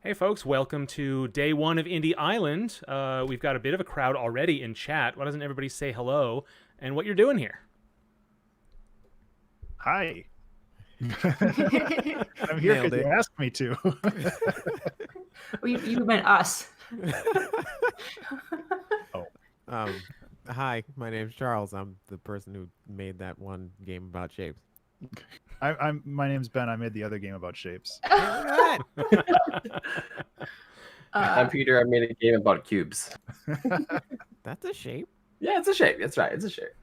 Hey folks, welcome to day one of Indie Island. We've got a bit of a crowd already in chat. Why doesn't everybody say hello and what you're doing here? Hi. I'm here because you asked me to. You meant us. Hi, my name's Charles. I'm the person who made that one game about shapes. My name's Ben. I made the other game about shapes. I'm Peter. I made a game about cubes. That's a shape? Yeah, it's a shape. That's right. It's a shape.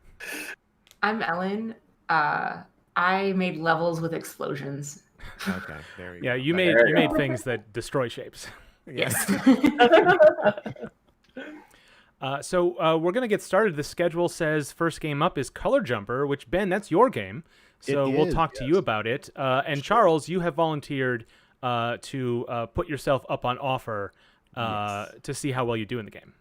I'm Ellen. I made levels with explosions. Okay, there we go. Yeah, you made things that destroy shapes. Yes. So we're gonna get started. The schedule says first game up is Color Jumper, which Ben, that's your game. So we'll talk to you about it. And Charles, you have volunteered to put yourself up on offer to see how well you do in the game.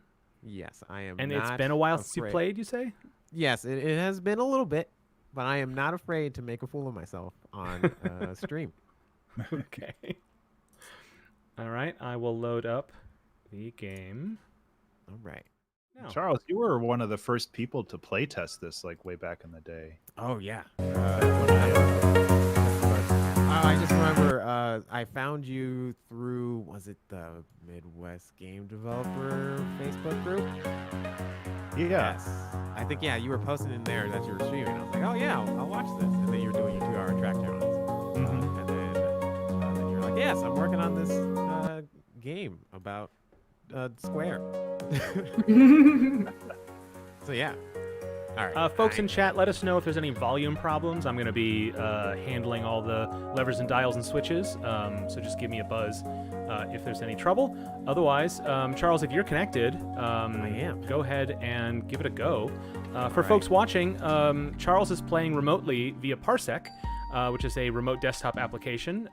Yes, I am. And it's been a while since you played, you say? Yes, it has been a little bit, but I am not afraid to make a fool of myself on stream. Okay. All right, I will load up the game. All right. No. Charles, you were one of the first people to play test this, like way back in the day. Oh yeah. I just remember I found you through, was it the Midwest Game Developer Facebook group? Yeah. Yes. I think, yeah, you were posting in there that you were streaming. I was like, oh yeah, I'll watch this. And then you were doing your 2-hour track challenge. Mm-hmm. And then you're like, yes, I'm working on this game about Square. So yeah. All right. Folks in chat, let us know if there's any volume problems. I'm going to be handling all the levers and dials and switches, so just give me a buzz if there's any trouble. Otherwise, Charles, if you're connected, I am. Go ahead and give it a go. For folks watching, Charles is playing remotely via Parsec, which is a remote desktop application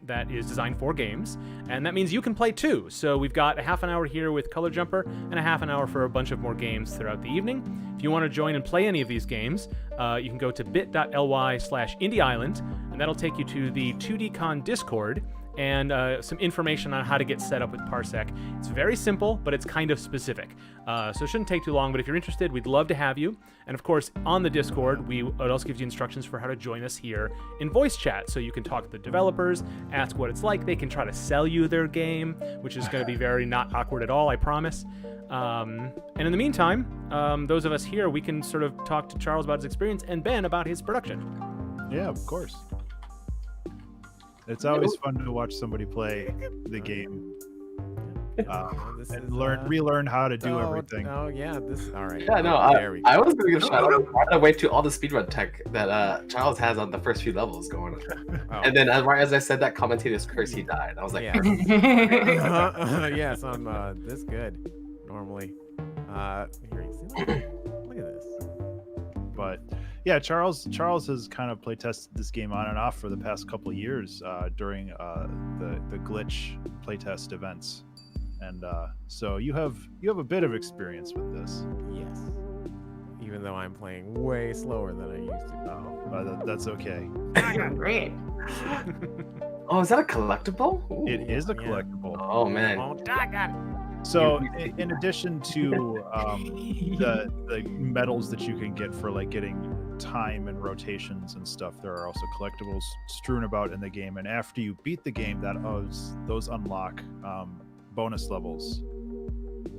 that is designed for games, and that means you can play too. So we've got a half an hour here with Color Jumper and a half an hour for a bunch of more games throughout the evening. If you want to join and play any of these games, you can go to bit.ly/IndieIsland, and that'll take you to the 2DCon Discord and some information on how to get set up with Parsec. It's very simple, but it's kind of specific. So it shouldn't take too long, but if you're interested, we'd love to have you. And of course, on the Discord, it also gives you instructions for how to join us here in voice chat. So you can talk to the developers, ask what it's like. They can try to sell you their game, which is going to be very not awkward at all, I promise. And in the meantime, those of us here, we can sort of talk to Charles about his experience and Ben about his production. Yeah, of course. It's always fun to watch somebody play the game and relearn how to do everything. Oh yeah, this all right. Yeah, no, I was going to give a shout out. I'm to wait to all the speedrun tech that Charles has on the first few levels going on. Oh. And then right as I said that commentator's curse, he died. I was like, yeah. Yes, I'm this good normally. Here you see. Look at this. But yeah, Charles has kind of play tested this game on and off for the past couple of years during the glitch playtest events, and so you have a bit of experience with this. Yes, even though I'm playing way slower than I used to. Oh, that's okay. Great. oh, is that a collectible? Ooh. It is a collectible. Oh man. Oh, I got it. So in addition to the medals that you can get for like getting time and rotations and stuff, there are also collectibles strewn about in the game, and after you beat the game, those unlock bonus levels.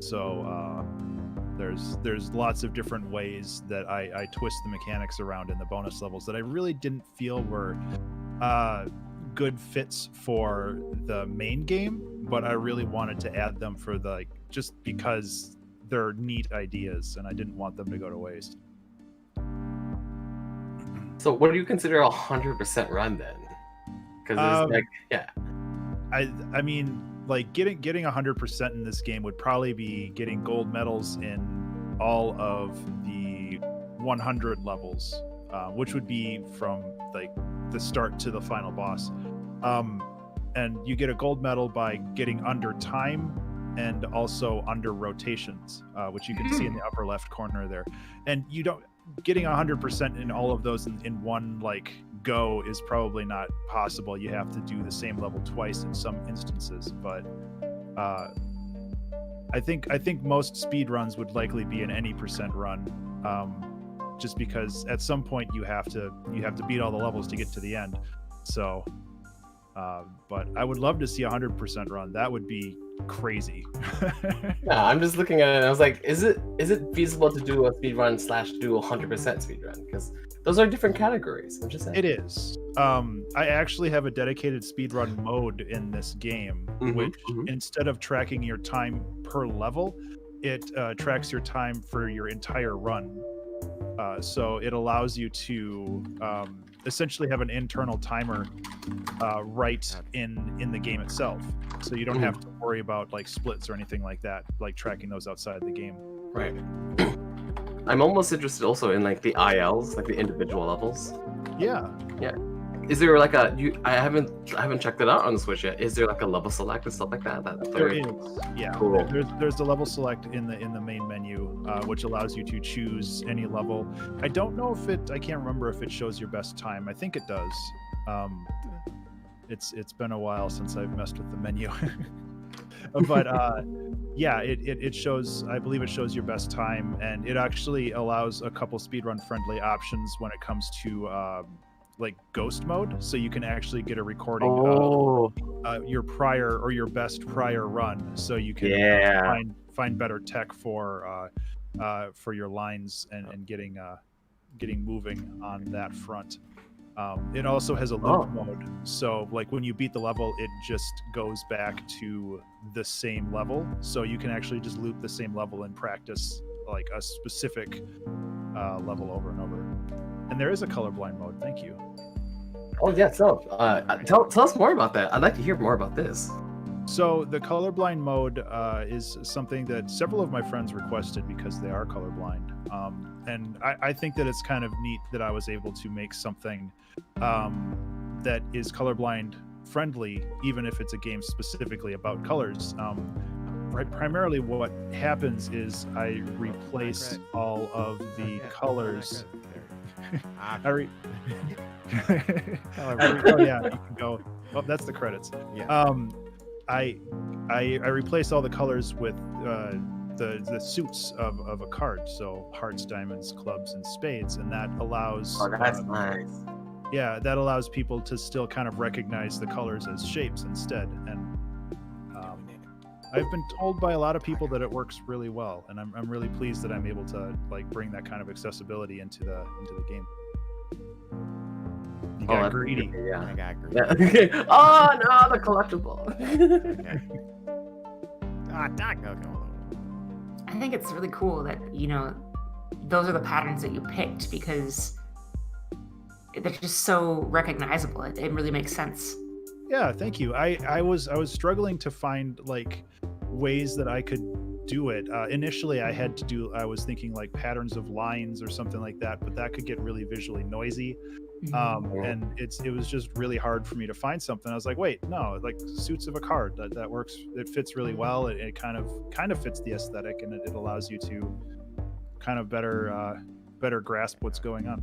So there's lots of different ways that I twist the mechanics around in the bonus levels that I really didn't feel were good fits for the main game, but I really wanted to add them for just because they're neat ideas and I didn't want them to go to waste. So what do you consider 100% run then? Because I mean, like getting 100% in this game would probably be getting gold medals in all of the 100 levels, which would be from like the start to the final boss. And you get a gold medal by getting under time and also under rotations, which you can see in the upper left corner there. And you don't getting 100% in all of those in one like go is probably not possible. You have to do the same level twice in some instances, but I think most speed runs would likely be an any percent run, just because at some point you have to beat all the levels to get to the end. So, but I would love to see 100% run. That would be crazy. Yeah, I'm just looking at it and I was like, is it feasible to do a speedrun / do a 100% speedrun? Because those are different categories. I'm just saying. It is. I actually have a dedicated speedrun mode in this game, which instead of tracking your time per level, it tracks your time for your entire run. So it allows you to essentially have an internal timer right in the game itself. So you don't have to worry about like splits or anything like that, like tracking those outside the game. Right. I'm almost interested also in like the ILs, like the individual levels. Yeah. Yeah. Is there like I haven't checked it out on the Switch yet. Is there like a level select and stuff like that? There is. Yeah. Cool. There's the level select in the main menu, which allows you to choose any level. I don't know if I can't remember if it shows your best time. I think it does. It's been a while since I've messed with the menu. But yeah, it shows, I believe it shows your best time, and it actually allows a couple speedrun friendly options when it comes to like ghost mode, so you can actually get a recording of your prior or your best prior run, so you can find better tech for your lines and getting moving on that front. It also has a loop mode, so like when you beat the level, it just goes back to the same level, so you can actually just loop the same level and practice like a specific level over and over. And there is a colorblind mode. Thank you. Oh yeah, so tell us more about that. I'd like to hear more about this. So the colorblind mode is something that several of my friends requested because they are colorblind. And I think that it's kind of neat that I was able to make something that is colorblind friendly, even if it's a game specifically about colors. Primarily what happens is I replace all of the colors. Oh yeah, you can go. Oh, that's the credits. Yeah. I replace all the colors with the suits of a card, so hearts, diamonds, clubs, and spades, and that allows. Oh, that's nice. Yeah, that allows people to still kind of recognize the colors as shapes instead, and I've been told by a lot of people that it works really well, and I'm really pleased that I'm able to like bring that kind of accessibility into the game. You got greedy. Yeah. I got greedy. Yeah. Okay. Oh no, the collectible. Okay. I think it's really cool that, those are the patterns that you picked because they're just so recognizable. It really makes sense. Yeah, thank you. I was struggling to find like ways that I could do it. Initially, I was thinking like patterns of lines or something like that, but that could get really visually noisy. And it was just really hard for me to find something. I was like, wait, no, like suits of a card that works. It fits really well. It kind of fits the aesthetic, and it allows you to kind of better grasp what's going on.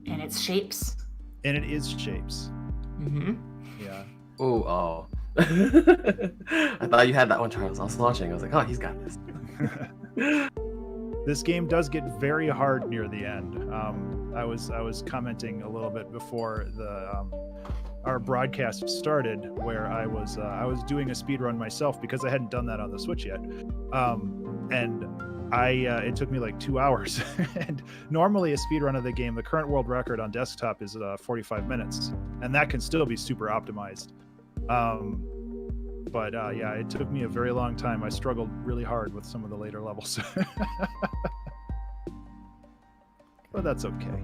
And it's shapes. And it is shapes. Mm-hmm. Yeah. Oh. I thought you had that one, Charles. I was watching. I was like, oh, he's got this. This game does get very hard near the end. I was commenting a little bit before our broadcast started, where I was doing a speed run myself because I hadn't done that on the Switch yet, and it took me like 2 hours. And normally a speed run of the game, the current world record on desktop is 45 minutes, and that can still be super optimized. But yeah, it took me a very long time. I struggled really hard with some of the later levels. But that's okay.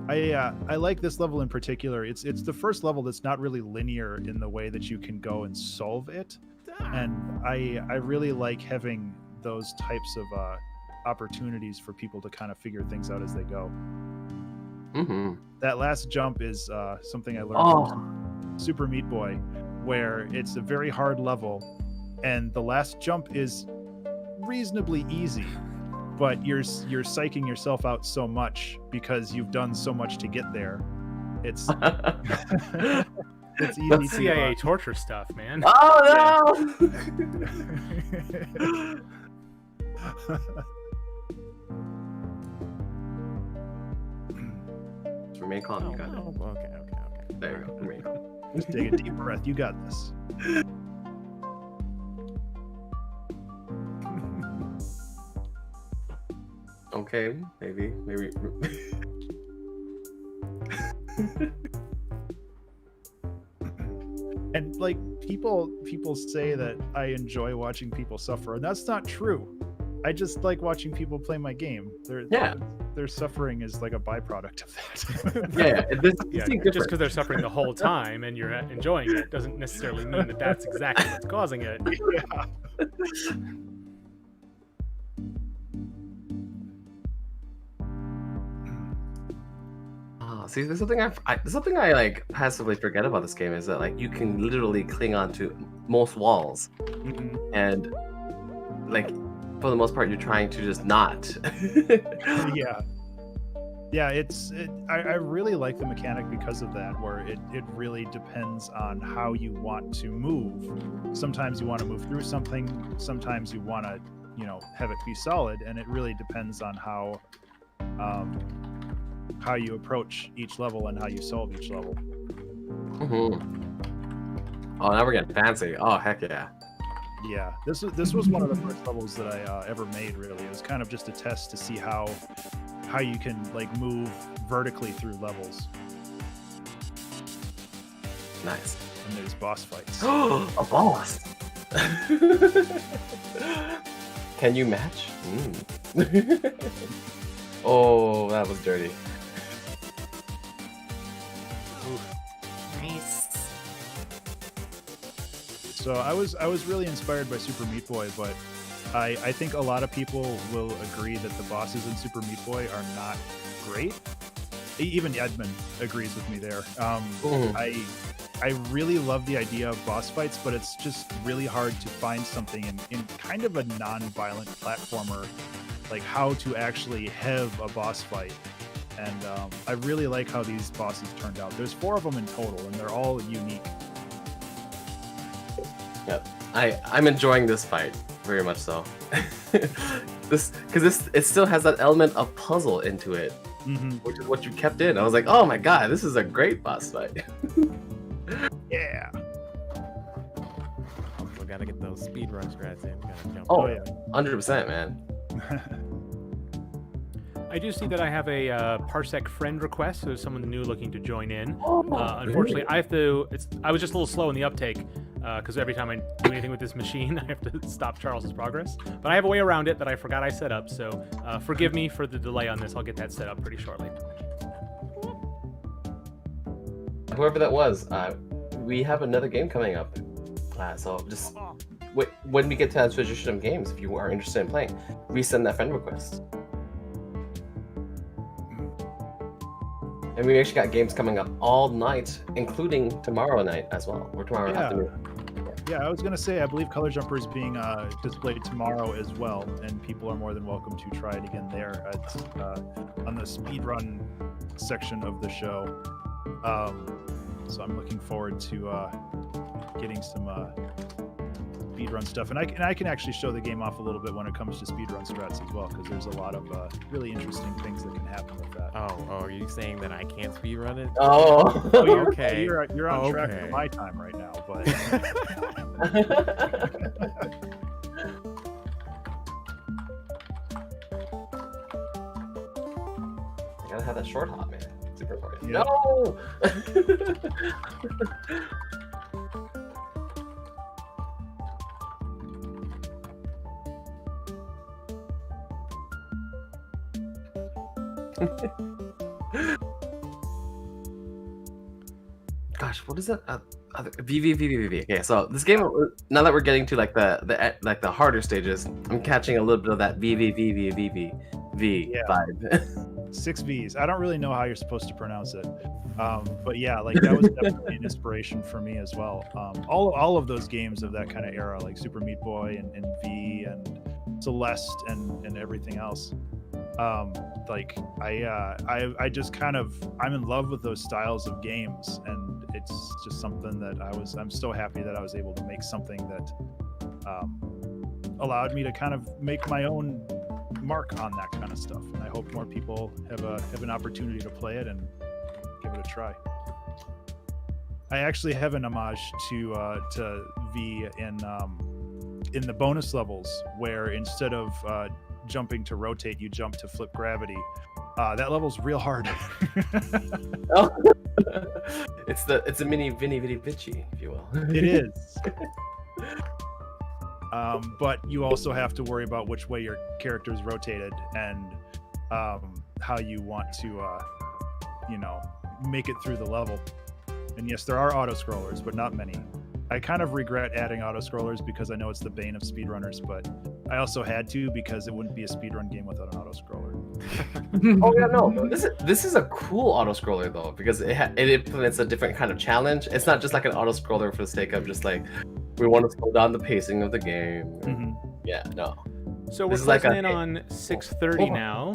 I like this level in particular. It's the first level that's not really linear in the way that you can go and solve it. And I really like having those types of opportunities for people to kind of figure things out as they go. Mm-hmm. That last jump is something I learned from Super Meat Boy, where it's a very hard level, and the last jump is reasonably easy. but you're psyching yourself out so much because you've done so much to get there. It's it's easy That's to CIA torture stuff, man. Oh no! Remain calm, you got it. Okay. There you go. Remain calm. Just take a deep breath. You got this. Okay, maybe. And like people say that I enjoy watching people suffer, and that's not true. I just like watching people play my game. Their suffering is like a byproduct of that. Yeah, just because they're suffering the whole time and you're enjoying it doesn't necessarily mean that that's exactly what's causing it. Yeah. See, there's something I like passively forget about this game is that like you can literally cling on to most walls, and like for the most part you're trying to just not. Yeah, I really like the mechanic because of that, where it really depends on how you want to move. Sometimes you want to move through something, sometimes you want to, have it be solid, and it really depends on how you approach each level and how you solve each level. Oh, now we're getting fancy. Oh, heck yeah. Yeah, this was one of the first levels that I ever made, really. It was kind of just a test to see how you can like move vertically through levels. Nice. And there's boss fights. Oh, a boss! Can you match? Oh, that was dirty. Nice. So I was really inspired by Super Meat Boy, but I think a lot of people will agree that the bosses in Super Meat Boy are not great. Even Edmund agrees with me there. I really love the idea of boss fights, but it's just really hard to find something in kind of a non-violent platformer, like how to actually have a boss fight. And I really like how these bosses turned out. There's 4 of them in total, and they're all unique. Yep. I'm enjoying this fight very much so. It still has that element of puzzle into it, which is what you kept in. I was like, oh my god, this is a great boss fight. Yeah. Also gotta get those speedrun strats in. Gotta jump. Oh yeah, 100%, man. I do see that I have a Parsec friend request, so there's someone new looking to join in. Unfortunately, I have to. I was just a little slow in the uptake because every time I do anything with this machine, I have to stop Charles's progress. But I have a way around it that I forgot I set up, so forgive me for the delay on this. I'll get that set up pretty shortly. Whoever that was, we have another game coming up. So just when we get to that transition of games, if you are interested in playing, resend that friend request. And we actually got games coming up all night, including tomorrow night as well, or tomorrow afternoon. Yeah, I was going to say, I believe Color Jumper is being displayed tomorrow as well, and people are more than welcome to try it again there. It's on the speedrun section of the show. So I'm looking forward to getting some speedrun stuff, and I can actually show the game off a little bit when it comes to speedrun strats as well, because there's a lot of really interesting things that can happen with that. Oh, are you saying that I can't speedrun it? Oh, Okay. You're on track for my time right now, but I gotta have that short hop, man. Super important. Yep. No. Gosh, what is that? VV. Okay, so this game, now that we're getting to like the harder stages, I'm catching a little bit of that VV vibe. 6 V's. I don't really know how you're supposed to pronounce it, but yeah, like that was definitely an inspiration for me as well. All of those games of that kind of era, like Super Meat Boy and V and Celeste and everything else. Like I just kind of, I'm in love with those styles of games, and it's just something that I'm so happy that I was able to make something that allowed me to kind of make my own mark on that kind of stuff. And I hope more people have an opportunity to play it and give it a try. I actually have an homage to V in the bonus levels, where instead of jumping to rotate, you jump to flip gravity. That level's real hard. Oh. It's a mini Vinny Vici, if you will. It is. But you also have to worry about which way your character is rotated and how you want to, make it through the level. And yes, there are auto-scrollers, but not many. I kind of regret adding auto-scrollers because I know it's the bane of speedrunners, but I also had to because it wouldn't be a speedrun game without an auto-scroller. Oh yeah, no. This is a cool auto-scroller though, because it implements a different kind of challenge. It's not just like an auto-scroller for the sake of just like, we want to slow down the pacing of the game. Mm-hmm. Yeah, no. So we're closing in on 6:30 now,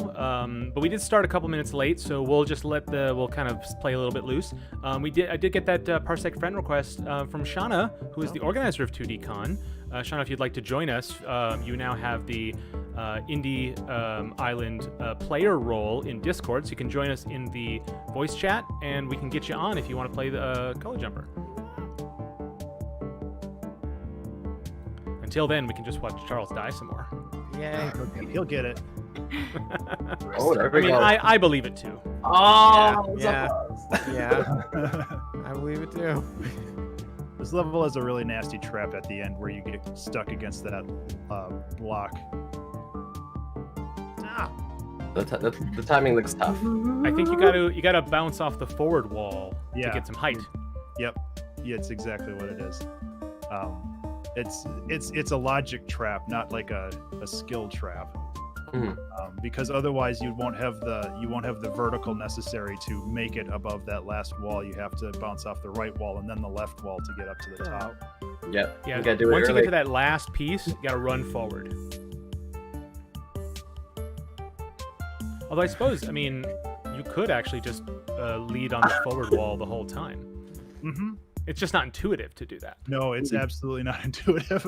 but we did start a couple minutes late, so we'll just we'll kind of play a little bit loose. I did get that Parsec friend request from Shauna, who is the organizer of 2DCon. Shauna, if you'd like to join us, you now have the Indie Island player role in Discord, so you can join us in the voice chat, and we can get you on if you want to play the Color Jumper. Until then, we can just watch Charles die some more. Yeah. He'll get it. Oh, there we go. I believe it too. Oh, yeah. Yeah. I believe it too. This level has a really nasty trap at the end where you get stuck against that block. The timing looks tough. I think you gotta bounce off the forward wall to get some height. Yep. Yeah, it's exactly what it is. It's a logic trap, not like a skill trap. Mm. Because otherwise you won't have the vertical necessary to make it above that last wall. You have to bounce off the right wall and then the left wall to get up to the top. Yep. Yeah. You gotta do it Once you early. get to that last piece, you gotta run forward. Although I suppose, you could actually just lead on the forward wall the whole time. Mm-hmm. It's just not intuitive to do that. No, it's absolutely not intuitive.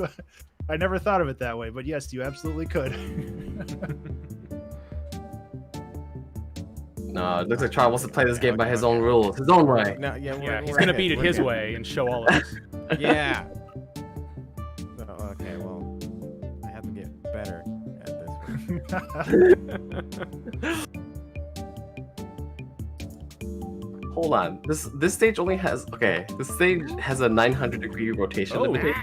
I never thought of it that way, but yes, you absolutely could. No, it looks like Charles wants to play this game by his own rules, his own way. No, yeah, He's gonna beat it his way and show all of us. Yeah. Oh, okay, well, I have to get better at this. Hold on. This stage only has This stage has a 900-degree rotation limit.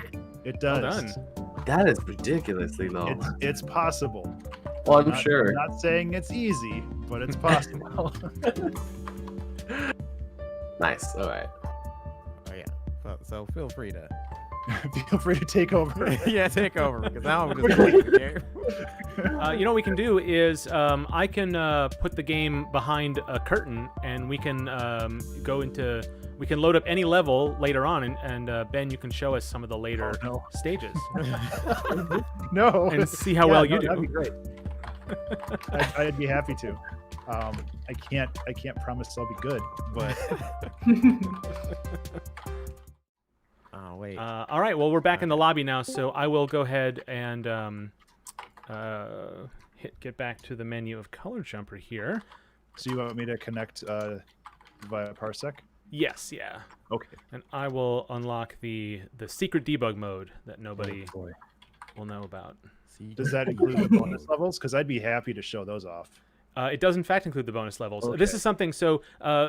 It does. Well done. That is ridiculously low. It's possible. Well, I'm sure. I'm not saying it's easy, but it's possible. Nice. All right. Oh yeah. So feel free to. Feel free to take over. Yeah, take over because now I'm just playing the game. You know what we can do is I can put the game behind a curtain, and we can we can load up any level later on, and Ben, you can show us some of the later stages. No. And see how well you do. That'd be great. I'd be happy to. I can't promise I'll be good, but. Oh wait. All right. Well, we're back in the lobby now, so I will go ahead and get back to the menu of Color Jumper here. So you want me to connect via Parsec? Yes. Yeah. Okay. And I will unlock the secret debug mode that nobody will know about. Does that include the bonus levels? Because I'd be happy to show those off. It does, in fact, include the bonus levels. Okay. This is something, so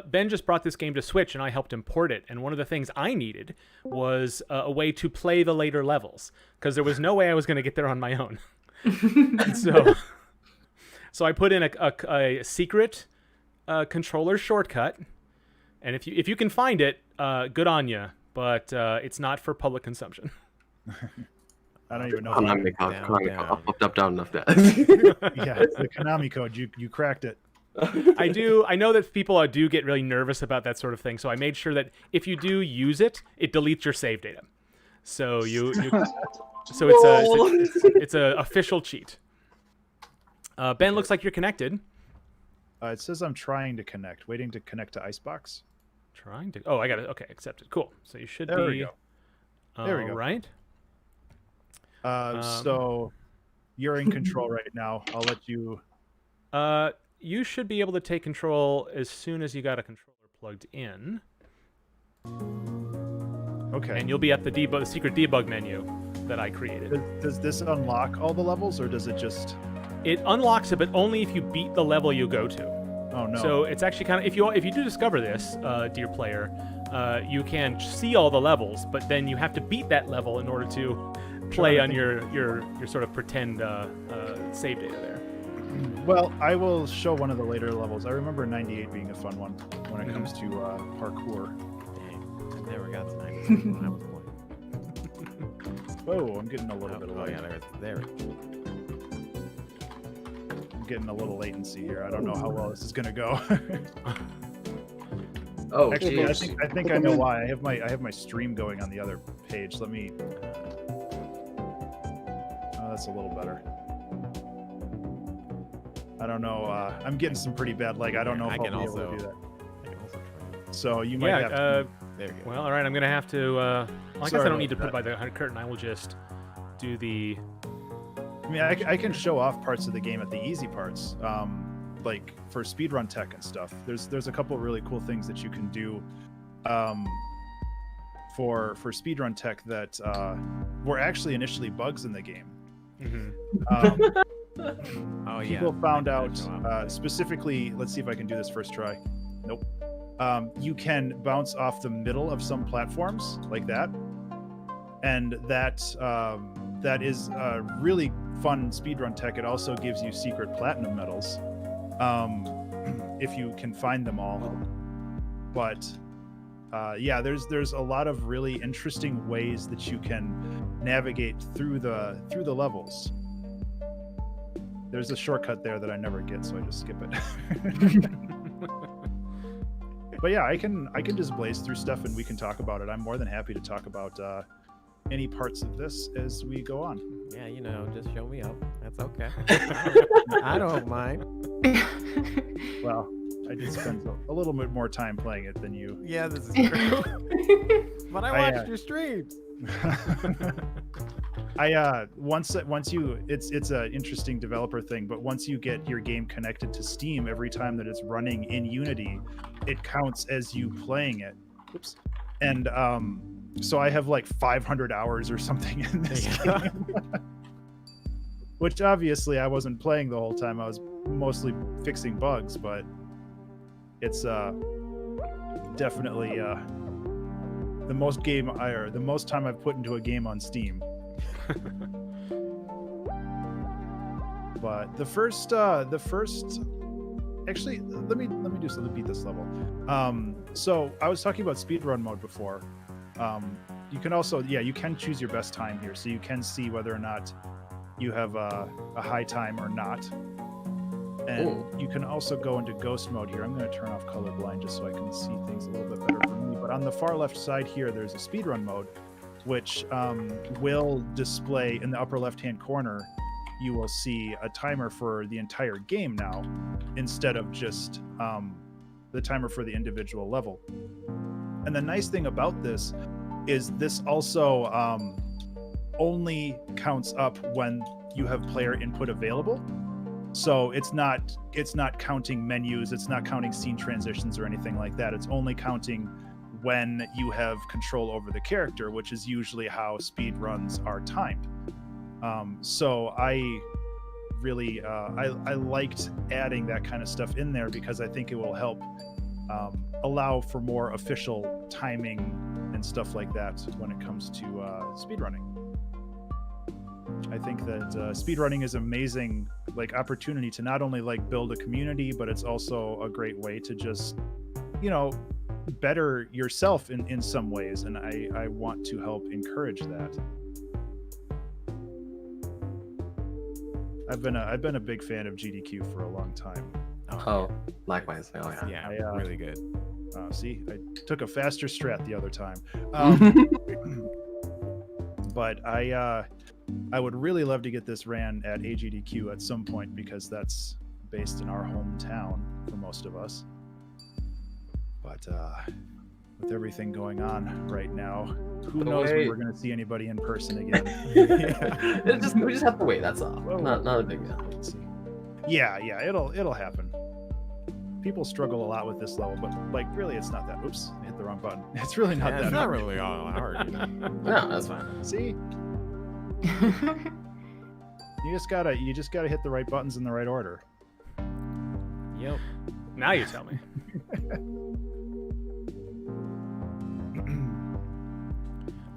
Ben just brought this game to Switch, and I helped import it. And one of the things I needed was a way to play the later levels, because there was no way I was going to get there on my own. So I put in a secret controller shortcut, and if you can find it, good on you, but it's not for public consumption. I don't even know. Konami code. Down enough that. Yeah, it's the Konami code. You cracked it. I do. I know that people do get really nervous about that sort of thing, so I made sure that if you do use it, it deletes your save data. So you So it's a official cheat. Ben, looks like you're connected. It says I'm trying to connect, waiting to connect to Icebox. Trying to. Oh, I got it. Okay, accepted. Cool. So you should be. There we go. There we go. Right. So you're in control right now. I'll let you. You should be able to take control as soon as you got a controller plugged in. Okay. And you'll be at the secret debug menu that I created. Does this unlock all the levels, or does it just? It unlocks it, but only if you beat the level you go to. Oh no. So it's actually kind of if you do discover this, dear player, you can see all the levels, but then you have to beat that level in order to play on your sort of pretend save data there. Well, I will show one of the later levels. I remember 98 being a fun one when it comes to parkour. Dang, I never got to 98 when I was playing. Whoa, I'm getting a little bit of Oh lag. yeah, there. I'm getting a little latency here. I don't know how well this is gonna go. Oh, Actually, geez. I think I know why. I have my stream going on the other page. Let me. Oh, that's a little better. I don't know. I'm getting some pretty bad lag. I don't know if I'll be able to do that. I can also try. So you might have to. There you go. Well, all right. I'm gonna have to. Well, I guess Sorry I don't need to about put by the curtain. I will just do the. I mean, I can show off parts of the game at the easy parts, like for speedrun tech and stuff. There's a couple really cool things that you can do for speedrun tech that were actually initially bugs in the game. Oh yeah. People found out Show off. specifically. Let's see if I can do this first try. Nope. You can bounce off the middle of some platforms like that, and that is really fun speedrun tech. It also gives you secret platinum medals if you can find them all. But yeah, there's a lot of really interesting ways that you can navigate through the levels. There's a shortcut there that I never get, so I just skip it. But yeah, I can just blaze through stuff and we can talk about it. I'm more than happy to talk about any parts of this as we go on. Yeah, just show me up. That's okay. I don't mind. Well, I did spend a little bit more time playing it than you. Yeah, this is true. But I watched your streams. Once you it's an interesting developer thing, but once you get your game connected to Steam, every time that it's running in Unity, it counts as you playing it. Oops. And so I have like 500 hours or something in this game. Which obviously I wasn't playing the whole time. I was mostly fixing bugs, but it's definitely the most time I've put into a game on Steam. But the first actually let me do something to beat this level. So I was talking about speedrun mode before. You can also you can choose your best time here, so you can see whether or not you have a high time or not. And you can also go into ghost mode here. I'm going to turn off colorblind just so I can see things a little bit better for me. But on the far left side here, there's a speedrun mode, which will display in the upper left-hand corner. You will see a timer for the entire game now, instead of just the timer for the individual level. And the nice thing about this is this also only counts up when you have player input available. So it's not counting menus, it's not counting scene transitions or anything like that. It's only counting when you have control over the character, which is usually how speed runs are timed. So I really I liked adding that kind of stuff in there because I think it will help allow for more official timing and stuff like that when it comes to speedrunning. I think that speedrunning is amazing opportunity to not only build a community, but it's also a great way to just better yourself in some ways, and I want to help encourage that. I've been a big fan of GDQ for a long time. Oh, likewise. Oh yeah. Yeah, really good. See, I took a faster strat the other time. But I would really love to get this ran at AGDQ at some point because that's based in our hometown for most of us. But with everything going on right now, who knows when we're going to see anybody in person again. We just have to wait. That's all. Well, not a big deal. Let's see. Yeah, it'll happen. People struggle a lot with this level, but like really, it's not that. Oops, I hit the wrong button. It's really not that It's not hard. really all hard. No, that's fine. See, you just gotta hit the right buttons in the right order. Yep. Now you tell me.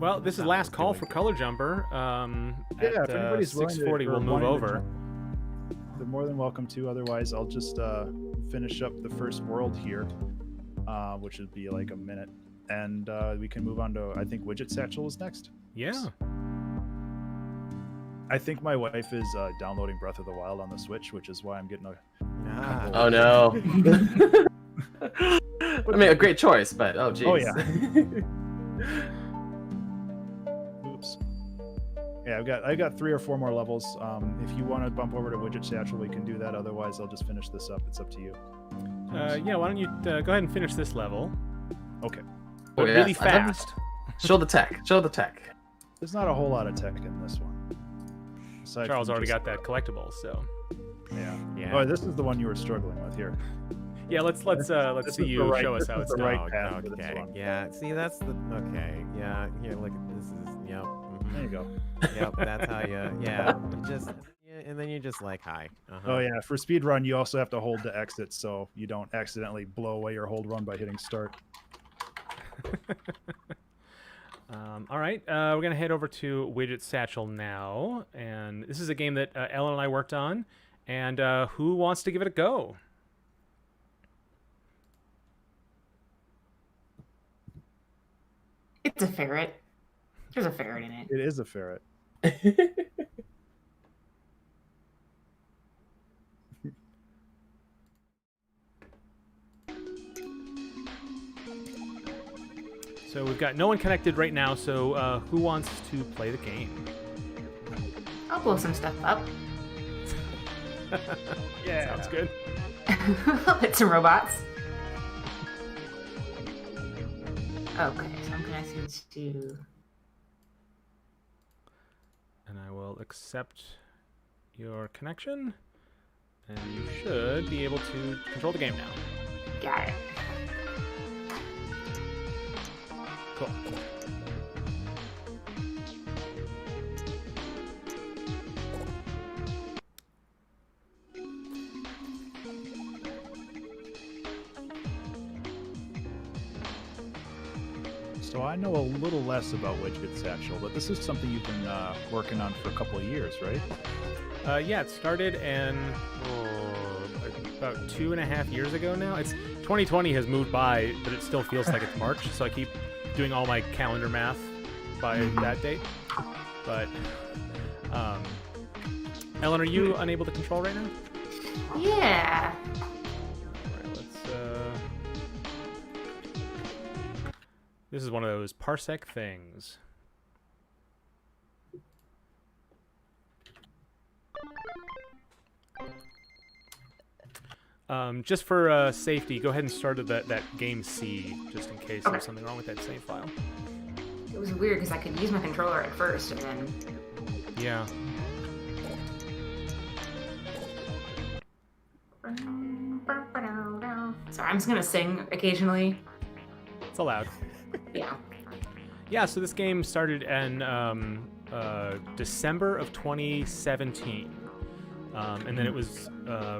Well, this is last call for Color Jumper. Yeah, At if anybody's willing 6:40, or we'll move wanting to over. jump, they're more than welcome to. Otherwise, I'll just finish up the first world here, which would be like a minute, and we can move on to, I think, Widget Satchel is next. Yeah. I think my wife is downloading Breath of the Wild on the Switch, which is why I'm getting a. Ah. Oh no. I mean, a great choice, but oh geez. Oh yeah. Oops. Yeah, I've got 3 or 4 more levels. If you want to bump over to Widget Satchel, we can do that. Otherwise, I'll just finish this up. It's up to you. Yeah, why don't you go ahead and finish this level? Okay. But Oh, yeah. really fast. Show the tech. Show the tech. There's not a whole lot of tech in this one. Aside Charles from already just- got that collectible, so Yeah. Yeah. Oh, this is the one you were struggling with here. yeah. Let's This see is the you right- show us this how is it's the done. right path for this Okay. one. Yeah. See, that's the okay. Yeah. Here, look at this. Is yep. Mhm. There you go. Yep. That's how you. Yeah. You just. Yeah, and then you just like hi. Uh-huh. Oh yeah, for speedrun you also have to hold to exit so you don't accidentally blow away your hold run by hitting start. All right, we're gonna head over to Widget Satchel now, and this is a game that Ellen and I worked on. And who wants to give it a go? It's a ferret. There's a ferret in it. It is a ferret. So we've got no one connected right now. So who wants to play the game? I'll blow some stuff up. Yeah. Sounds good. I'll hit some robots. Okay, so I'm connecting to. And I will accept your connection, and you should be able to control the game now. Got it. Cool. So I know a little less about Widget Satchel, but this is something you've been working on for a couple of years, right? Yeah, it started about 2.5 years ago now. It's 2020 has moved by, but it still feels like it's March. So I keep doing all my calendar math by that date. But Ellen, are you unable to control right now? Yeah. All right, let's. This is one of those parsec things. Just for safety, go ahead and start at that game C, just in case there's something wrong with that save file. It was weird because I could use my controller at first and then. Yeah. Sorry, I'm just gonna sing occasionally. It's allowed. Yeah. Yeah, so this game started in December of 2017. And then it was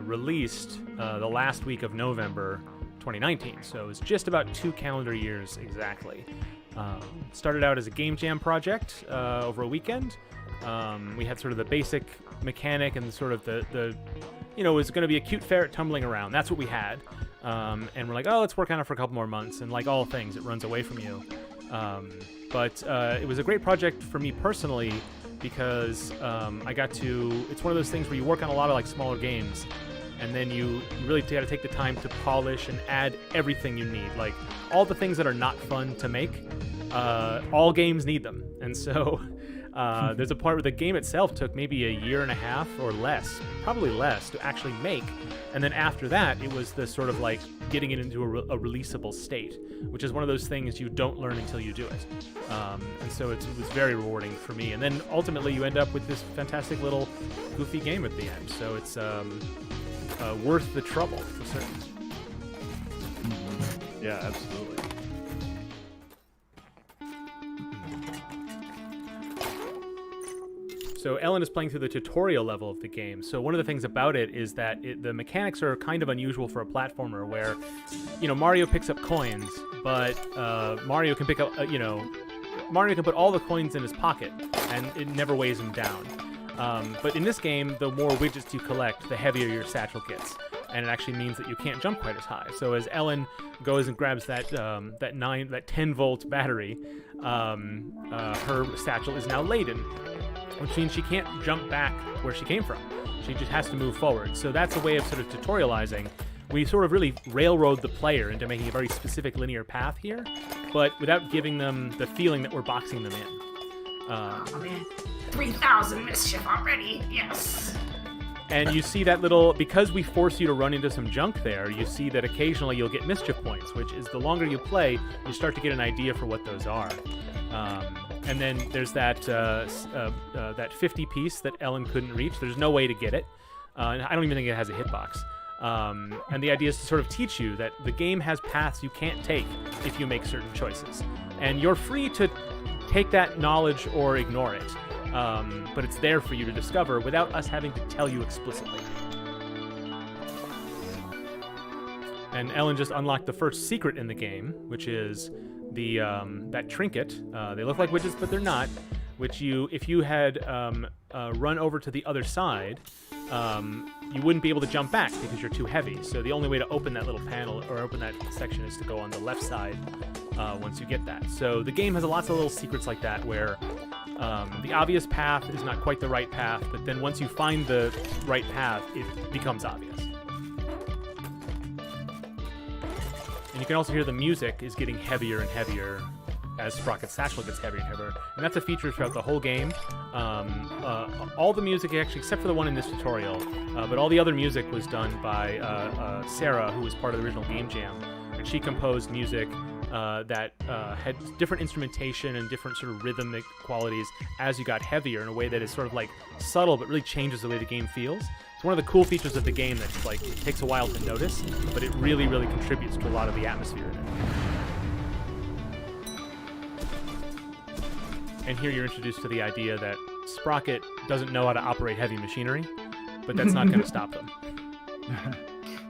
released the last week of November 2019. So it was just about 2 calendar years exactly. Started out as a game jam project over a weekend. We had sort of the basic mechanic and sort of the it was going to be a cute ferret tumbling around. That's what we had. And we're like, oh, let's work on it for a couple more months. And like all things, it runs away from you. But it was a great project for me personally because I got to, it's one of those things where you work on a lot of like smaller games and then you really got to take the time to polish and add everything you need. Like all the things that are not fun to make, all games need them. And so There's a point where the game itself took maybe a year and a half or less, probably less, to actually make. And then after that, it was the sort of like getting it into a releasable state, which is one of those things you don't learn until you do it. And so it was very rewarding for me. And then ultimately you end up with this fantastic little goofy game at the end. So it's worth the trouble for certain. Yeah, absolutely. So Ellen is playing through the tutorial level of the game. So one of the things about it is that the mechanics are kind of unusual for a platformer where, Mario picks up coins, but Mario can pick up, Mario can put all the coins in his pocket and it never weighs him down. But in this game, the more widgets you collect, the heavier your satchel gets. And it actually means that you can't jump quite as high. So as Ellen goes and grabs that 10-volt battery, her satchel is now laden, which means she can't jump back where she came from. She just has to move forward. So that's a way of sort of tutorializing. We sort of really railroad the player into making a very specific linear path here, but without giving them the feeling that we're boxing them in. Oh man, 3,000 mischief already, yes! And you see that little, because we force you to run into some junk there, you see that occasionally you'll get mischief points, which is the longer you play, you start to get an idea for what those are. And then there's that 50 piece that Ellen couldn't reach. There's no way to get it. I don't even think it has a hitbox. And the idea is to sort of teach you that the game has paths you can't take if you make certain choices. And you're free to take that knowledge or ignore it. But it's there for you to discover without us having to tell you explicitly. And Ellen just unlocked the first secret in the game, which is that trinket. They look like widgets, but they're not. Which if you had run over to the other side, you wouldn't be able to jump back because you're too heavy. So the only way to open that little panel or open that section is to go on the left side once you get that. So the game has lots of little secrets like that where the obvious path is not quite the right path, but then once you find the right path, it becomes obvious. And you can also hear the music is getting heavier and heavier as Sprocket's satchel gets heavier and heavier. And that's a feature throughout the whole game. All the music, actually, except for the one in this tutorial, but all the other music was done by Sarah, who was part of the original Game Jam. And she composed music that had different instrumentation and different sort of rhythmic qualities as you got heavier in a way that is sort of like subtle but really changes the way the game feels. It's one of the cool features of the game that like takes a while to notice, but it really, really contributes to a lot of the atmosphere in it. And here you're introduced to the idea that Sprocket doesn't know how to operate heavy machinery, but that's not going to stop them.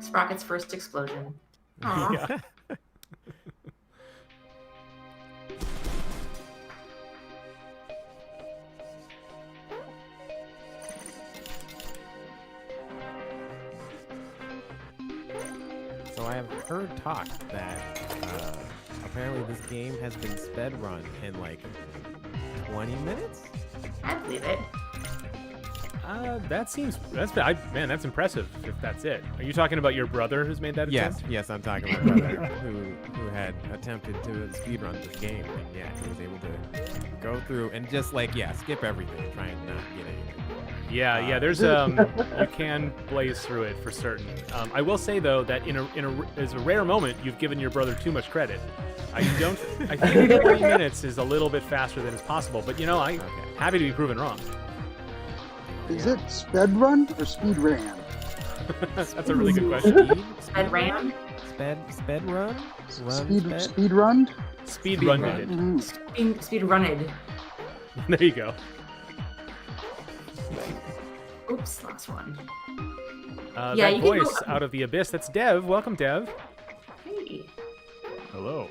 Sprocket's first explosion. Aww. Yeah. So I have heard talk that apparently this game has been sped run in like 20 minutes? I believe it. That's impressive if that's it. Are you talking about your brother who's made that attempt? Yes, I'm talking about my brother who had attempted to speedrun this game, and yeah, he was able to go through and just skip everything, try and not get anything. Yeah, there's you can blaze through it for certain. I will say though that as a rare moment, you've given your brother too much credit. I think 20 minutes is a little bit faster than is possible, but I'm happy to be proven wrong. Is it sped run or speed ran? That's a really good question. Sped ran? Sped run? Speed run? Speed run it. Mm-hmm. Speed runned. There you go. Oops, last one. That voice out of the abyss, that's Dev. Welcome, Dev. Hey. Hello.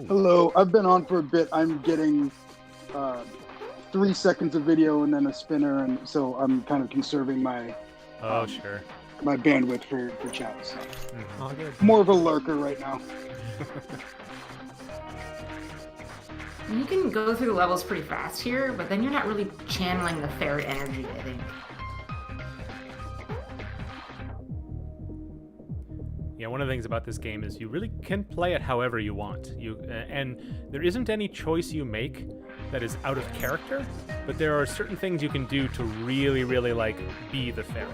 Hello. I've been on for a bit. I'm getting 3 seconds of video and then a spinner, and so I'm kind of conserving my Sure. my bandwidth for chat. So. All good. More of a lurker right now. You can go through the levels pretty fast here, but then you're not really channeling the ferret energy, I think. Yeah, one of the things about this game is you really can play it however you want. And there isn't any choice you make that is out of character, but there are certain things you can do to really, really like be the ferret.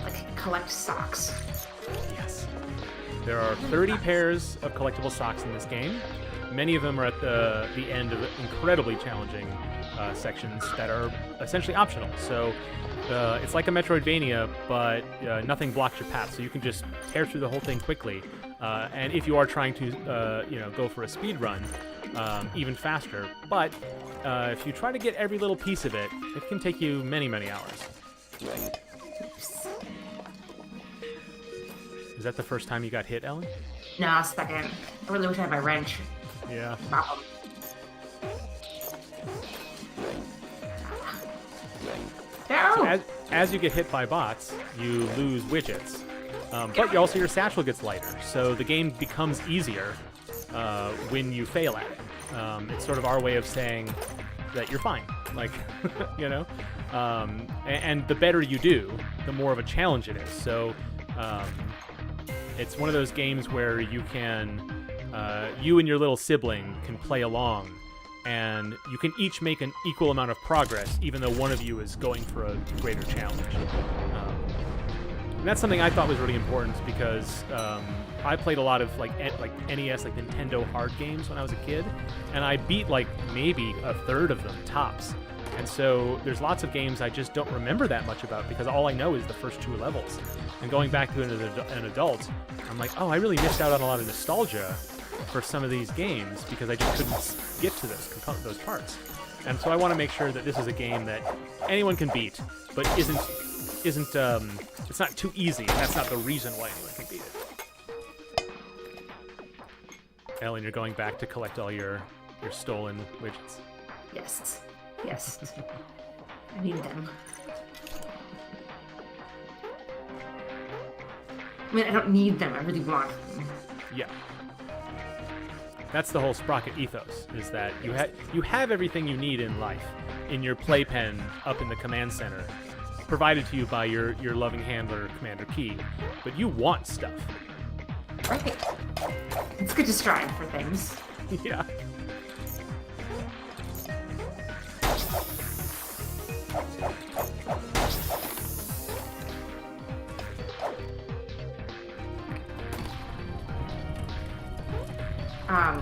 Like collect socks. Yes. There are 30 pairs of collectible socks in this game. Many of them are at the end of incredibly challenging sections that are essentially optional. So it's like a Metroidvania, but nothing blocks your path, so you can just tear through the whole thing quickly. And if you are trying to, go for a speed run, even faster. But if you try to get every little piece of it, it can take you many, many hours. Is that the first time you got hit, Ellen? No, second. I really wish I had my wrench. Yeah. Bop 'em. No! As you get hit by bots, you lose widgets. But your satchel gets lighter, so the game becomes easier when you fail at it. It's sort of our way of saying that you're fine. Like, and the better you do, the more of a challenge it is. So it's one of those games where you can, you and your little sibling can play along, and you can each make an equal amount of progress, even though one of you is going for a greater challenge. And that's something I thought was really important because I played a lot of like NES, like Nintendo hard games when I was a kid, and I beat like maybe a third of them tops. And so there's lots of games I just don't remember that much about because all I know is the first 2 levels. And going back to an adult, I'm like, oh, I really missed out on a lot of nostalgia for some of these games because I just couldn't get to those parts. And so I want to make sure that this is a game that anyone can beat, but isn't it's not too easy, and that's not the reason why anyone can beat it. Ellen, you're going back to collect all your stolen widgets. Yes. Yes. I need them. I mean, I don't need them. I really want them. Yeah. That's the whole Sprocket ethos, is that you have everything you need in life in your playpen up in the command center, provided to you by your loving handler, Commander Key, but you want stuff. Right. It's good to strive for things. Yeah.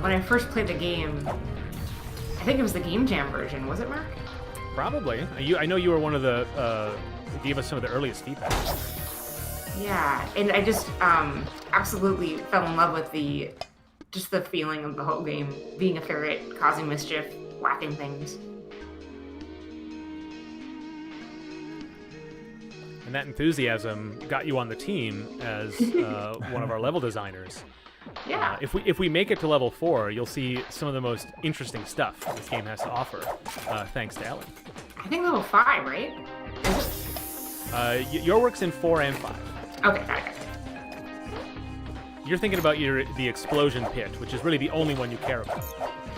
When I first played the game, I think it was the Game Jam version, was it, Mark? Probably. I know you were one of the gave us some of the earliest feedback. Yeah, and I just absolutely fell in love with the feeling of the whole game, being a ferret, causing mischief, whacking things. And that enthusiasm got you on the team as one of our level designers. Yeah. If we make it to level 4, you'll see some of the most interesting stuff this game has to offer, thanks to Ellen. I think level 5, right? Your work's in 4 and 5. Okay, got it. You're thinking about the explosion pit, which is really the only one you care about.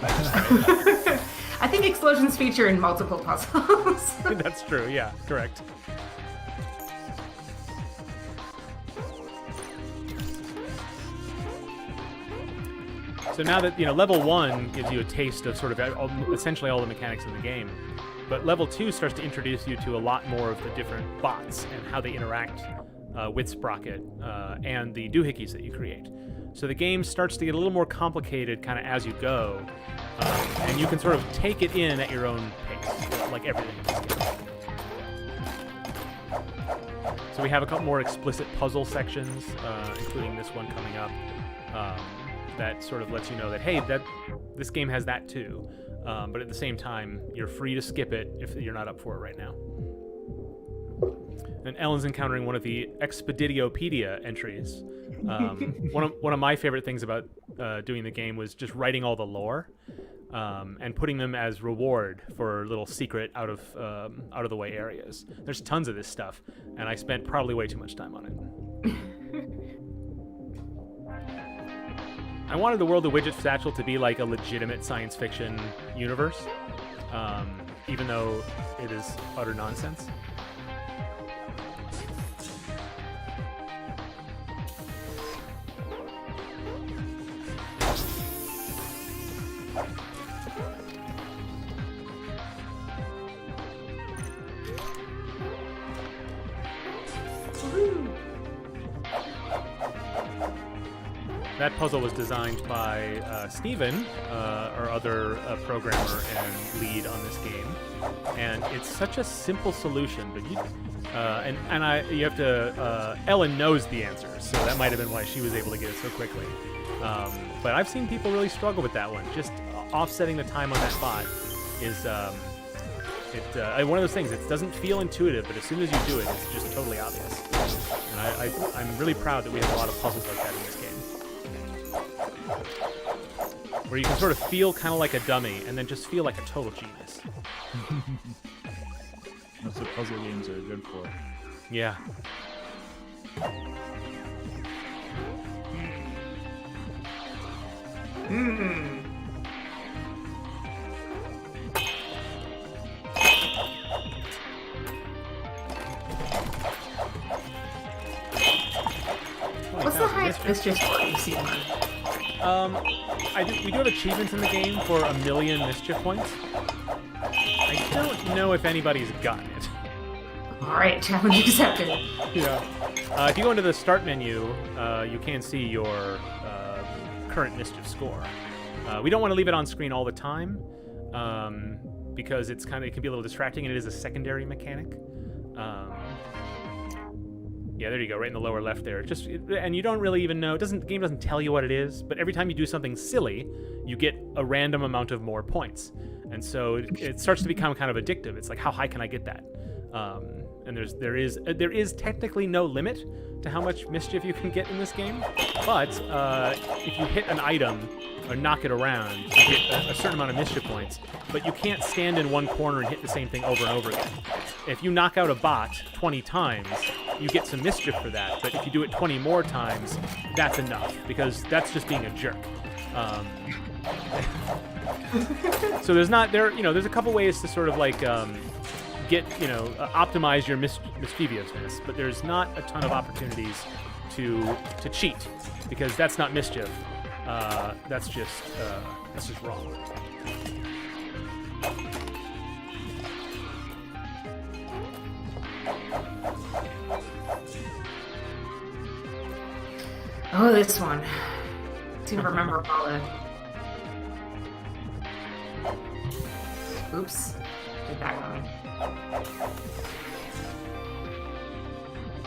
I think explosions feature in multiple puzzles. That's true, yeah, correct. So now that, level 1 gives you a taste of sort of essentially all the mechanics of the game, but level 2 starts to introduce you to a lot more of the different bots and how they interact with Sprocket and the doohickeys that you create. So the game starts to get a little more complicated kind of as you go, and you can sort of take it in at your own pace, like everything in this game. So we have a couple more explicit puzzle sections, including this one coming up. That sort of lets you know that, hey, this game has that too. But at the same time, you're free to skip it if you're not up for it right now. And Ellen's encountering one of the Expeditiopedia entries. One of my favorite things about doing the game was just writing all the lore and putting them as reward for little secret out of the way areas. There's tons of this stuff, and I spent probably way too much time on it. I wanted the World of Widget Satchel to be like a legitimate science fiction universe, even though it is utter nonsense. That puzzle was designed by Steven, our other programmer and lead on this game, and it's such a simple solution. But you have to. Ellen knows the answers, so that might have been why she was able to get it so quickly. But I've seen people really struggle with that one. Just offsetting the time on that bot is one of those things. It doesn't feel intuitive, but as soon as you do it, it's just totally obvious. And I'm really proud that we have a lot of puzzles like that in this game, where you can sort of feel kind of like a dummy and then just feel like a total genius. That's what puzzle games are good for. Yeah. What's the highest mischief score you've seen? We do have achievements in the game for 1 million mischief points. I don't know if anybody's gotten it. Alright, challenge accepted. Yeah. If you go into the start menu, you can see your current mischief score. We don't want to leave it on screen all the time because it can be a little distracting, and it is a secondary mechanic. Yeah, there you go, right in the lower left there. And you don't really even know. The game doesn't tell you what it is, but every time you do something silly, you get a random amount of more points. And so it starts to become kind of addictive. It's like, how high can I get that? And there is technically no limit to how much mischief you can get in this game, but if you hit an item or knock it around, you get a certain amount of mischief points, but you can't stand in one corner and hit the same thing over and over again. If you knock out a bot 20 times, you get some mischief for that, but if you do it 20 more times, that's enough, because that's just being a jerk. So there's a couple ways to sort of like optimize your mischievousness, but there's not a ton of opportunities to cheat, because that's not mischief. That's just wrong. Oh, this one. To remember all the. Oops. Did that wrong.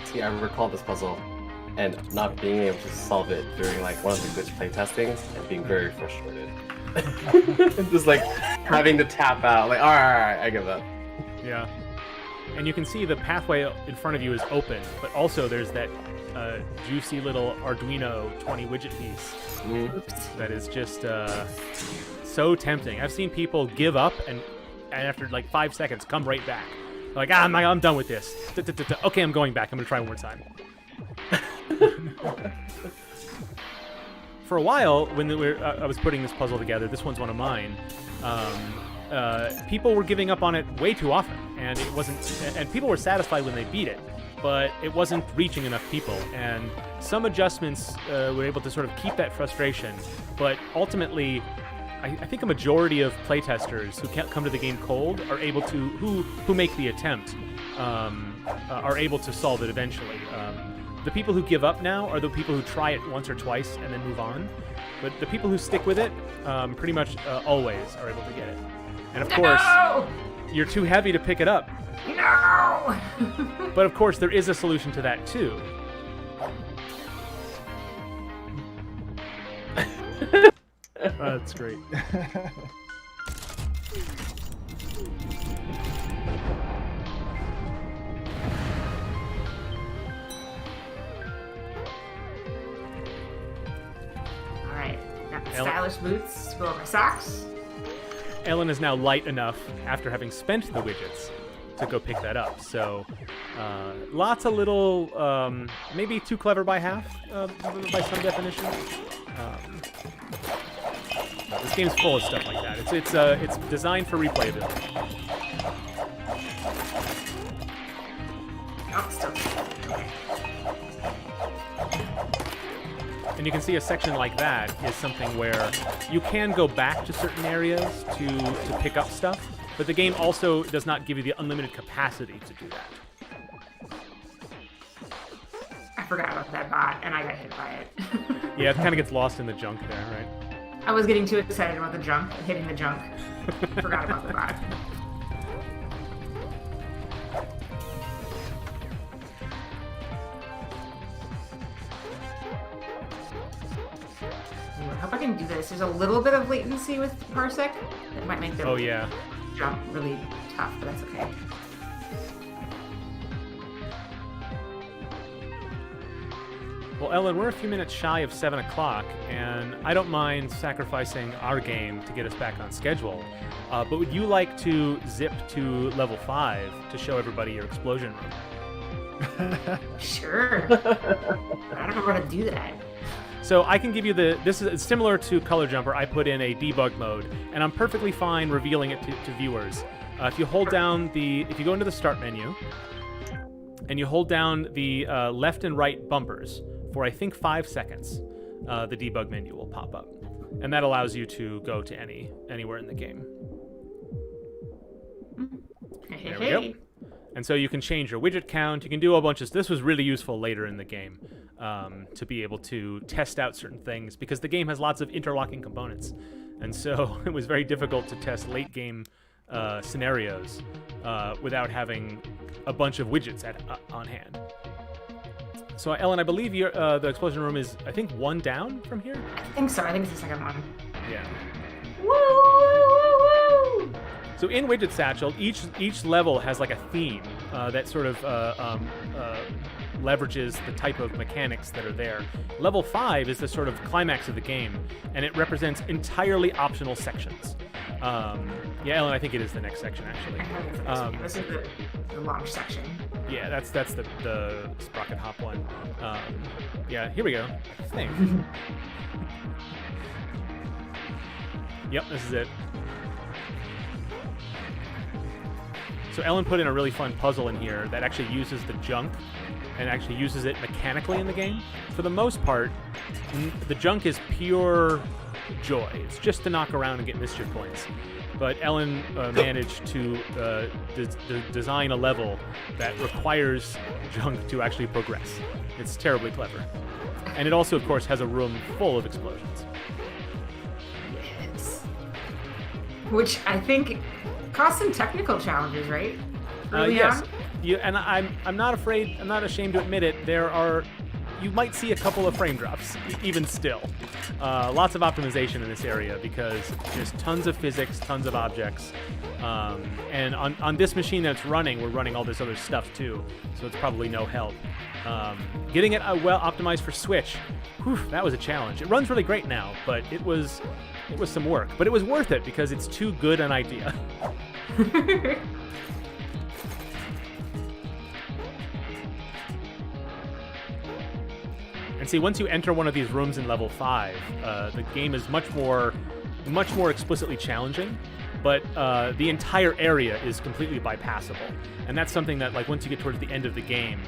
See, I recall this puzzle and not being able to solve it during like one of the glitch playtestings and being very frustrated. Just like having to tap out, like, all right, I give up. Yeah. And you can see the pathway in front of you is open, but also there's that juicy little Arduino 20 widget piece that is just so tempting. I've seen people give up and after like 5 seconds come right back. Like, I'm done with this. Okay, I'm going back. I'm going to try one more time. For a while, when I was putting this puzzle together, this one's one of mine, people were giving up on it way too often, and it wasn't. And people were satisfied when they beat it, but it wasn't reaching enough people. And some adjustments were able to sort of keep that frustration, but ultimately, I think a majority of playtesters who can't come to the game cold are able to, who make the attempt, are able to solve it eventually. The people who give up now are the people who try it once or twice and then move on. But the people who stick with it pretty much always are able to get it. And of course, you're too heavy to pick it up. No! But of course, there is a solution to that too. That's great. Alright, got the stylish boots to go over socks. Ellen is now light enough, after having spent the widgets, to go pick that up. So, lots of little, maybe too clever by half, by some definition. This game's full of stuff like that. It's designed for replayability. Oh, still. Okay. And you can see a section like that is something where you can go back to certain areas to pick up stuff, but the game also does not give you the unlimited capacity to do that. I forgot about that bot, and I got hit by it. Yeah, it kind of gets lost in the junk there, right? I was getting too excited about the junk, hitting the junk. Forgot about the bot. I hope I can do this. There's a little bit of latency with Parsec that might make the Oh yeah. jump really tough, but that's okay. Well, Ellen, we're a few minutes shy of 7 o'clock, and I don't mind sacrificing our game to get us back on schedule. But would you like to zip to level 5 to show everybody your explosion room? Sure. I don't know how to do that. So I can give you this is similar to Color Jumper. I put in a debug mode, and I'm perfectly fine revealing it to viewers. If you hold down if you go into the start menu, and you hold down the left and right bumpers for I think 5 seconds, the debug menu will pop up, and that allows you to go to anywhere in the game. There we go. And so you can change your widget count. You can do a bunch of. This was really useful later in the game to be able to test out certain things because the game has lots of interlocking components, and so it was very difficult to test late game scenarios without having a bunch of widgets on hand. So Ellen, I believe the explosion room is, I think, 1 down from here? I think so. I think it's the second one. Yeah. Woo, woo, woo, woo. So in Widget Satchel, each level has like a theme that sort of leverages the type of mechanics that are there. Level 5 is the sort of climax of the game, and it represents entirely optional sections. Yeah, Ellen, I think it is the next section, actually. I think it's the next one. This is the launch section. Yeah, that's the sprocket hop one. Yeah, here we go. I think. Yep, this is it. So Ellen put in a really fun puzzle in here that actually uses the junk and actually uses it mechanically in the game. For the most part, the junk is pure joy. It's just to knock around and get mischief points. But Ellen managed to design a level that requires junk to actually progress. It's terribly clever. And it also, of course, has a room full of explosions. Yes. Which I think caused some technical challenges, right? Early yes. on? And I'm not afraid. I'm not ashamed to admit it. You might see a couple of frame drops, even still. Lots of optimization in this area because there's tons of physics, tons of objects. And on this machine that's running, we're running all this other stuff too, so it's probably no help. Getting it well optimized for Switch, that was a challenge. It runs really great now, but it was some work. But it was worth it because it's too good an idea. And see, once you enter one of these rooms in level 5, the game is much more explicitly challenging, but the entire area is completely bypassable. And that's something that, like, once you get towards the end of the game,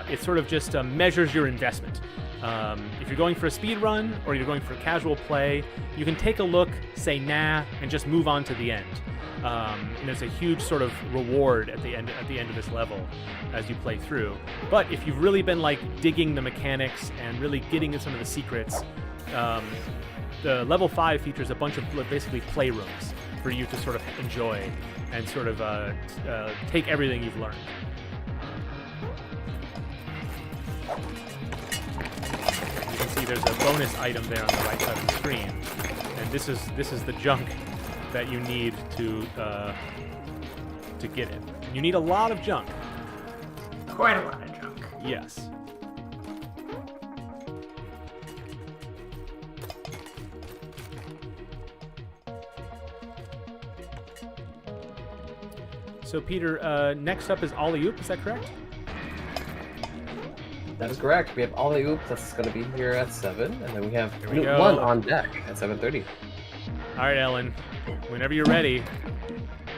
it sort of just measures your investment. If you're going for a speed run or you're going for casual play, you can take a look, say nah, and just move on to the end. And there's a huge sort of reward at the end of this level as you play through. But if you've really been like digging the mechanics and really getting into some of the secrets, the level 5 features a bunch of basically playrooms for you to sort of enjoy and sort of take everything you've learned. You can see there's a bonus item there on the right side of the screen, and this is the junk that you need to get it. You need a lot of junk. Quite a lot of junk. Yes. So Peter, next up is Alley Oop, is that correct? That is correct. We have Alley Oop that's going to be here at 7, and then we have we Newt go. 1 on deck at 7:30. All right, Ellen. Whenever you're ready,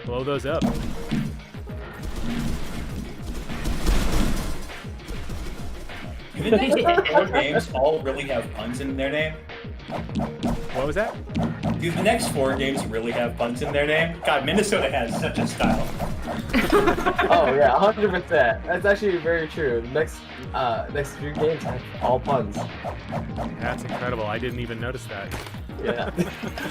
blow those up. Do these games all really have puns in their name? What was that? Do Do the next 4 games really have puns in their name? God, Minnesota has such a style. Oh yeah, 100%. That's actually very true. Next few games have all puns. That's incredible. I didn't even notice that. Yeah,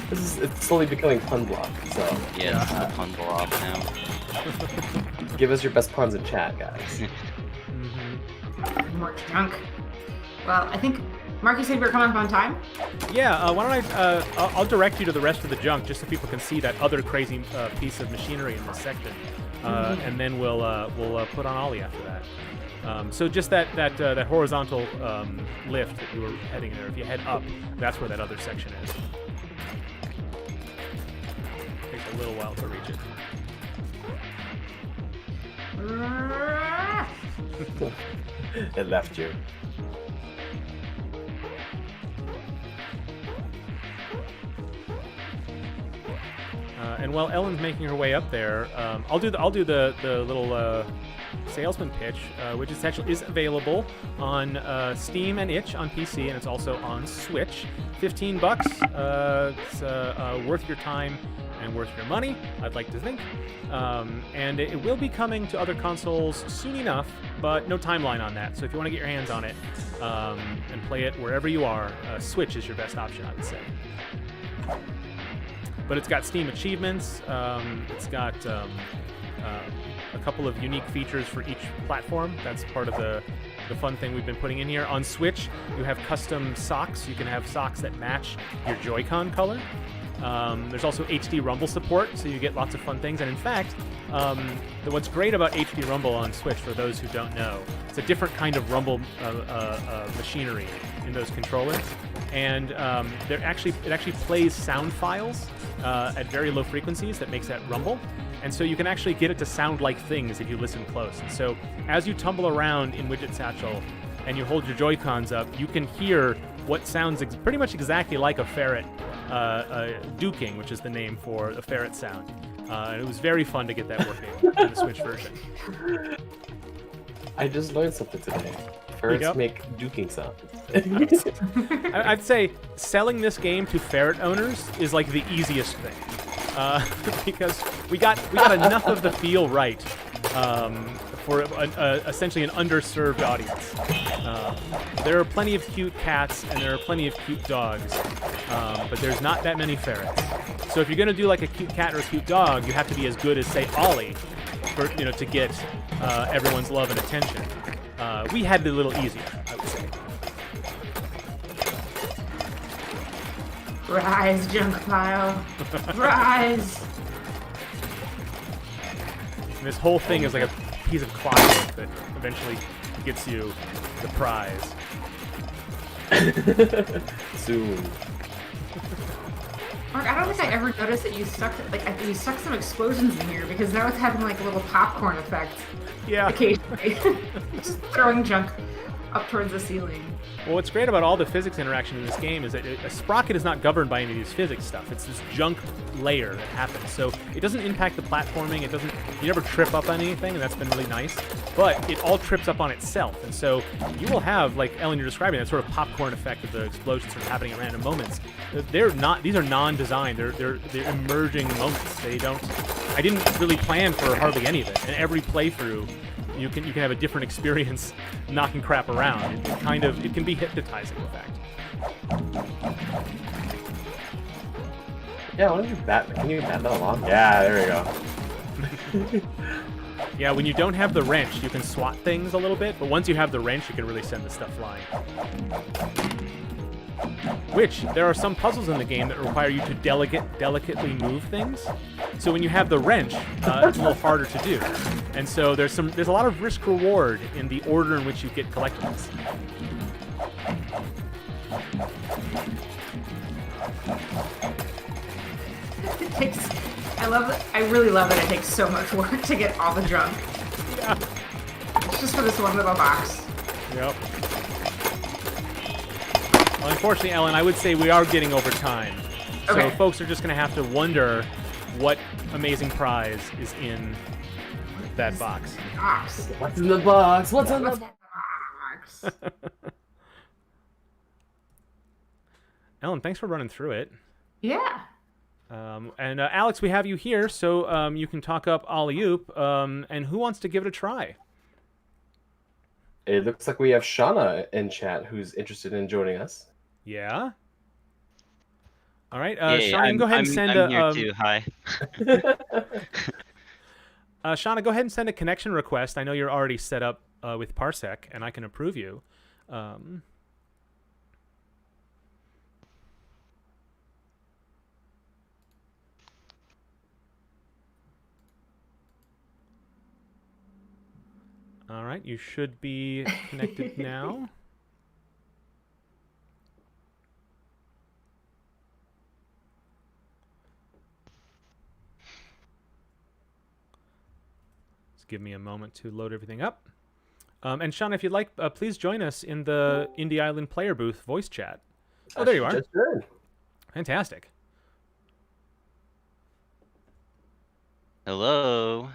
it's slowly becoming pun block. So Yeah, this is the pun block now. give us your best puns in chat, guys. More junk. Well, I think Mark, you said we were coming up on time. Yeah, why don't I'll direct you to the rest of the junk just so people can see that other crazy piece of machinery in this section, and then we'll put on Ollie after that. So just that horizontal lift that you were heading there. If you head up, that's where that other section is. Takes a little while to reach it. It left you. And while Ellen's making her way up there, I'll do the little salesman pitch, which essentially is available on Steam and itch on PC, and it's also on Switch. $15. It's worth your time and worth your money, I'd like to think. And it will be coming to other consoles soon enough, but no timeline on that. So if you want to get your hands on it and play it wherever you are, Switch is your best option, I would say. But it's got Steam achievements. It's got a couple of unique features for each platform. That's part of the fun thing we've been putting in here. On Switch, you have custom socks. You can have socks that match your Joy-Con color. There's also HD Rumble support, so you get lots of fun things. And in fact, what's great about HD Rumble on Switch, for those who don't know, it's a different kind of Rumble machinery in those controllers. And it actually plays sound files at very low frequencies that makes that rumble. And so you can actually get it to sound like things if you listen close. And so as you tumble around in Widget Satchel and you hold your Joy-Cons up, you can hear what sounds pretty much exactly like a ferret duking, which is the name for a ferret sound. And it was very fun to get that working in the Switch version. I just learned something today. Ferrets make duking sounds. I'd say selling this game to ferret owners is like the easiest thing, because we got enough of the feel right for essentially an underserved audience. There are plenty of cute cats and there are plenty of cute dogs, but there's not that many ferrets. So if you're gonna do like a cute cat or a cute dog, you have to be as good as, say, Ollie, to get everyone's love and attention. We had it a little easier, I would say. Rise, junk pile. Rise. And this whole thing is like a piece of clockwork that eventually gets you the prize. Soon. Mark, I don't think I ever noticed that you stuck some explosions in here, because now it's having like a little popcorn effect. Yeah. Occasionally. Just throwing junk up towards the ceiling. Well, what's great about all the physics interaction in this game is that a sprocket is not governed by any of these physics stuff. It's this junk layer that happens. So it doesn't impact the platforming. You never trip up on anything, and that's been really nice. But it all trips up on itself. And so you will have, like Ellen, you're describing, that sort of popcorn effect of the explosions sort of happening at random moments. These are non-designed. They're emerging moments. I didn't really plan for hardly any of it. And every playthrough, you can have a different experience knocking crap around. It can be hypnotizing, in fact. Yeah, why don't you can you bat that along? Yeah, there we go. Yeah, when you don't have the wrench, you can swat things a little bit, but once you have the wrench, you can really send the stuff flying. There are some puzzles in the game that require you to delicately move things. So when you have the wrench, it's a little harder to do. And so there's a lot of risk reward in the order in which you get collectibles. I really love that it takes so much work to get all the junk. Yeah. It's just for this one little box. Yep. Well, unfortunately, Ellen, I would say we are getting over time. Okay. So folks are just going to have to wonder what amazing prize is in that box. What's in the box? What's in the box? Ellen, thanks for running through it. Yeah. And Alex, we have you here, so you can talk up Alley-oop. And who wants to give it a try? It looks like we have Shauna in chat who's interested in joining us. Yeah. All right, Hey, Shauna, you can go ahead and send I'm here too. Hi. Shauna, go ahead and send a connection request. I know you're already set up with Parsec, and I can approve you. All right, you should be connected now. Just give me a moment to load everything up. And Sean, if you'd like, please join us in the Indie Island player booth voice chat. Oh, there you are. Just good. Fantastic. Hello.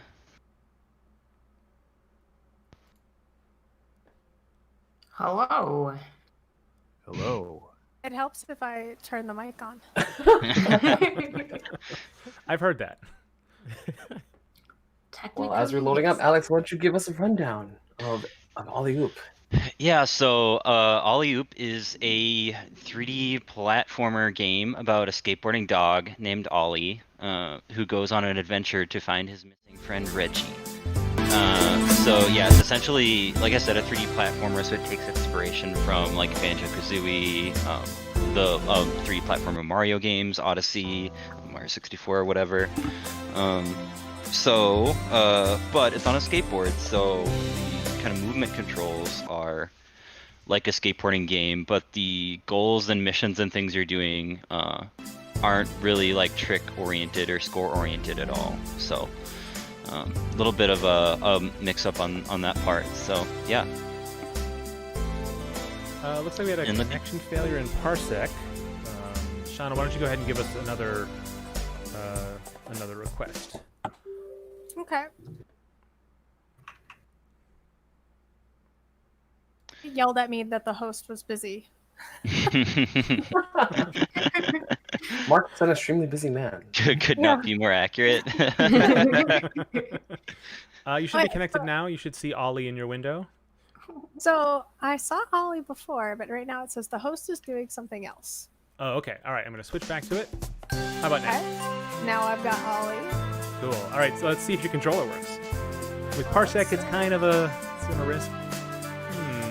Hello. Hello. It helps if I turn the mic on. I've heard that. Well, as we're loading up, Alex, why don't you give us a rundown of Alley-oop? Yeah, so Alley-oop is a 3D platformer game about a skateboarding dog named Ollie, who goes on an adventure to find his missing friend Reggie. So yeah, it's essentially, like I said, a 3D platformer, so it takes inspiration from like Banjo-Kazooie, the 3D platformer Mario games, Odyssey, Mario 64, or whatever. But it's on a skateboard, so the kind of movement controls are like a skateboarding game, but the goals and missions and things you're doing aren't really like trick-oriented or score-oriented at all. So a little bit of a mix-up on that part. So yeah. Looks like we had a connection failure in Parsec. Shauna, why don't you go ahead and give us another request? Okay. He yelled at me that the host was busy. Mark's an extremely busy man. Could not be more accurate. You should be connected now. You should see Ollie in your window. So I saw Ollie before, but right now it says the host is doing something else. Oh, okay. All right. I'm going to switch back to it. How about now? Okay. Now I've got Ollie. Cool. All right. So let's see if your controller works. With Parsec, it's kind of a risk.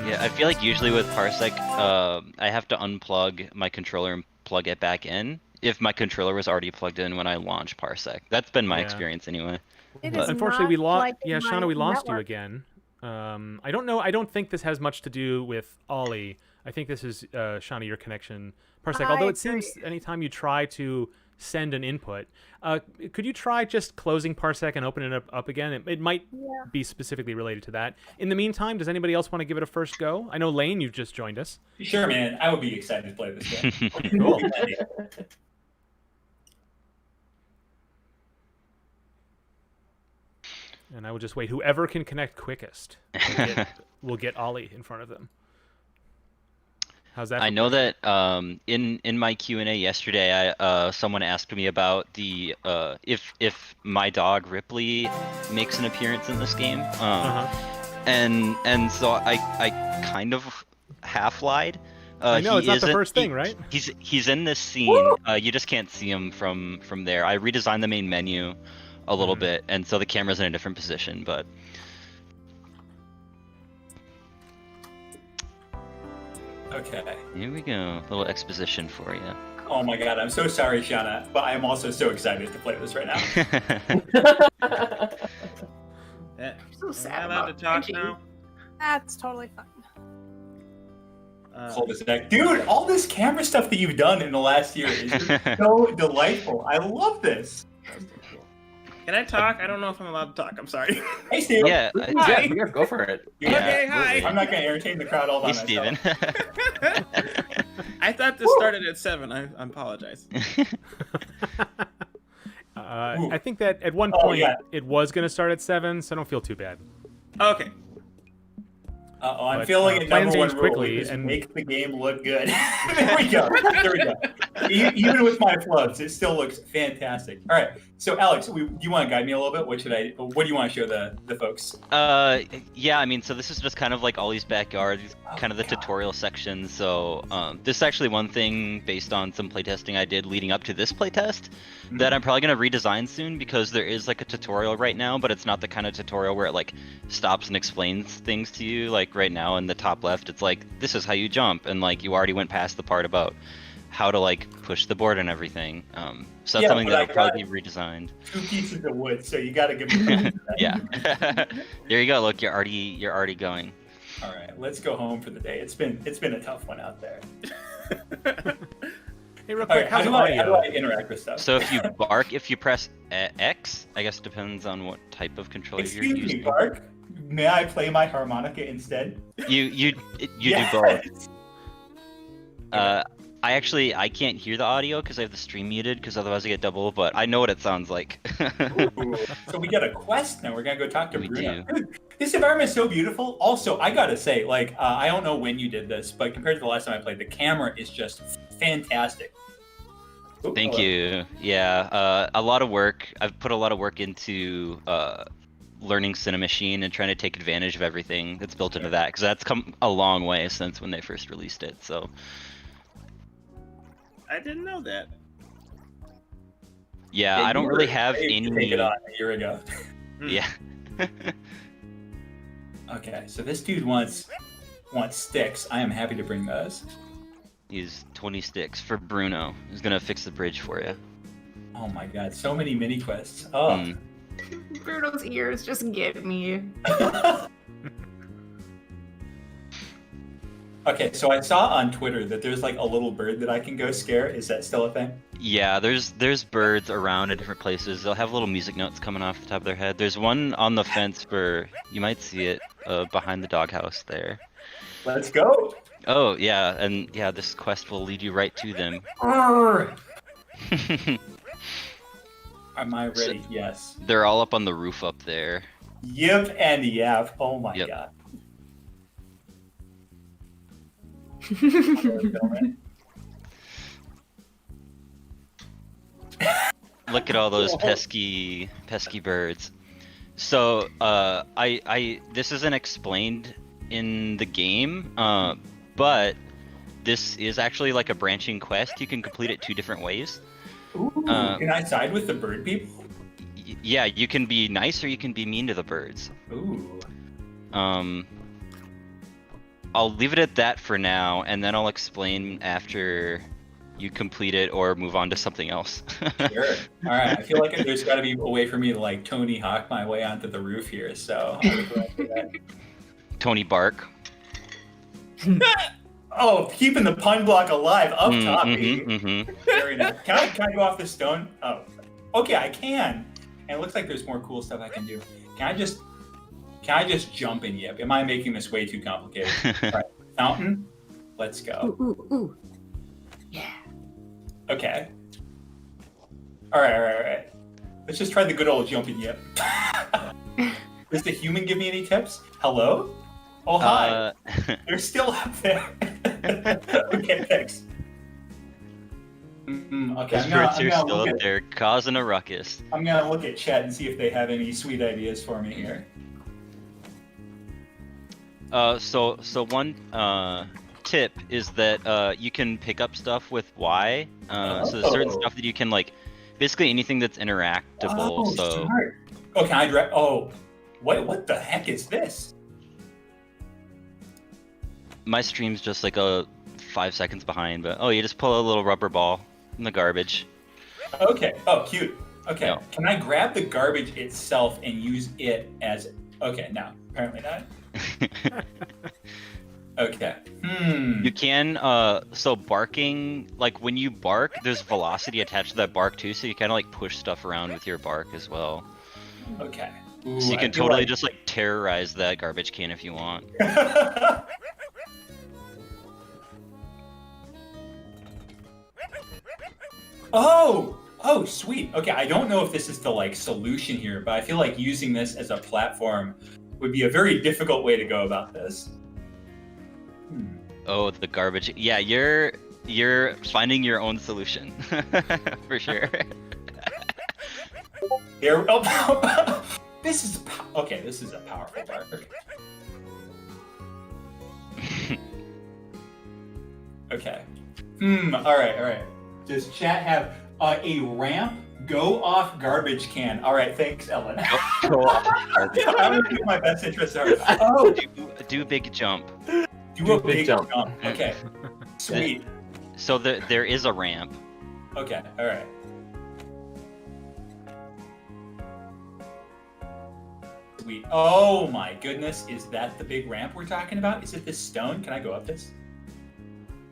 Yeah, I feel like usually with Parsec, I have to unplug my controller and plug it back in if my controller was already plugged in when I launch Parsec. That's been my experience anyway. Unfortunately, we lost. Like yeah, Shauna, we lost you network. again. I don't know. I don't think this has much to do with Ollie. I think this is Shauna, your connection. Parsec. Although it seems anytime you try to send an input, could you try just closing Parsec and opening it up again? It might be specifically related to that. In the meantime, does anybody else want to give it a first go? I know Lane, you've just joined us. Sure, man. I would be excited to play this game. Cool. And I will just wait. Whoever can connect quickest will get Ollie in front of them. How's that? I know that in my Q&A yesterday, someone asked me about the if my dog Ripley makes an appearance in this game, and so I kind of half lied. I know it's not the first thing, right? He's in this scene. You just can't see him from there. I redesigned the main menu a little bit, and so the camera's in a different position, but. Okay. Here we go. A little exposition for you. Oh my god, I'm so sorry, Shauna, but I am also so excited to play this right now. So sad. Am I allowed to talk now? That's totally fine. Hold this neck. Dude, all this camera stuff that you've done in the last year is so delightful. I love this. Can I talk? I don't know if I'm allowed to talk. I'm sorry. Hey, Steven. Yeah, Yeah, go for it. Okay, hi. I'm not going to entertain the crowd all by hey, myself. Steven. I thought this started at 7. I apologize. I think that at one point it was going to start at 7, so don't feel too bad. Okay. Uh-oh, I'm But, feeling it. plans Number one change rule quickly, is and- make the game look good. There we go. There we go. Even with my flubs, it still looks fantastic. All right. So, Alex, do you want to guide me a little bit? What do you want to show the folks? Yeah, I mean, so this is just kind of like Ollie's backyard, kind of the tutorial section. So this is actually one thing based on some playtesting I did leading up to this playtest that I'm probably going to redesign soon, because there is like a tutorial right now, but it's not the kind of tutorial where it like stops and explains things to you. Like right now in the top left, it's like, this is how you jump, and like you already went past the part about how to like push the board and everything. So that's something that'll probably be redesigned. 2 pieces of wood, so you got to give me that. Yeah. There you go. Look, you're already going. All right, let's go home for the day. It's been a tough one out there. Hey, real All quick, right, how do I interact with stuff? So if you bark, if you press X, I guess depends on what type of controller you're Excuse using. me, Bark. May I play my harmonica instead? You Yes! do both. I can't hear the audio because I have the stream muted, because otherwise I get double, but I know what it sounds like. Ooh, so we got a quest now. We're gonna go talk to We Bruno. do. Dude, this environment is so beautiful. Also, I gotta say, like, I don't know when you did this, but compared to the last time I played, the camera is just fantastic. Ooh, Thank hello. you. Yeah, a lot of work. I've put a lot of work into learning Cinemachine and trying to take advantage of everything that's built into that, because that's come a long way since when they first released it. So I didn't know that. yeah, I don't you really were have ready to any. Take it on a year ago. Yeah. Okay, so this dude wants sticks. I am happy to bring those. He's 20 sticks for Bruno. He's gonna fix the bridge for you. Oh my god, so many mini quests. Oh. Mm. Bruno's ears just get me. Okay, so I saw on Twitter that there's like a little bird that I can go scare. Is that still a thing? Yeah, there's birds around in different places. They'll have little music notes coming off the top of their head. There's one on the fence for, you might see it behind the doghouse there. Let's go. Oh yeah, and yeah, this quest will lead you right to them. Arr! Am I ready? Yes. They're all up on the roof up there. Yip and yap. Oh my Yep. god. Look at all those pesky birds. So this isn't explained in the game, but this is actually like a branching quest. You can complete it 2 different ways. Ooh, can I side with the bird people? Yeah, you can be nice or you can be mean to the birds. Ooh. I'll leave it at that for now, and then I'll explain after you complete it or move on to something else. Sure. All right. I feel like there's got to be a way for me to like Tony Hawk my way onto the roof here. So. I'll go after that. Tony Bark. Oh, keeping the pun block alive up top. baby. Mm-hmm. Very nice. Can I go off the stone? Oh, okay, I can. And it looks like there's more cool stuff I can do. Can I just jump and yip? Am I making this way too complicated? All right, fountain. Let's go. Ooh. Yeah. Okay. All right. Let's just try the good old jump and yip. Does the human give me any tips? Hello? Oh, hi. They're still up there. Okay, thanks. Okay, Those birds are still up there causing a ruckus. I'm gonna look at chat and see if they have any sweet ideas for me here. So one tip is that you can pick up stuff with Y. So there's certain stuff that you can like, basically anything that's interactable. Oh, so smart. Oh, can I direct? Oh, what the heck is this? my stream's just like a 5 seconds behind, but you just pull a little rubber ball in the garbage. Okay. Oh, cute. Okay. No. Can I grab the garbage itself and use it as? Okay. No, apparently not. Okay. You can, so barking, like when you bark, there's velocity attached to that bark too, so you kind of like push stuff around with your bark as well. Okay. Ooh, So you I can feel totally like- just like terrorize that garbage can if you want. Oh, sweet. Okay, I don't know if this is the like solution here, but I feel like using this as a platform would be a very difficult way to go about this. Oh, the garbage. Yeah, you're finding your own solution for sure. Here, oh, this is okay. This is a powerful bark. Okay. All right. Does chat have a ramp? Go off garbage can. All right. Thanks, Ellen. Go off garbage can. I'm gonna do my best interest. Oh, do big jump. Do a big jump. Okay. Sweet. So there is a ramp. Okay. All right. Sweet. Oh my goodness. Is that the big ramp we're talking about? Is it this stone? Can I go up this?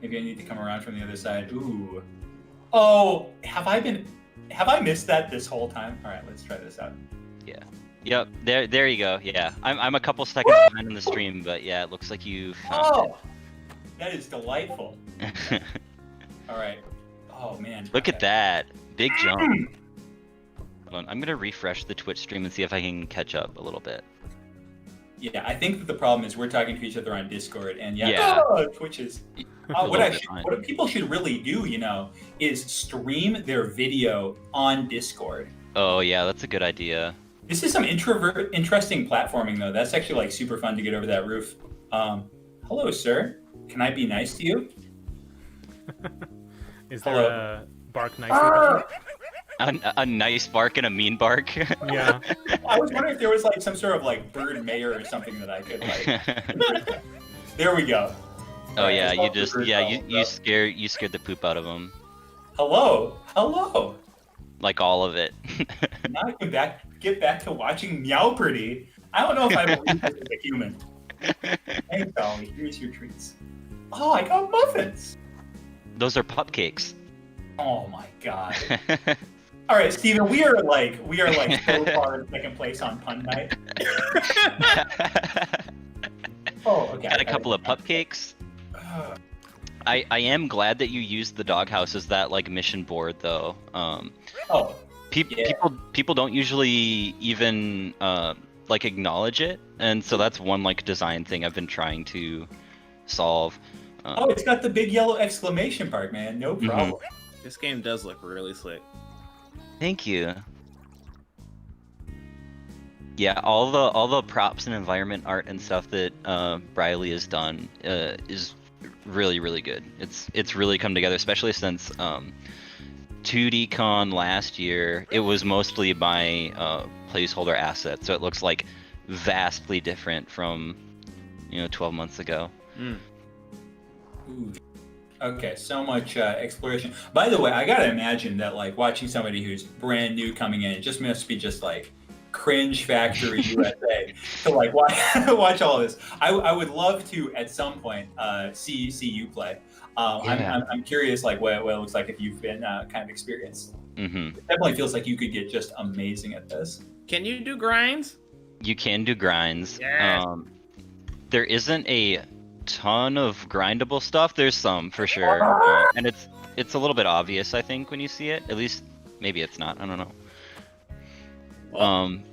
Maybe I need to come around from the other side. Ooh. Oh, have I missed that this whole time? All right, let's try this out. Yeah. Yep. There you go. Yeah. I'm a couple seconds behind in the stream, but yeah, it looks like you found it. That is delightful. All right. Oh man. Look at that. Big jump. Hold on. I'm gonna refresh the Twitch stream and see if I can catch up a little bit. Yeah, I think that the problem is we're talking to each other on Discord, and Twitch is. What people should really do, is stream their video on Discord. Oh yeah, that's a good idea. This is some interesting platforming though. That's actually like super fun to get over that roof. Hello, sir. Can I be nice to you? Is there a bark nicely? A nice bark and a mean bark. Yeah. I was wondering if there was like some sort of like bird mayor or something that I could like. There we go. Oh yeah, you scared the poop out of them. Hello. Like all of it. Now I can get back to watching Meowperty. I don't know if I believe this is a human. Thanks, Dolly. Here's your treats. Oh, I got muffins. Those are pup cakes. Oh my god. All right, Steven, we are like so far in second place on pun night. Oh, okay. Got a couple of pup cakes. I am glad that you used the doghouse as that like mission board though. People don't usually even like acknowledge it, and so that's one like design thing I've been trying to solve. It's got the big yellow exclamation mark, man. No problem. Mm-hmm. This game does look really slick. Thank you. Yeah, all the props and environment art and stuff that Briley has done is really, really good. It's really come together, especially since 2DCon last year. It was mostly by placeholder assets, so it looks like vastly different from 12 months ago. Ooh. Okay, so much exploration. By the way, I gotta imagine that like watching somebody who's brand new coming in, it just must be just like cringe factory USA to like watch all of this. I would love to at some point see you play. I'm curious like what it looks like if you've been kind of experienced. Mm-hmm. It definitely feels like you could get just amazing at this. Can you do grinds? You can do grinds. Yes. There isn't a ton of grindable stuff. There's some for sure, and it's a little bit obvious I think when you see it. At least maybe it's not. I don't know.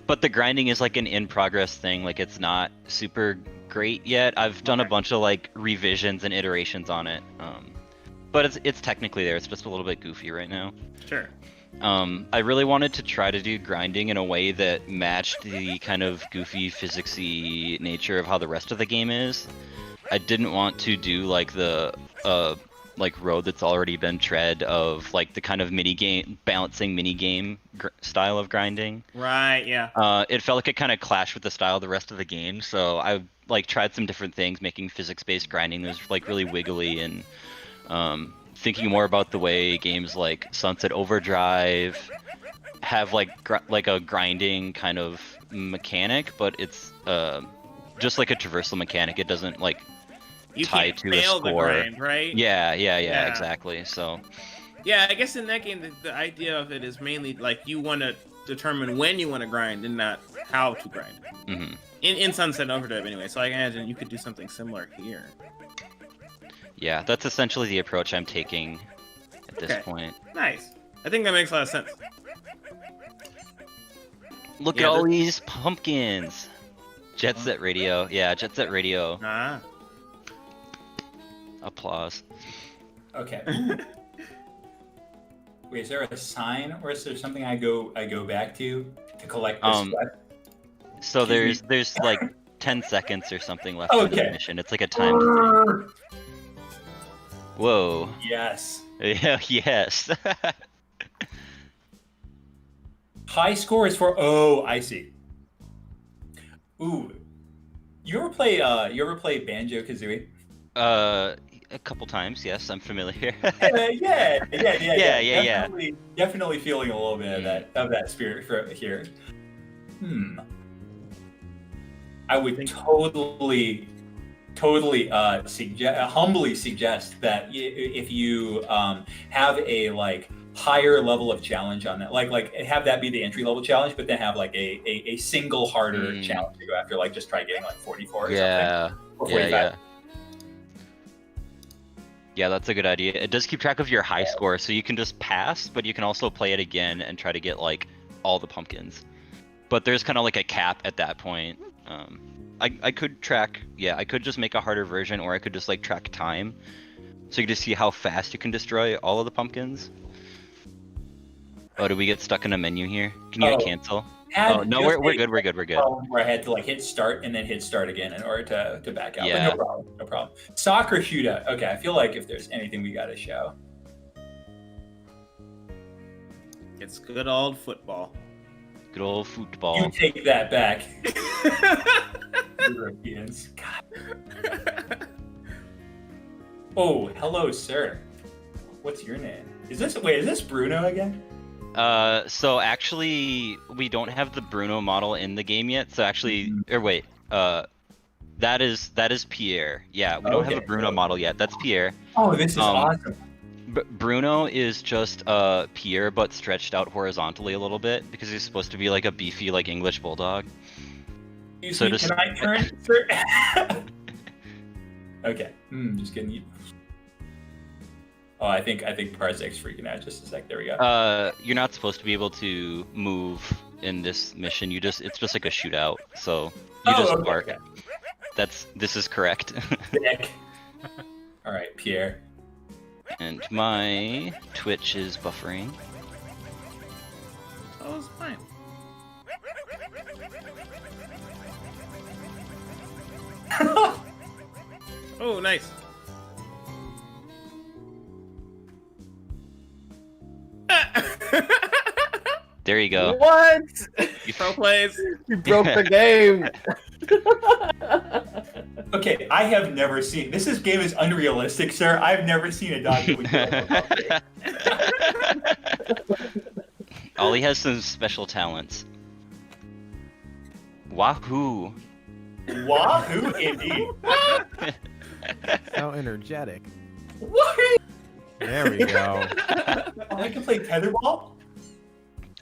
But the grinding is like an in-progress thing. Like it's not super great yet. I've done a bunch of like revisions and iterations on it. But it's technically there. It's just a little bit goofy right now. Sure. I really wanted to try to do grinding in a way that matched the kind of goofy physicsy nature of how the rest of the game is. I didn't want to do like the like road that's already been tread of like the kind of balancing mini game style of grinding. Right. Yeah. It felt like it kind of clashed with the style of the rest of the game, so I like tried some different things, making physics-based grinding that was like really wiggly and thinking more about the way games like Sunset Overdrive have like a grinding kind of mechanic, but it's just like a traversal mechanic. It doesn't like tie to a score. The grind, right? Yeah, exactly. So yeah, I guess in that game the idea of it is mainly like you want to determine when you want to grind and not how to grind. Mm-hmm. In Sunset Overdrive anyway, so I imagine you could do something similar here. Yeah, that's essentially the approach I'm taking at this point. Nice. I think that makes a lot of sense. Look at all these pumpkins. Jet Set Radio. Yeah, Jet Set Radio. applause. Okay. Wait, is there a sign, or is there something I go back to collect this sweat? So Excuse there's like 10 seconds or something left in Okay. the mission. It's like a timed thing. Whoa. Yes. Yeah, yes. High score is for. Oh, I see. Ooh, you ever play Banjo-Kazooie? A couple times, yes, I'm familiar. Yeah. Yeah. Definitely feeling a little bit of that spirit here. I would totally humbly suggest that if you have a like higher level of challenge on that, like have that be the entry level challenge, but then have like a single harder challenge to go after, like just try getting like 44 or something. Or 45. Yeah, that's a good idea. It does keep track of your high score, so you can just pass, but you can also play it again and try to get like all the pumpkins. But there's kind of like a cap at that point. I could just make a harder version, or I could just like track time, so you can just see how fast you can destroy all of the pumpkins. Oh, did we get stuck in a menu here? Can you hit cancel? Oh no, we're good. We're good. Where I had to like hit start and then hit start again in order to back out. Yeah. But no problem. Soccer shootout. Okay, I feel like if there's anything we gotta show, It's good old football. Good old football. you take that back. Europeans. God. Oh, hello, sir. What's your name? Is this Bruno again? So actually, we don't have the Bruno model in the game yet. So actually, that is Pierre. Yeah, we don't have a Bruno model yet. That's Pierre. Oh, this is awesome. Bruno is just Pierre, but stretched out horizontally a little bit because he's supposed to be like a beefy, like English bulldog. Excuse me, can I turn, sir? Okay. Just getting you. Oh, I think Parsek's freaking out. Just a sec. There we go. You're not supposed to be able to move in this mission. It's just like a shootout. So you just park. Okay. This is correct. Sick. All right, Pierre. And my Twitch is buffering. Oh, it's fine. Oh, nice. There you go. What? Pro plays. You broke the game. Okay, I have never seen this game is unrealistic, sir. I've never seen a dog that would do that. Ollie has some special talents. Wahoo! Wahoo, indeed. So energetic. What? There we go. Oh, I can play tetherball?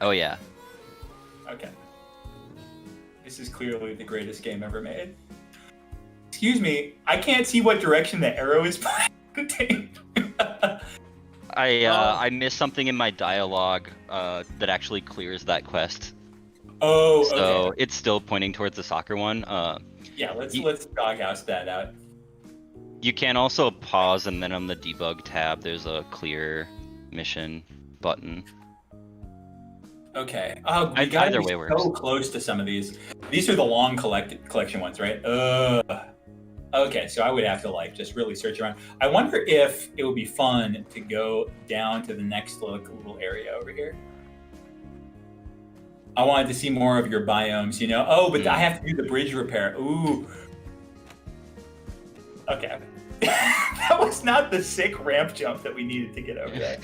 Oh yeah. Okay. This is clearly the greatest game ever made. Excuse me, I can't see what direction the arrow is pointing. I missed something in my dialogue that actually clears that quest. Oh, so okay. it's still pointing towards the soccer one. Yeah, let's doghouse that out. You can also pause, and then on the debug tab, there's a clear mission button. Okay. We gotta either be way works. so close to some of these. These are the long collection ones, right? Okay, so I would have to like just really search around. I wonder if it would be fun to go down to the next little area over here. I wanted to see more of your biomes, you know? Oh, but I have to do the bridge repair. Ooh. Okay. That was not the sick ramp jump that we needed to get over there.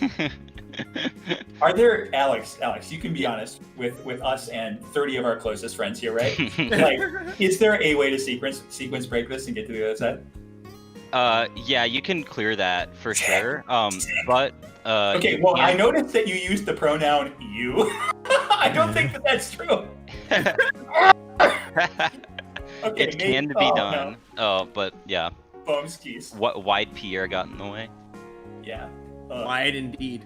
Are there, Alex, you can be honest with us and 30 of our closest friends here, right? Like, is there a way to sequence break this and get to the other side? Yeah, you can clear that for sure. But okay, well, I noticed that you used the pronoun you. I don't think that that's true. Okay, it can be done. No. Oh, but yeah. Bumskis. What wide Pierre got in the way? Yeah. Wide indeed.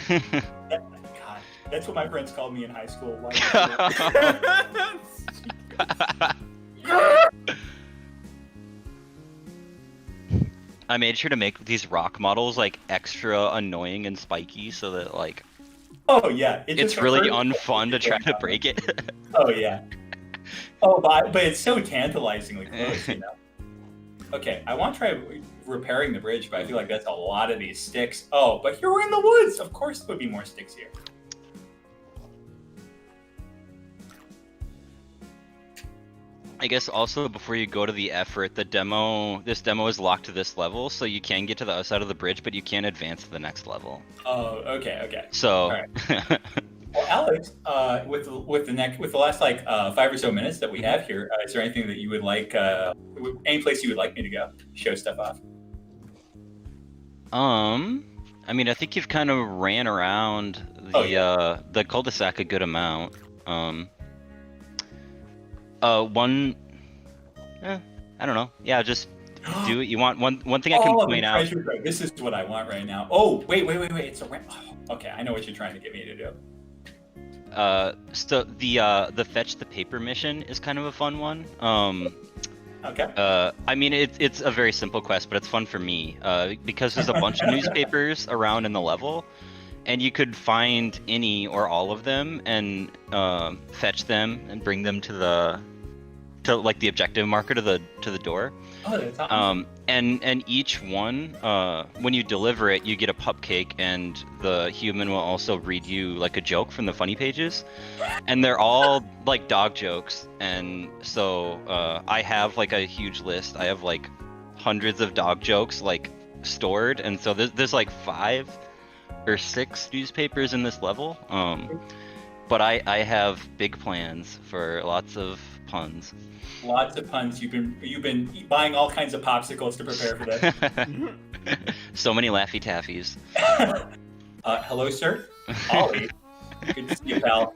God, that's what my friends called me in high school. I made sure to make these rock models like extra annoying and spiky so that like Oh yeah, it's really unfun to try to break it. Oh yeah. Oh, but it's so tantalizingly close, you know. Okay, I want to try repairing the bridge, but I feel like that's a lot of these sticks. Oh, but here we're in the woods. Of course, there would be more sticks here. I guess also before you go to the effort, this demo is locked to this level, so you can get to the other side of the bridge, but you can't advance to the next level. Oh, okay. So, all right. Well, Alex, with the last like 5 or so minutes that we have here, is there anything that you would like, any place you would like me to go, show stuff off? I mean, I think you've kind of ran around the cul-de-sac a good amount. I don't know. Yeah, just do what you want. One thing I can point out. This is what I want right now. Oh, wait. It's a ramp. Oh, okay, I know what you're trying to get me to do. So the fetch the paper mission is kind of a fun one. Okay. I mean, it's a very simple quest, but it's fun for me because there's a bunch of newspapers around in the level, and you could find any or all of them and fetch them and bring them to like the objective marker to the door. Oh, that's awesome. And each one, when you deliver it, you get a pupcake, and the human will also read you like a joke from the funny pages, and they're all like dog jokes. And so I have like a huge list. I have like hundreds of dog jokes like stored, and so there's like 5 or 6 newspapers in this level. But I have big plans for lots of puns. Lots of puns. You've been buying all kinds of popsicles to prepare for this. So many Laffy Taffies. Hello, sir. Ollie. Good to see you, pal.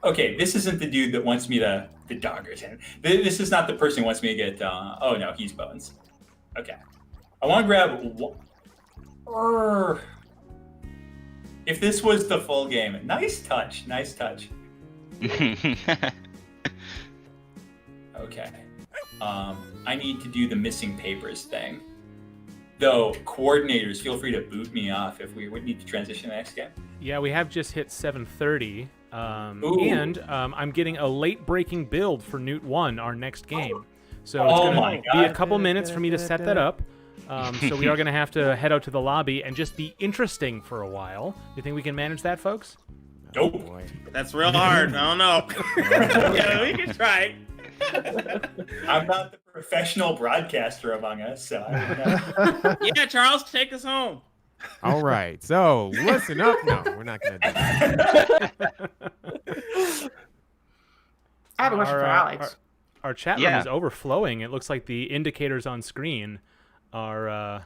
Okay, this isn't the dude that wants me to dogger him. This is not the person who wants me to get. Oh no, he's Bones. Okay, I want to grab. If this was the full game, nice touch. Okay. I need to do the missing papers thing. Though, coordinators, feel free to boot me off if we would need to transition to the next game. Yeah, we have just hit 7:30. And I'm getting a late-breaking build for Newt 1, our next game. So it's going to be a couple minutes for me to set that up. So we are going to have to head out to the lobby and just be interesting for a while. You think we can manage that, folks? Nope. That's real hard. I don't know. Yeah, we can try. I'm not the professional broadcaster among us, so I don't know. Yeah, Charles, take us home. All right. So listen up. No, we're not going to do that. I have a question for Alex. Our chat room is overflowing. It looks like the indicators on screen are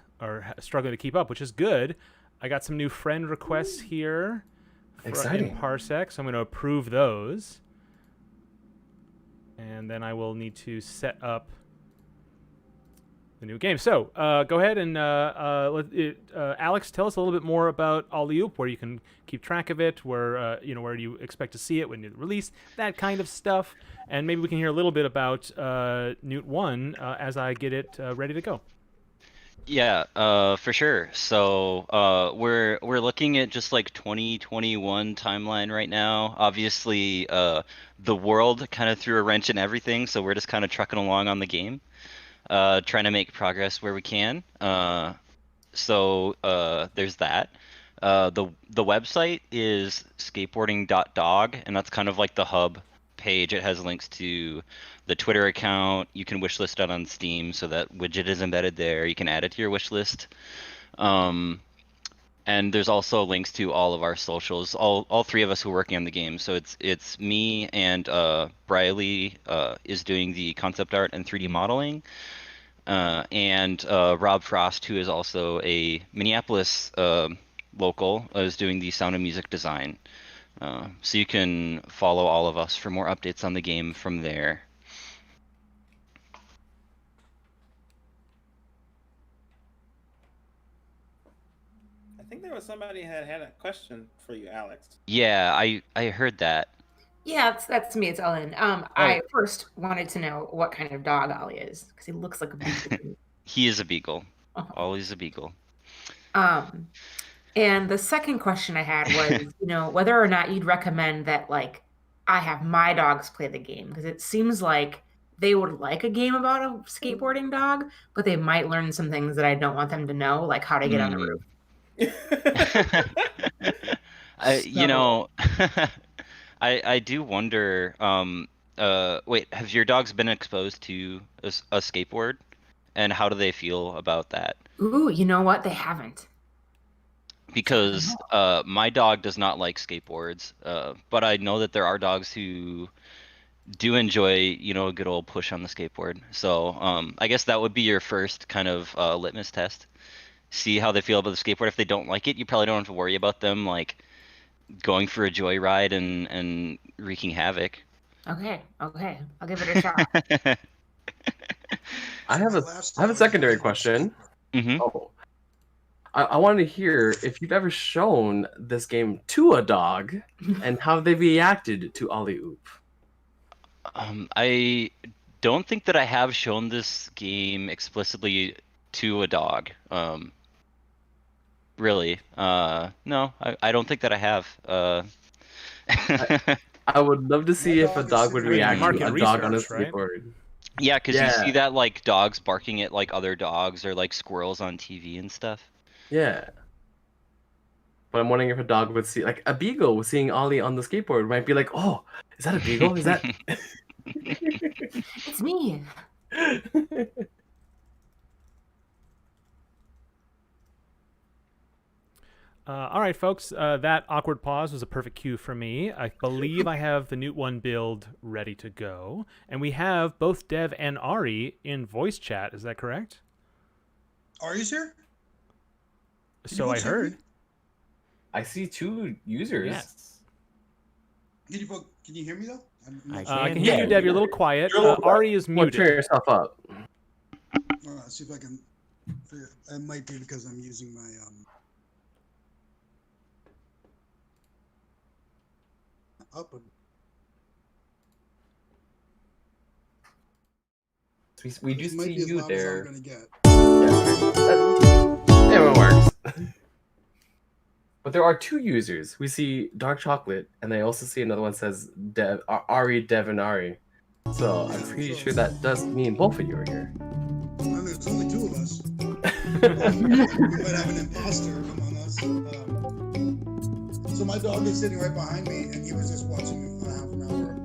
struggling to keep up, which is good. I got some new friend requests here. Exciting. In Parsec, so I'm going to approve those. And then I will need to set up the new game. So go ahead and Alex, tell us a little bit more about Alley Oop, where you can keep track of it, where where you expect to see it when you release, that kind of stuff. And maybe we can hear a little bit about Newt 1 as I get it ready to go. Yeah, for sure. So we're looking at just like 2021 timeline right now. Obviously, the world kind of threw a wrench in everything, so we're just kind of trucking along on the game, trying to make progress where we can. So there's that. The website is skateboarding.dog, and that's kind of like the hub page. It has links to the Twitter account. You can wishlist it on Steam, so that widget is embedded there. You can add it to your wish list. And there's also links to all of our socials, all 3 of us who are working on the game. So it's me, and Briley is doing the concept art and 3D modeling, and Rob Frost, who is also a Minneapolis local, is doing the sound and music design. So you can follow all of us for more updates on the game from there. I think there was somebody had a question for you, Alex. Yeah, I heard that. Yeah, that's me. It's Ellen. I first wanted to know what kind of dog Ollie is, because he looks like a beagle. He is a beagle. Ollie's a beagle. And the second question I had was, whether or not you'd recommend that, like, I have my dogs play the game, because it seems like they would like a game about a skateboarding dog, but they might learn some things that I don't want them to know, like how to get on the roof. I do wonder. Wait, have your dogs been exposed to a skateboard, and how do they feel about that? Ooh, you know what? They haven't. Because my dog does not like skateboards, but I know that there are dogs who do enjoy, a good old push on the skateboard. So I guess that would be your first kind of litmus test. See how they feel about the skateboard. If they don't like it, you probably don't have to worry about them like going for a joyride and wreaking havoc. Okay, I'll give it a shot. I have a secondary question. Mm-hmm. Oh, I wanted to hear if you've ever shown this game to a dog and how they reacted to Ollie Oop. I don't think that I have shown this game explicitly to a dog. Really. No, I don't think that I have. I would love to see if a dog would react to a dog on a skateboard. Right? Yeah, because you see that like dogs barking at like other dogs or like squirrels on TV and stuff. Yeah. But I'm wondering if a dog would see, like a beagle seeing Ollie on the skateboard might be like, oh, is that a beagle? Is that... It's me. All right, folks. That awkward pause was a perfect cue for me. I believe I have the Newt 1 build ready to go. And we have both Dev and Ari in voice chat. Is that correct? Ari's here? So I heard. I see 2 users. Yes. Can you hear me, though? I can hear you, Dev. You're a little quiet. Ari is muted. Turn yourself up. Let's see if I can... It might be because I'm using my... Output. We do see you there. Yeah, it works. But there are 2 users. We see Dark Chocolate, and I also see another one says Ari, Dev, and Ari. So I'm pretty sure that does mean both of you are here. There's only 2 of us. We might have an imposter among us. So my dog is sitting right behind me, and he was just watching me for half an hour.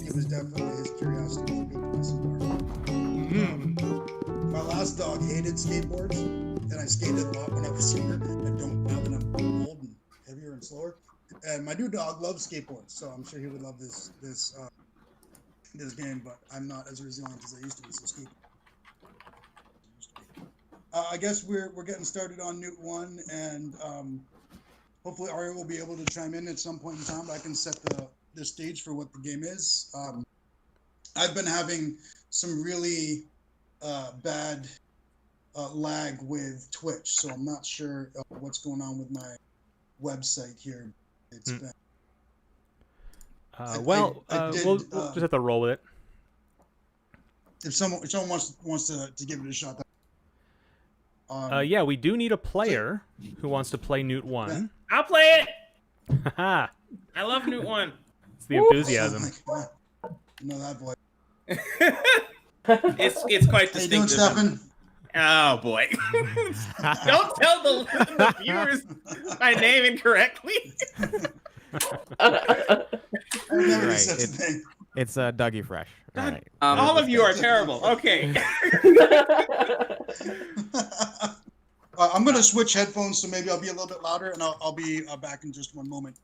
It was definitely his curiosity was being messed My last dog hated skateboards, and I skated a lot when I was younger. I don't now that I'm old and heavier and slower. And my new dog loves skateboards, so I'm sure he would love this game. But I'm not as resilient as I used to be. So skate. I guess we're getting started on Newt 1, and hopefully Ari will be able to chime in at some point in time. I can set the stage for what the game is. I've been having some really bad lag with Twitch, so I'm not sure what's going on with my website here. It's been... we'll just have to roll with it. If someone wants to give it a shot. Yeah, we do need a player who wants to play Newt 1. I'll play it. Haha. I love Newt 1. It's the enthusiasm. No, that boy. It's quite distinctive. How you doing, Stefan? Oh boy! Don't tell the viewers my name incorrectly. I've never right. Such a thing. It's Dougie Fresh. All right. All of you are terrible. Okay. I'm gonna switch headphones, so maybe I'll be a little bit louder, and I'll be back in just one moment.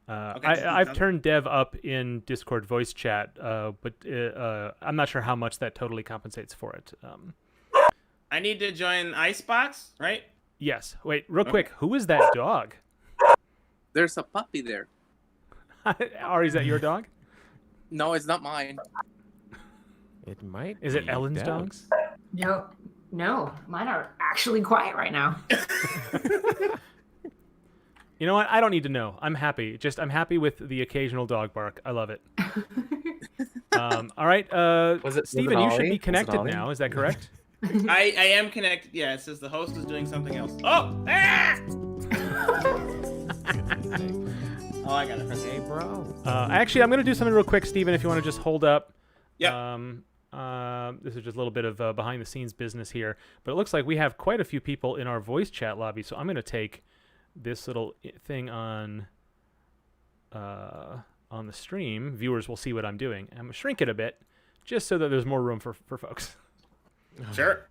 I've turned Dev up in Discord voice chat, but I'm not sure how much that totally compensates for it. I need to join Icebox, right? Yes. Wait, real quick. Who is that dog? There's a puppy there. Ari, is that your dog? No, it's not mine. It might. Is it Ellen's dogs? No, mine are actually quiet right now. You know what? I don't need to know. I'm happy. I'm happy with the occasional dog bark. I love it. All right. Steven, you should be connected now. Is that correct? I am connected. Yeah, it says the host is doing something else. Oh! Ah! Oh, I gotta press A, bro. Actually, I'm gonna do something real quick, Steven, if you want to just hold up. Yeah. This is just a little bit of behind the scenes business here, but it looks like we have quite a few people in our voice chat lobby. So I'm gonna take this little thing on the stream. Viewers will see what I'm doing. I'm gonna shrink it a bit, just so that there's more room for folks. Sure.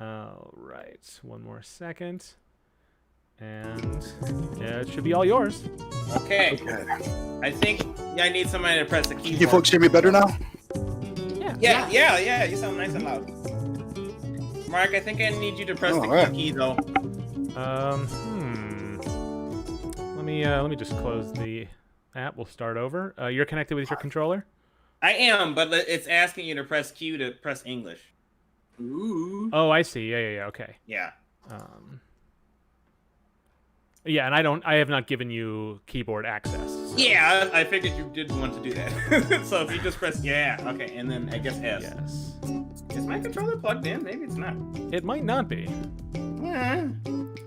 All right, one more second, and yeah, it should be all yours. Okay. I think I need somebody to press the keyboard. You folks hear me better now? Yeah. You sound nice and loud. Mark, I think I need you to press the key though. Let me just close the app. We'll start over. You're connected with your controller? I am, but it's asking you to press Q to press English. Ooh. Oh, I see. Yeah. Okay. Yeah. Yeah, and I have not given you keyboard access. So. Yeah, I figured you did want to do that. So if you just press okay, and then I guess S. Yes. Is my controller plugged in? Maybe it's not. It might not be. Yeah.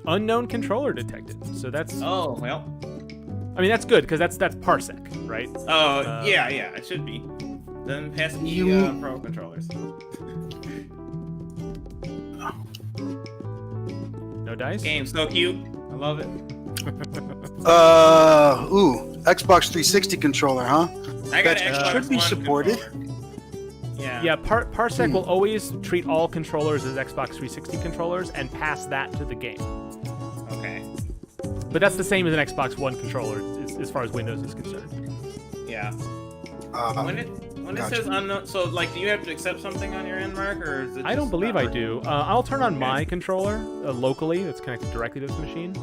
Unknown controller detected. So that's. Oh well. I mean that's good because that's Parsec, right? Oh yeah, it should be. Then pass key pro controllers. No dice. Game's so cute. I love it. Xbox 360 controller, huh? I got that Xbox should be One supported. controller. Yeah. Yeah, Parsec will always treat all controllers as Xbox 360 controllers and pass that to the game. Okay. But that's the same as an Xbox One controller as far as Windows is concerned. Yeah. When it says unknown, so like, do you have to accept something on your end, Mark, or is it? I don't believe I do. I'll turn on my controller locally. That's connected directly to this machine.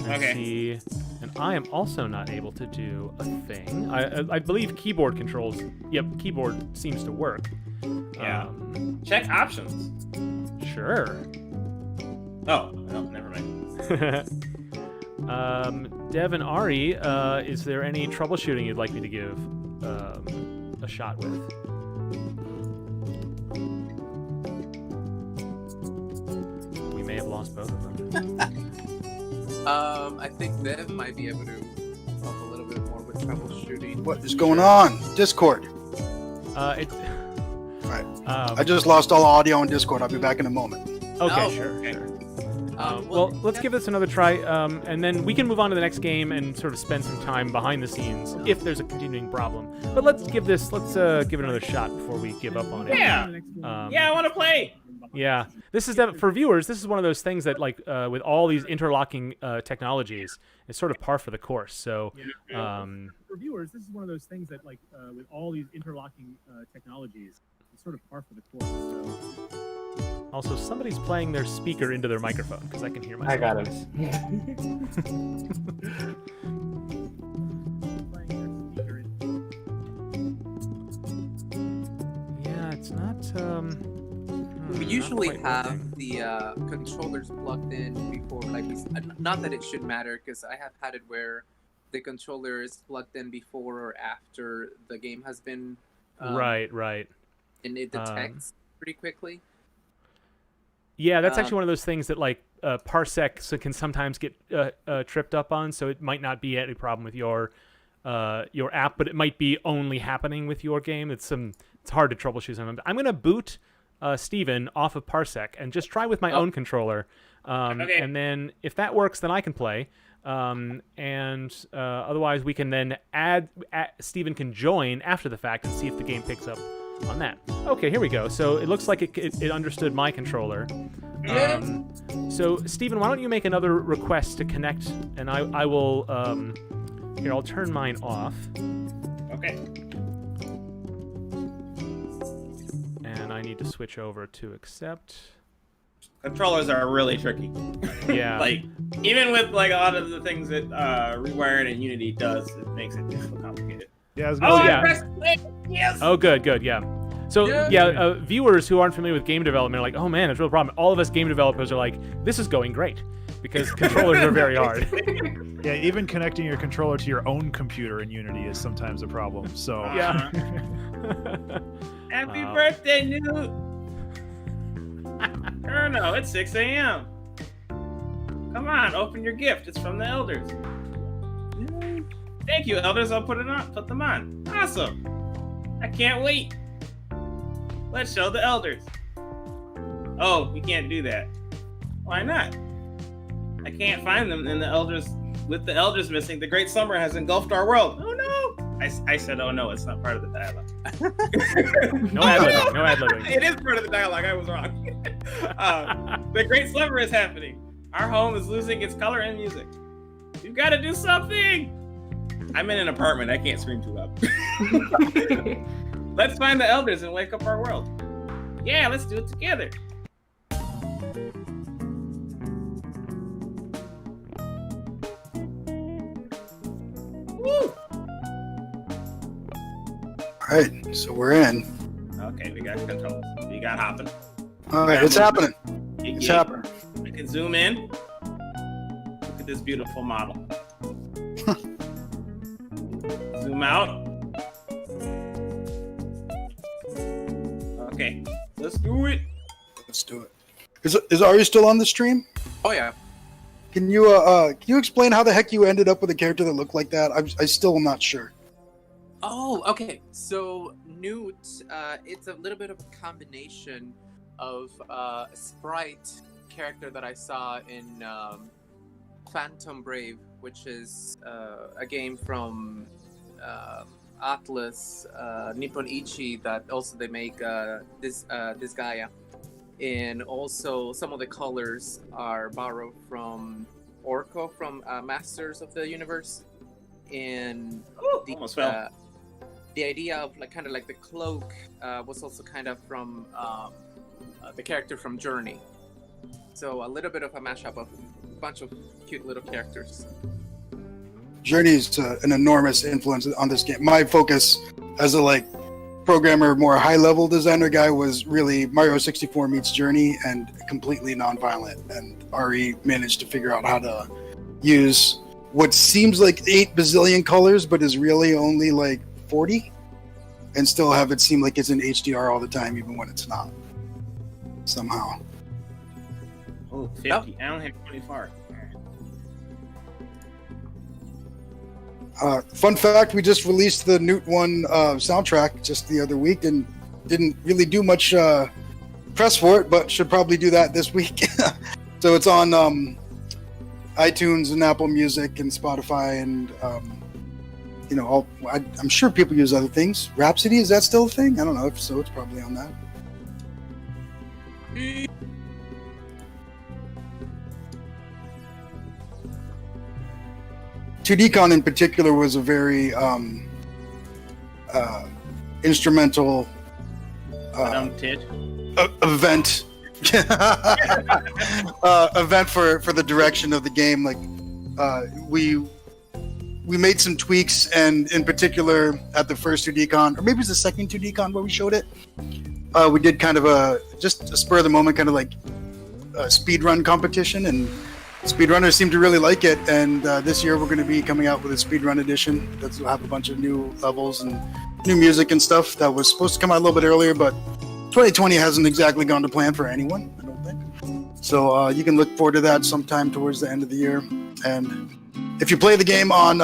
And see. And I am also not able to do a thing. I believe keyboard controls. Yep, keyboard seems to work. Yeah. Check options. Sure. Oh, no, never mind. Dev and Ari, is there any troubleshooting you'd like me to give a shot with? We may have lost both of them. I think Dev might be able to help a little bit more with troubleshooting. What is going on? Discord. Right. I just lost all audio on Discord. I'll be back in a moment. Okay, sure. Well, let's give this another try, and then we can move on to the next game and sort of spend some time behind the scenes if there's a continuing problem. But let's give it another shot before we give up on it. Yeah. I want to play. Yeah, this is for viewers. This is one of those things that, like, with all these interlocking technologies, it's sort of par for the course. So, for viewers, this is one of those things that, like, with all these interlocking technologies, it's sort of par for the course. So. Also, somebody's playing their speaker into their microphone because I can hear myself. I got it. Yeah, it's not. We usually have the controllers plugged in before, like, not that it should matter, because I have had it where the controller is plugged in before or after the game has been right, and it detects pretty quickly. Yeah, that's actually one of those things that, like, Parsec can sometimes get tripped up on. So it might not be any problem with your app, but it might be only happening with your game. It's hard to troubleshoot sometimes. I'm gonna boot Steven off of Parsec and just try with my own controller. And then if that works, then I can play. Otherwise, we can then Steven can join after the fact and see if the game picks up on that. Okay, here we go. So it looks like it understood my controller. So Steven, why don't you make another request to connect, and I will. Here, I'll turn mine off. Okay. And I need to switch over to accept. Controllers are really tricky. Yeah. Like, even with, like, a lot of the things that Rewired and Unity does, it makes it complicated. Yeah. I pressed play. Yes. Oh, good. Yeah. So viewers who aren't familiar with game development are like, oh man, it's a real problem. All of us game developers are like, this is going great because controllers are very hard. Yeah, even connecting your controller to your own computer in Unity is sometimes a problem. So yeah. Happy birthday, Newt. Erno, it's 6 a.m. Come on, open your gift. It's from the elders. Thank you, elders. I'll put them on. Awesome. I can't wait. Let's show the elders. Oh, we can't do that. Why not? I can't find them in the elders. With the elders missing, the great summer has engulfed our world. Oh no! I said, oh no, it's not part of the dialogue. No ad-libbing, no ad-libbing. It is part of the dialogue. I was wrong. The great summer is happening. Our home is losing its color and music. You've got to do something. I'm in an apartment. I can't scream too loud. Let's find the elders and wake up our world. Yeah, let's do it together. Woo! All right, so we're in. Okay, we got controls. We got hopping. All right, it's happening. It's happening. We can zoom in. Look at this beautiful model. Zoom out. Okay, let's do it. Let's do it. Is Ari still on the stream? Oh yeah. Can you explain how the heck you ended up with a character that looked like that? I still am not sure. Oh, okay. So Newt, it's a little bit of a combination of a sprite character that I saw in Phantom Brave, which is a game from Atlas, Nippon Ichi, that also they make this Gaia. And also some of the colors are borrowed from Orko from Masters of the Universe. And the idea of like kind of like the cloak was also kind of from the character from Journey. So a little bit of a mashup of a bunch of cute little characters. Journey's an enormous influence on this game. My focus as a programmer, more high-level designer guy was really Mario 64 meets Journey and completely non-violent. And Ari managed to figure out how to use what seems like 8 bazillion colors, but is really only like 40, and still have it seem like it's in HDR all the time, even when it's not. Somehow. Oh, 50. I don't have 24. Fun fact, we just released the Newt 1 soundtrack just the other week and didn't really do much press for it, but should probably do that this week. So it's on iTunes and Apple Music and Spotify and I'm sure people use other things. Rhapsody, is that still a thing? I don't know. If so, it's probably on that. 2DCon in particular was a very instrumental event event for the direction of the game. Like we made some tweaks, and in particular at the first 2DCon, or maybe it was the second 2DCon where we showed it, we did kind of just a spur of the moment kind of like a speedrun competition, and speedrunners seem to really like it. And this year we're going to be coming out with a speedrun edition that'll have a bunch of new levels and new music and stuff that was supposed to come out a little bit earlier, but 2020 hasn't exactly gone to plan for anyone, I don't think. So you can look forward to that sometime towards the end of the year. And if you play the game on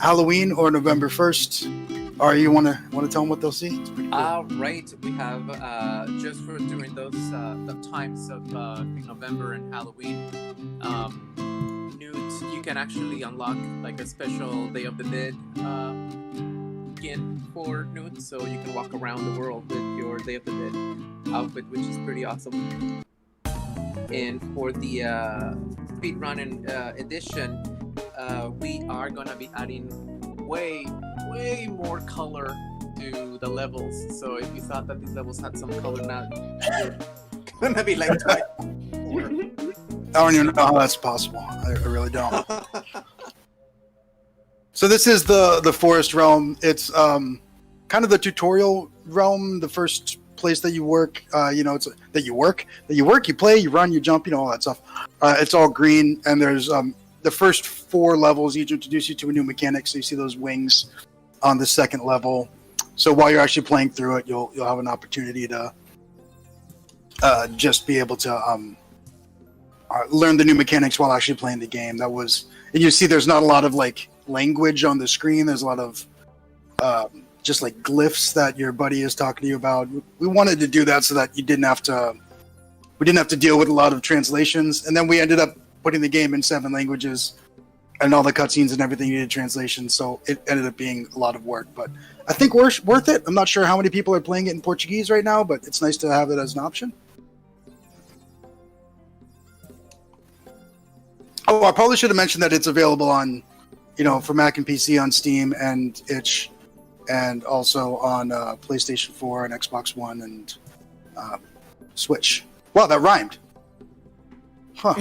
Halloween or November 1st, or you want to tell them what they'll see? It's pretty cool. Right. We have just for during those the times of November and Halloween, Newt, you can actually unlock like a special Day of the Dead skin for Newt, so you can walk around the world with your Day of the Dead outfit, which is pretty awesome. And for the speedrun edition, we are gonna be adding way more color to the levels. So if you thought that these levels had some color, now you're gonna be like twice more. I don't even know how that's possible. I really don't. So this is the forest realm. It's kind of the tutorial realm, the first place that you work. It's that you work, you play, you run, you jump, all that stuff. It's all green, and there's the first 4 levels each introduce you to a new mechanic. So you see those wings on the second level. So while you're actually playing through it, you'll have an opportunity to just be able to learn the new mechanics while actually playing the game. That was, and you see, there's not a lot of like language on the screen. There's a lot of just like glyphs that your buddy is talking to you about. We wanted to do that so that we didn't have to deal with a lot of translations. And then we ended up putting the game in 7 languages, and all the cutscenes and everything needed translation. So it ended up being a lot of work, but I think worth it. I'm not sure how many people are playing it in Portuguese right now, but it's nice to have it as an option. Oh, I probably should have mentioned that it's available on, for Mac and PC on Steam and itch, and also on PlayStation 4 and Xbox One and Switch. Wow, that rhymed. Huh.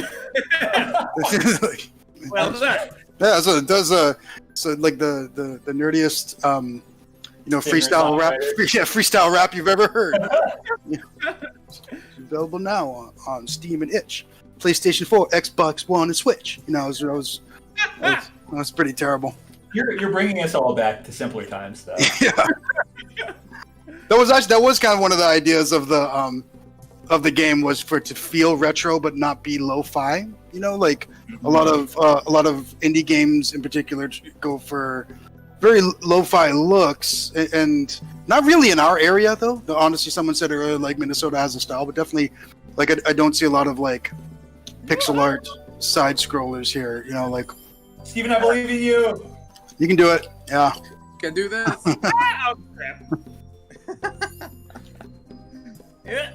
Well done. Yeah, so it does. So like the nerdiest, freestyle rap, freestyle rap you've ever heard. It's available now on Steam and itch, PlayStation 4, Xbox One, and Switch. It was pretty terrible. You're bringing us all back to simpler times, though. Yeah. That was kind of one of the ideas of the game, was for it to feel retro but not be lo-fi. Like a lot of indie games in particular go for very lo-fi looks, and not really in our area though. Honestly, someone said earlier like Minnesota has a style, but definitely like I don't see a lot of like pixel art side scrollers here. Like Steven, I believe in you. You can do it. Yeah. Can do this. Oh crap! Yeah.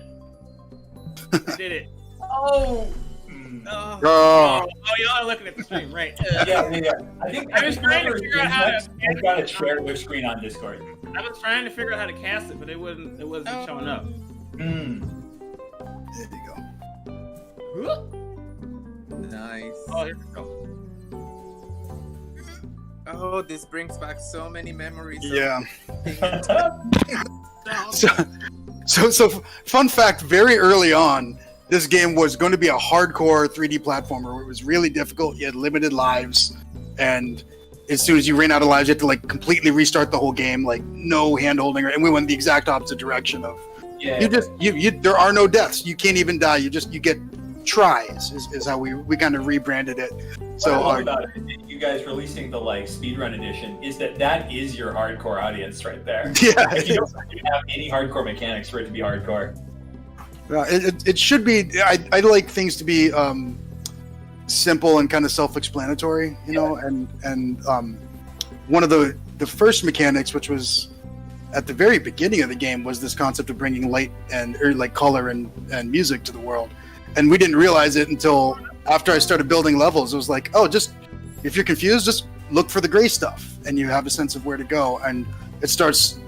I did it. Oh. Oh, y'all are looking at the screen, right? Yeah. I was trying to figure out how to. I've got to share their screen on Discord. I was trying to figure out how to cast it, but it wasn't showing up. There you go. Nice. Oh, here we go. Oh, this brings back so many memories. Yeah. So fun fact, very early on, this game was going to be a hardcore 3D platformer where it was really difficult. You had limited lives, and as soon as you ran out of lives, you had to like completely restart the whole game, like no hand holding. And we went the exact opposite direction of there are no deaths. You can't even die. You get tries is how we kind of rebranded it. So what I love about it, you guys releasing the like speedrun edition, is that is your hardcore audience right there. Yeah, like, you don't have any hardcore mechanics for it to be hardcore. It should be. I like things to be simple and kind of self-explanatory, and one of the first mechanics, which was at the very beginning of the game, was this concept of bringing light or like color and music to the world. And we didn't realize it until after I started building levels. It was like, oh, just if you're confused, just look for the gray stuff, and you have a sense of where to go. And it starts,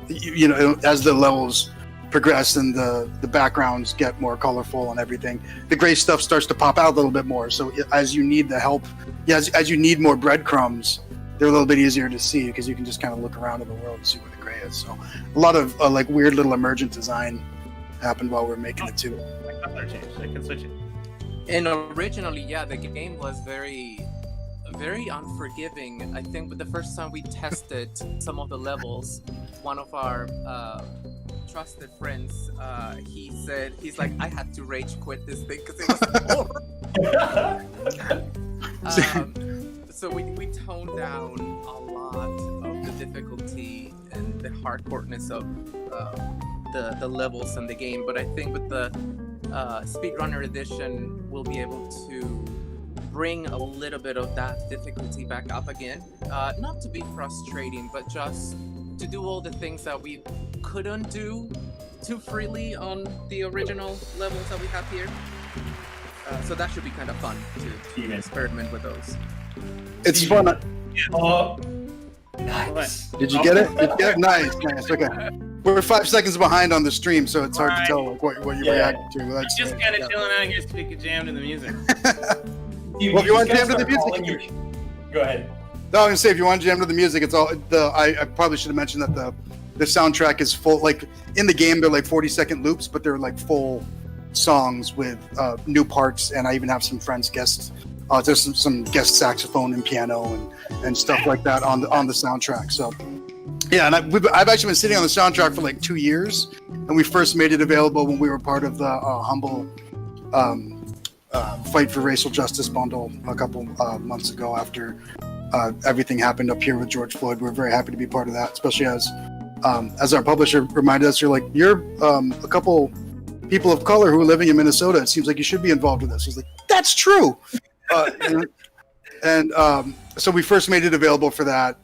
as the levels progress and the backgrounds get more colorful and everything, the gray stuff starts to pop out a little bit more. So as you need the help, as you need more breadcrumbs, they're a little bit easier to see because you can just kind of look around in the world and see where the gray is. So a lot of like weird little emergent design happened while we were making it too. Color change. I can switch it. And originally, the game was very unforgiving. I think the first time we tested some of the levels, one of our trusted friends, he's like, I had to rage quit this thing because it was horrible. So we toned down a lot of the difficulty and the hardcoreness of the levels in the game. But I think with the Speedrunner Edition, we'll be able to bring a little bit of that difficulty back up again. Not to be frustrating, but just to do all the things that we couldn't do too freely on the original levels that we have here. So that should be kind of fun to experiment with those. It's fun. Oh, nice. Did you get it? Did you get it? Nice. Okay. We're 5 seconds behind on the stream, so it's hard to tell what you're reacting to. Well, just kind of chilling out here so we could jam to the music. Well, if you want to jam to the music, go ahead. No, I was gonna say if you want to jam to the music, it's all I probably should have mentioned that the soundtrack is full. Like in the game, they're like 40-second loops, but they're like full songs with new parts, and I even have some friends guest. There's some guest saxophone and piano and stuff like that on the soundtrack. So Yeah, and I've actually been sitting on the soundtrack for like 2 years, and we first made it available when we were part of the Humble Fight for Racial Justice bundle a couple months ago after everything happened up here with George Floyd. We're very happy to be part of that, especially as our publisher reminded us, you're a couple people of color who are living in Minnesota. It seems like you should be involved with this. He's like, that's true. So we first made it available for that,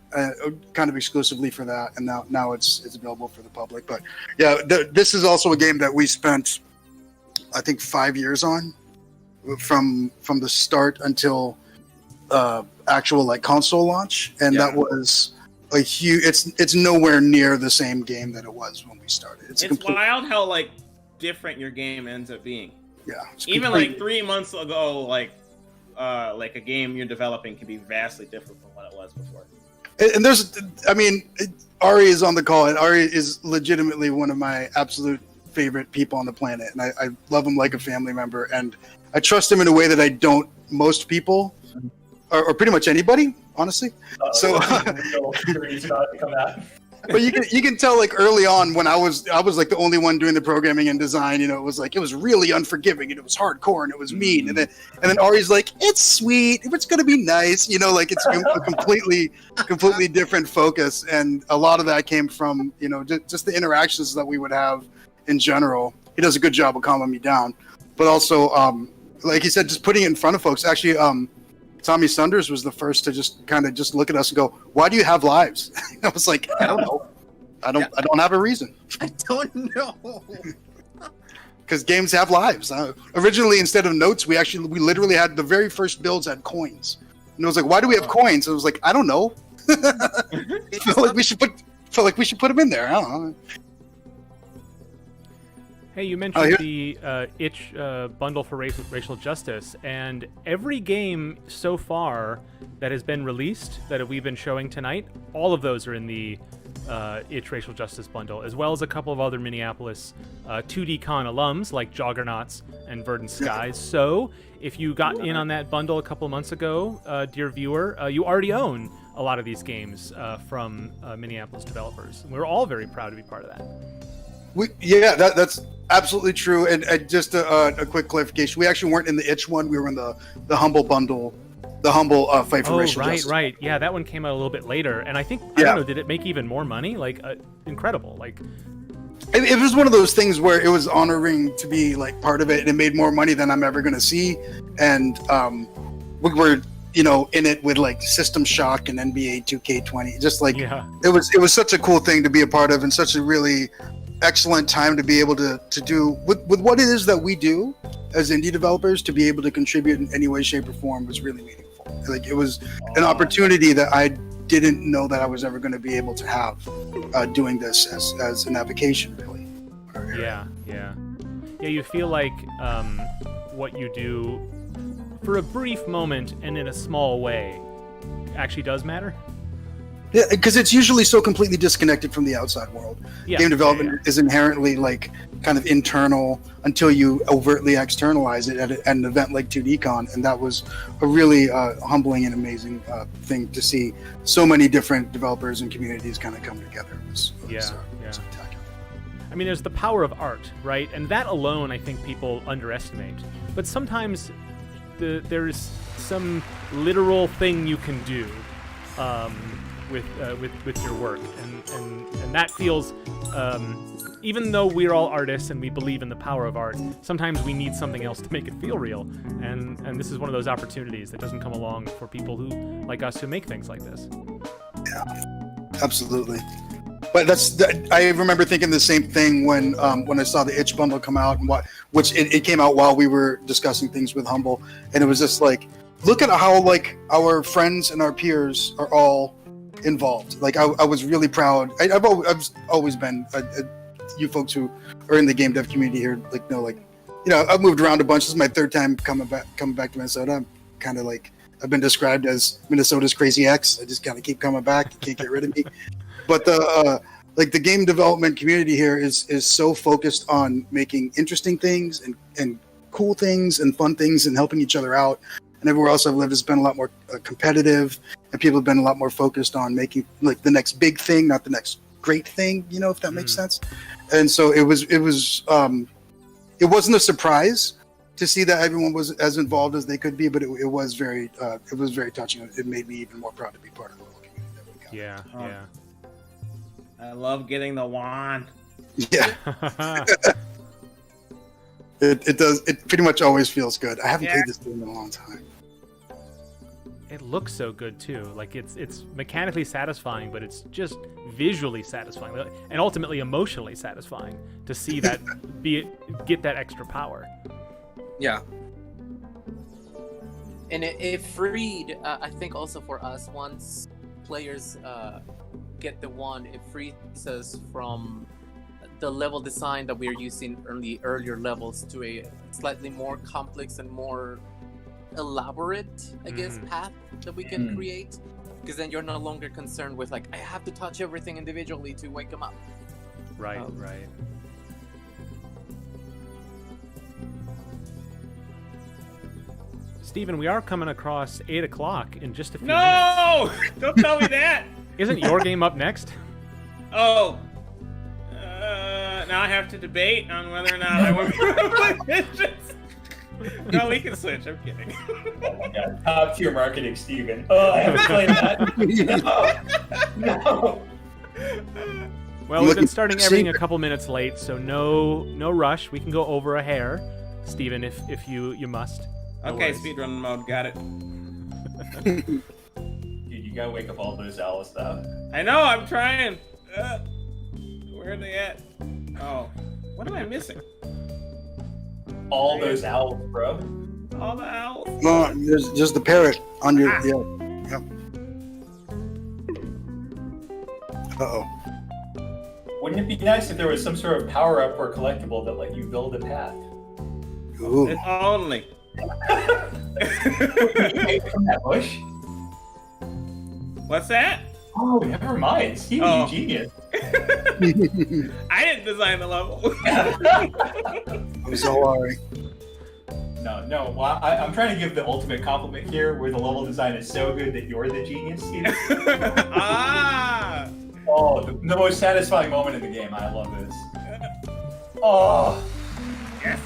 kind of exclusively for that, and now it's available for the public. But yeah, this is also a game that we spent, I think, 5 years on, from the start until actual like console launch, and that was a huge. It's nowhere near the same game that it was when we started. It's wild how like different your game ends up being. Yeah, even like 3 months ago, like a game you're developing can be vastly different from what it was before. And there's, I mean, Ari is on the call, and Ari is legitimately one of my absolute favorite people on the planet, and I love him like a family member, and I trust him in a way that I don't most people, or pretty much anybody, honestly. But you can tell, like, early on when I was like the only one doing the programming and design, it was really unforgiving, and it was hardcore, and it was mean, and then Ari's like, it's sweet, it's gonna be nice, like it's a completely different focus, and a lot of that came from just the interactions that we would have in general. He does a good job of calming me down, but also like he said, just putting it in front of folks. Actually, Tommy Sunders was the first to just look at us and go, "Why do you have lives?" I was like, "I don't know. I don't have a reason." I don't know. Because games have lives. Originally, instead of notes, we literally had the very first builds had coins, and it was like, "Why do we have coins?" And I was like, "I don't know." felt like we should put them in there. I don't know. Hey, you mentioned the itch bundle for racial justice, and every game so far that has been released that we've been showing tonight, all of those are in the itch racial justice bundle, as well as a couple of other Minneapolis 2D Con alums like Joggernauts and Verdant Skies. So if you got in on that bundle a couple of months ago, dear viewer, you already own a lot of these games from Minneapolis developers. And we're all very proud to be part of that. That's absolutely true. And just a quick clarification: we actually weren't in the itch one. We were in the Humble bundle, the Humble Fight for Racial Justice. Right. Yeah, that one came out a little bit later, and I think I don't know, did it make even more money? Like, incredible. Like, it was one of those things where it was honoring to be like part of it, and it made more money than I'm ever going to see. And we were in it with like System Shock and NBA 2K20. Just like it was such a cool thing to be a part of, and such a really excellent time to be able to do with what it is that we do as indie developers. To be able to contribute in any way, shape, or form was really meaningful. Like, it was an opportunity that I didn't know that I was ever going to be able to have doing this as an avocation, really. Yeah. You feel like what you do for a brief moment and in a small way actually does matter. Yeah, because it's usually so completely disconnected from the outside world. Game development is inherently like kind of internal until you overtly externalize it at an event like 2DCon, and that was a really humbling and amazing thing to see so many different developers and communities kind of come together. It was spectacular. I mean, there's the power of art, right? And that alone, I think people underestimate. But sometimes there's some literal thing you can do with your work, and that feels, even though we're all artists and we believe in the power of art, sometimes we need something else to make it feel real, and this is one of those opportunities that doesn't come along for people who like us who make things like this. Yeah, absolutely. But I remember thinking the same thing when I saw the itch bundle come out, and which it came out while we were discussing things with Humble, and it was just like, look at how like our friends and our peers are all involved. Like, I was really proud. I've always been you folks who are in the game dev community here, I've moved around a bunch. This is my third time coming back to Minnesota. I'm kind of like, I've been described as Minnesota's crazy ex. I just kind of keep coming back. You can't get rid of me. But the game development community here is so focused on making interesting things and cool things and fun things and helping each other out. and everywhere else I've lived has been a lot more competitive, and people have been a lot more focused on making like the next big thing, not the next great thing. You know, if that makes sense. And so it wasn't a surprise to see that everyone was as involved as they could be, but it was very touching. It made me even more proud to be part of the little community that we got. Yeah. I love getting the wand. Yeah. It does. It pretty much always feels good. I haven't played this game in a long time. It looks so good too. Like it's mechanically satisfying, but it's just visually satisfying and ultimately emotionally satisfying to see that get that extra power. Yeah. And it freed, I think also for us, once players get the wand, it frees us from the level design that we're using in the earlier levels to a slightly more complex and more elaborate, I guess, path that we can create. Because then you're no longer concerned with like, I have to touch everything individually to wake them up. Right, right. Steven, we are coming across 8 o'clock in just a few minutes. No! Don't tell me that! Isn't your game up next? Oh. Now I have to debate on whether or not I want to play Vengeance. No, we can switch. I'm kidding. Oh my god. Top tier marketing, Steven. Oh, I haven't played that. No. Well, we've been starting everything a couple minutes late, so no rush. We can go over a hair, Steven, if you must. No Okay, worries. speedrun mode. Got it. Dude, you gotta wake up all those owls, though. I know. I'm trying. Where are they at? Oh, what am I missing? All those owls, bro. All the owls. No, there's just the parrot on your. Yeah. Uh-oh. Wouldn't it be nice if there was some sort of power up or collectible that let you build a path? Ooh. If only. From that bush? What's that? Oh, never mind. Steven, you genius. I didn't design the level. I'm sorry. No. Well, I'm trying to give the ultimate compliment here, where the level design is so good that you're the genius, Steven. Ah! Oh, the most satisfying moment in the game. I love this. Oh. Yes.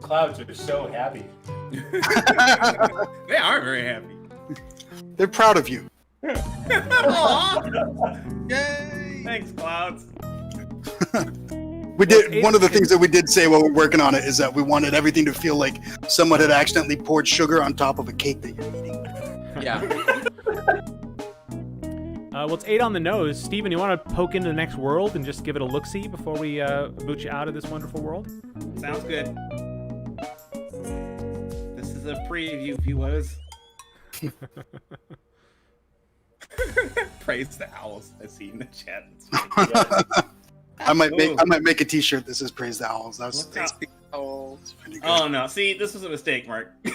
Clouds are so happy. They are very happy. They're proud of you. Aw. Yay! Thanks, Clouds. We did one of the things that we did say while we're working on it is that we wanted everything to feel like someone had accidentally poured sugar on top of a cake that you're eating. Yeah. Well, it's 8 on the nose. Steven, you want to poke into the next world and just give it a look-see before we boot you out of this wonderful world? Sounds good. This is a preview, viewers. Praise the owls. I see in the chat. I might make a T-shirt that says "Praise the Owls." That's pretty good. Oh no! See, this was a mistake, Mark. This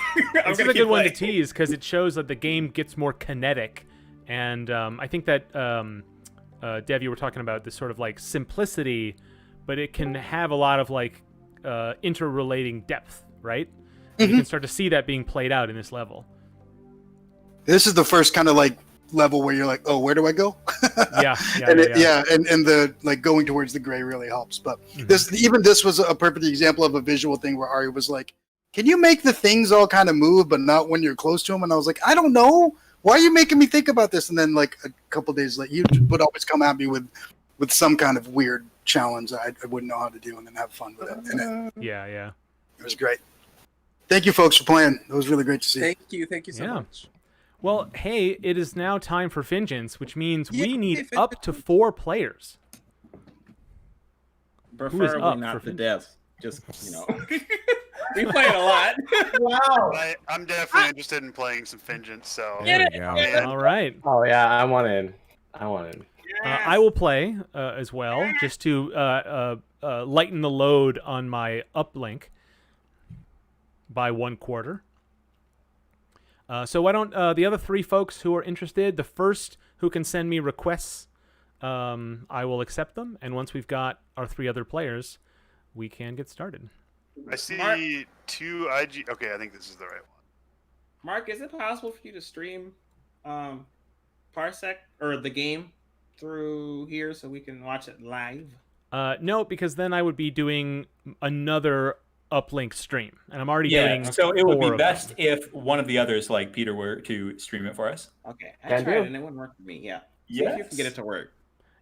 is a good one to tease because it shows that the game gets more kinetic, and I think that Dev, you were talking about this sort of like simplicity, but it can have a lot of like interrelating depth, right? And you can start to see that being played out in this level. This is the first kind of like level where you're like, oh, where do I go? Yeah. And the like going towards the gray really helps. But this was a perfect example of a visual thing where Ari was like, can you make the things all kind of move, but not when you're close to them? And I was like, I don't know. Why are you making me think about this? And then like a couple days later, you would always come at me with some kind of weird challenge that I wouldn't know how to do and then have fun with it. And Yeah. It was great. Thank you, folks, for playing. It was really great to see. Thank you so much. Well, hey, it is now time for Vengeance, which means we need up to 4 players. Preferably not the death. Just, we play it a lot. Wow. I'm definitely interested in playing some Vengeance, so. All right. Oh, yeah, I want in. I will play as well, just to lighten the load on my uplink by 1/4. So why don't the other 3 folks who are interested, the first who can send me requests I will accept them, and once we've got our 3 other players, we can get started. I see 2 IG. Okay, I think this is the right one. Mark, is it possible for you to stream Parsec or the game through here so we can watch it live? No, because then I would be doing another uplink stream, and I'm already doing. So it would be 4 of best them. if one of the others, like Peter, were to stream it for us. Okay, I Can tried do. and it wouldn't work for me. Yeah. See if you can get it to work.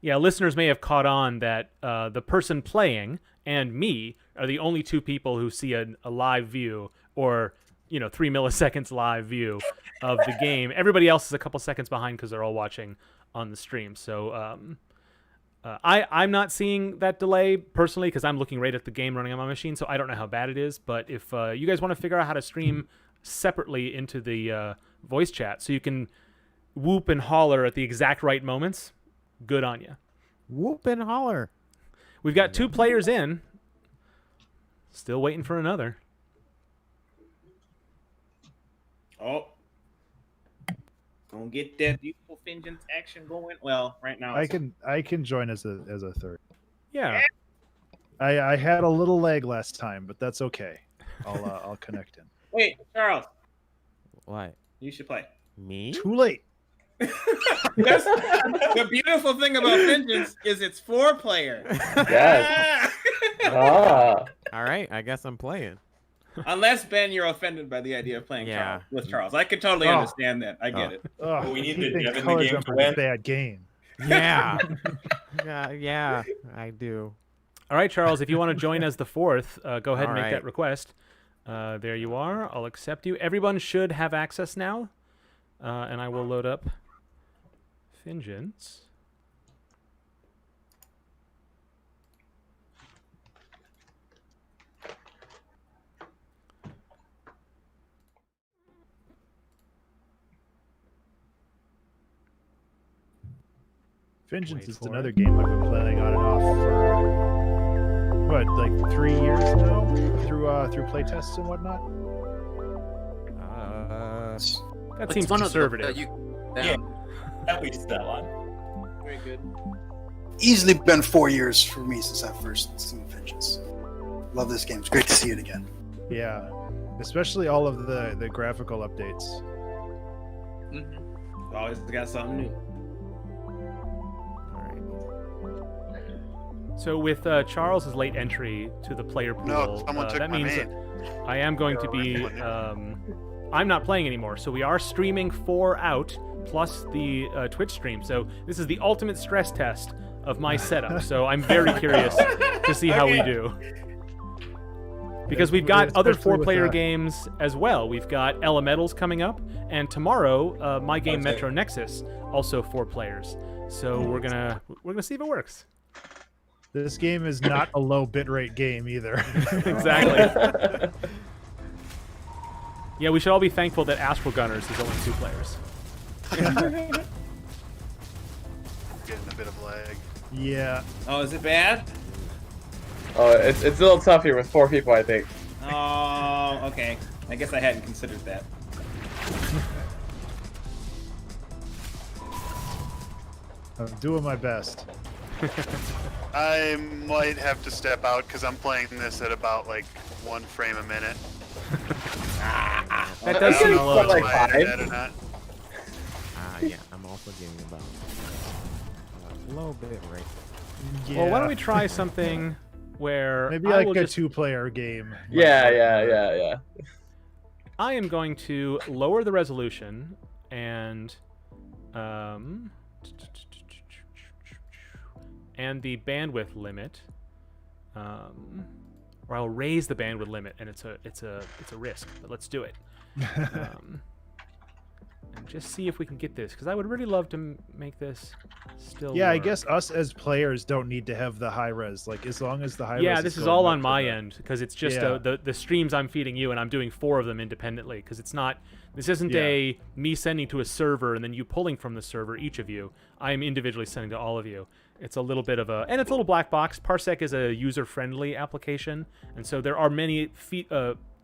Yeah, listeners may have caught on that the person playing and me are the only 2 people who see a live view, or 3 milliseconds live view of the game. Everybody else is a couple seconds behind because they're all watching on the stream. So I'm not seeing that delay personally because I'm looking right at the game running on my machine, so I don't know how bad it is. But if you guys want to figure out how to stream separately into the voice chat so you can whoop and holler at the exact right moments, good on you. Whoop and holler. We've got 2 players in. Still waiting for another. Oh. Gonna get that beautiful Vengeance action going. Well, right now I can join as a 3rd. Yeah. I had a little lag last time, but that's okay. I'll connect in. Wait, Charles. What? You should play. Me? Too late. The beautiful thing about Vengeance is it's 4-player. Yes. All right, I guess I'm playing. Unless, Ben, you're offended by the idea of playing with Charles. I can totally understand that. I get it. Oh, we need you the think Devin Color the game Jumper to is a win. bad game. Yeah. yeah, I do. All right, Charles, if you want to join as the 4th, go ahead and All make right. that request. There you are. I'll accept you. Everyone should have access now, and I will load up Fingens. Vengeance is another game I've been playing on and off for what, like 3 years now, through playtests and whatnot. That seems conservative. Yeah, at least that long. Very good. Easily been 4 years for me since I first seen Vengeance. Love this game. It's great to see it again. Yeah, especially all of the graphical updates. Always got something new. So with Charles's late entry to the player pool, No, someone took that my means main. that I am going to be. I'm not playing anymore, so we are streaming 4 out plus the Twitch stream. So this is the ultimate stress test of my setup. So I'm very curious to see how we do. Because we've got other Especially with 4-player that. games as well. We've got Elementals coming up, and tomorrow, my game Okay. Metro Nexus, also 4 players. So we're gonna see if it works. This game is not a low bitrate game either. Exactly. Yeah, we should all be thankful that Astral Gunners is only 2 players. Getting a bit of lag. Yeah. Oh, is it bad? Oh, it's a little tough here with 4 people, I think. Oh, okay. I guess I hadn't considered that. I'm doing my best. I might have to step out because I'm playing this at about like 1 frame a minute. That does seem low. like My 5. internet or not. Yeah, I'm also getting about a little bit right. Yeah. Well, why don't we try something where Maybe I like will a just, 2-player game. Yeah. I am going to lower the resolution and the bandwidth limit, or I'll raise the bandwidth limit, and it's a risk, but let's do it. And just see if we can get this, because I would really love to make this still. Yeah, I work. guess us as players don't need to have the high res. Like as long as the high res. Yeah, this is going all up on to my the- end because it's just Yeah. the streams I'm feeding you, and I'm doing 4 of them independently because it's not. This isn't Yeah. a me sending to a server and then you pulling from the server, each of you. I am individually sending to all of you. It's a little bit of and it's a little black box. Parsec is a user-friendly application, and so there are many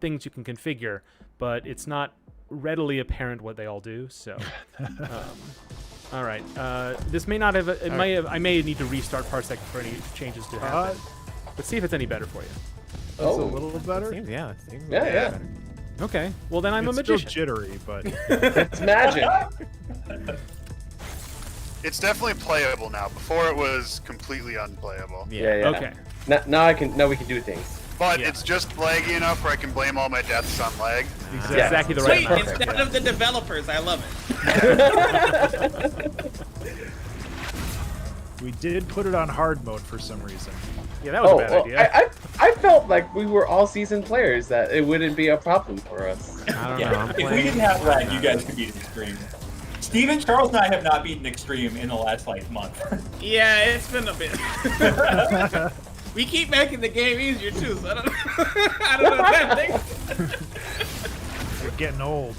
things you can configure, but it's not readily apparent what they all do. So All right. This may not have. It may have. I may need to restart Parsec for any changes to happen. Let's see if it's any better for you. That's a little better. Seems, yeah. Seems Yeah, yeah. better. Okay. Well, then I'm a magician. Still jittery, but It's magic. It's definitely playable now. Before it was completely unplayable. Yeah, yeah. Okay. Now we can do things. But Yeah. it's just laggy enough where I can blame all my deaths on lag. Exactly the right Sweet, amount. instead of the developers, I love it. we did put it on hard mode for some reason. Yeah, that was a bad idea. I felt like we were all seasoned players, that it wouldn't be a problem for us. I don't know. Yeah, I'm if we playing- didn't have lag, you guys could beat Extreme. Steven, Charles, and I have not beaten Extreme in the last like month. Yeah, it's been a bit. We keep making the game easier too, so I don't, I don't know that thing. You're getting old.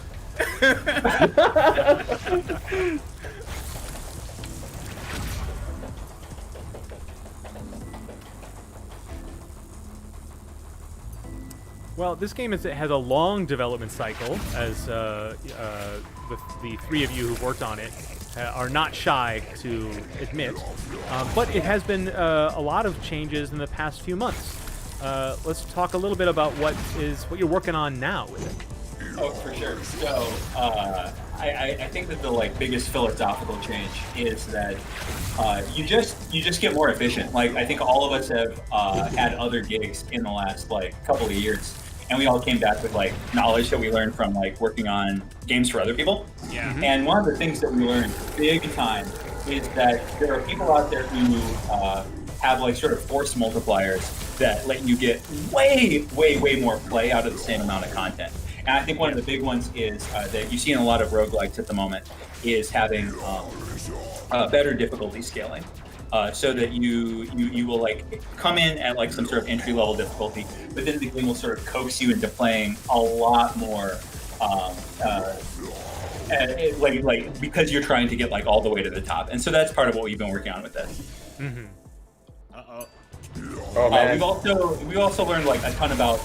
Well, this game has a long development cycle, as the three of you who've worked on it are not shy to admit. But it has been a lot of changes in the past few months. Let's talk a little bit about what you're working on now with it. Oh, for sure. So, I think that the biggest philosophical change is that you just get more efficient. Like, I think all of us have had other gigs in the last couple of years, and we all came back with knowledge that we learned from working on games for other people. Yeah. And one of the things that we learned big time is that there are people out there who have sort of force multipliers that let you get way more play out of the same amount of content. And I think one of the big ones is that you see in a lot of roguelikes at the moment is having better difficulty scaling. So that you will come in at some sort of entry level difficulty, but then the game will sort of coax you into playing a lot more, because you're trying to get all the way to the top. And so that's part of what we've been working on with this. Mm-hmm. Oh man. We also learned a ton about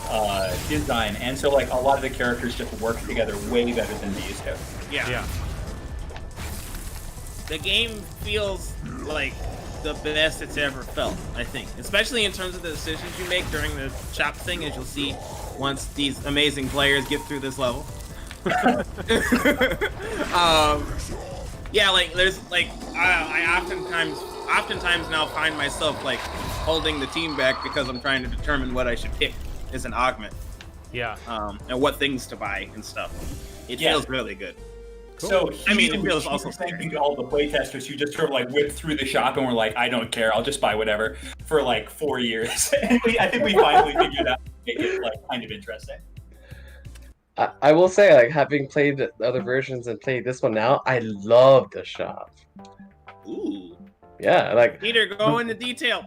design, and so a lot of the characters just work together way better than they used to. Yeah. The game feels like the best it's ever felt, I think. Especially in terms of the decisions you make during the shop thing, as you'll see once these amazing players get through this level. Yeah, there's I oftentimes now find myself holding the team back because I'm trying to determine what I should pick as an augment. Yeah. And what things to buy and stuff. It feels really good. Cool. So I mean, it feels also thank you to all the playtesters who just sort of whipped through the shop and were like, I don't care, I'll just buy whatever for 4 years. And I think we finally figured out to make it kind of interesting. I will say, having played the other versions and played this one now, I love the shop. Ooh. Yeah, Peter, go into detail.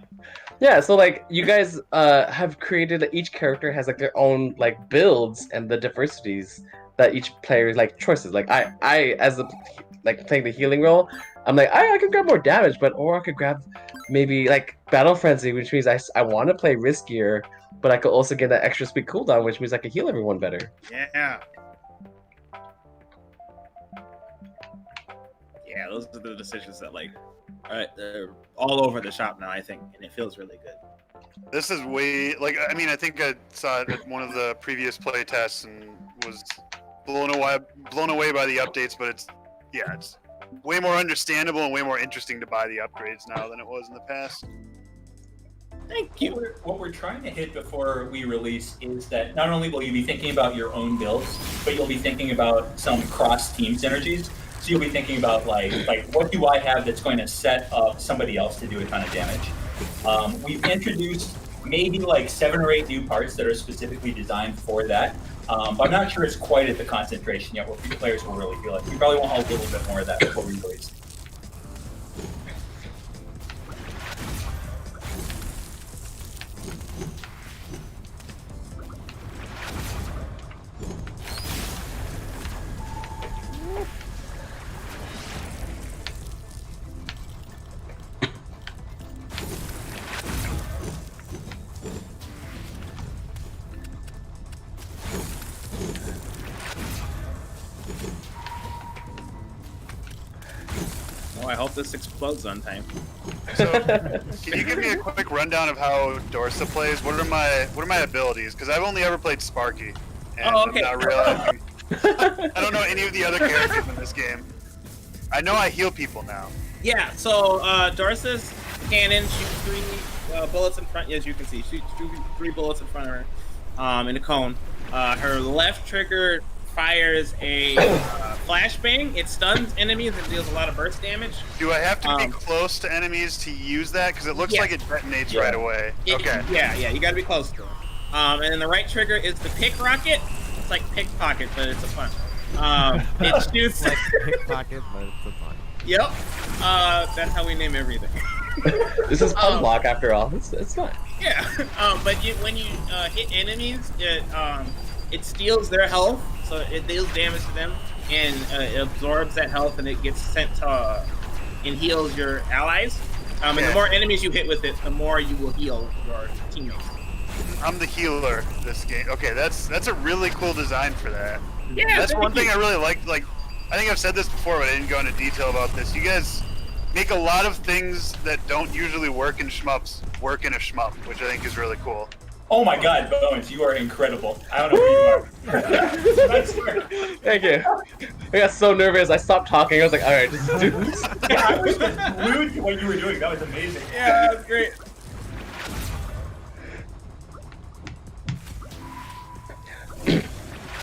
Yeah, so you guys have created each character has their own builds and the diversities that each player choices. I as a playing the healing role, I'm I could grab more damage, or I could grab maybe Battle Frenzy, which means I want to play riskier, but I could also get that extra speed cooldown, which means I could heal everyone better. Yeah. Yeah, those are the decisions that they're all over the shop now, I think, and it feels really good. This is way I think I saw it at one of the previous play tests and was blown away by the updates, but it's way more understandable and way more interesting to buy the upgrades now than it was in the past. Thank you. What we're trying to hit before we release is that not only will you be thinking about your own builds, but you'll be thinking about some cross-team synergies. So you'll be thinking about what do I have that's going to set up somebody else to do a ton of damage. We've introduced maybe 7 or 8 new parts that are specifically designed for that. But I'm not sure it's quite at the concentration yet where players will really feel it. We probably want a little bit more of that before we release. Oh, I hope this explodes on time. So, can you give me a quick rundown of how Dorsa plays? What are my abilities? Because I've only ever played Sparky, and Oh, okay. I'm not realizing I don't know any of the other characters in this game. I know I heal people now. Yeah, so Dorsa's cannon shoots 3 bullets in front, as you can see. Shoots 3 bullets in front of her in a cone. Her left trigger fires a flashbang. It stuns enemies and deals a lot of burst damage. Do I have to be close to enemies to use that? Because it looks like it detonates right away. Okay. Yeah, you gotta be close to them. And then the right trigger is the pick rocket. It's like pickpocket, but it's a fun. It shoots like pickpocket, but it's a fun. Yep. That's how we name everything. This is unlock after all. It's fine. Yeah. But when you hit enemies, it steals their health, so it deals damage to them, and it absorbs that health, and it gets sent to and heals your allies. And the more enemies you hit with it, the more you will heal your teammates. I'm the healer this game. Okay, that's a really cool design for that. Yeah, that's one thing I really like. Like, I think I've said this before, but I didn't go into detail about this. You guys make a lot of things that don't usually work in shmups work in a shmup, which I think is really cool. Oh my God, Bones, you are incredible. I don't know who you are. Nice work. Thank you. I got so nervous. I stopped talking. I was like, all right, just do this. Yeah, I was just glued to what you were doing. That was amazing. Yeah, that was great.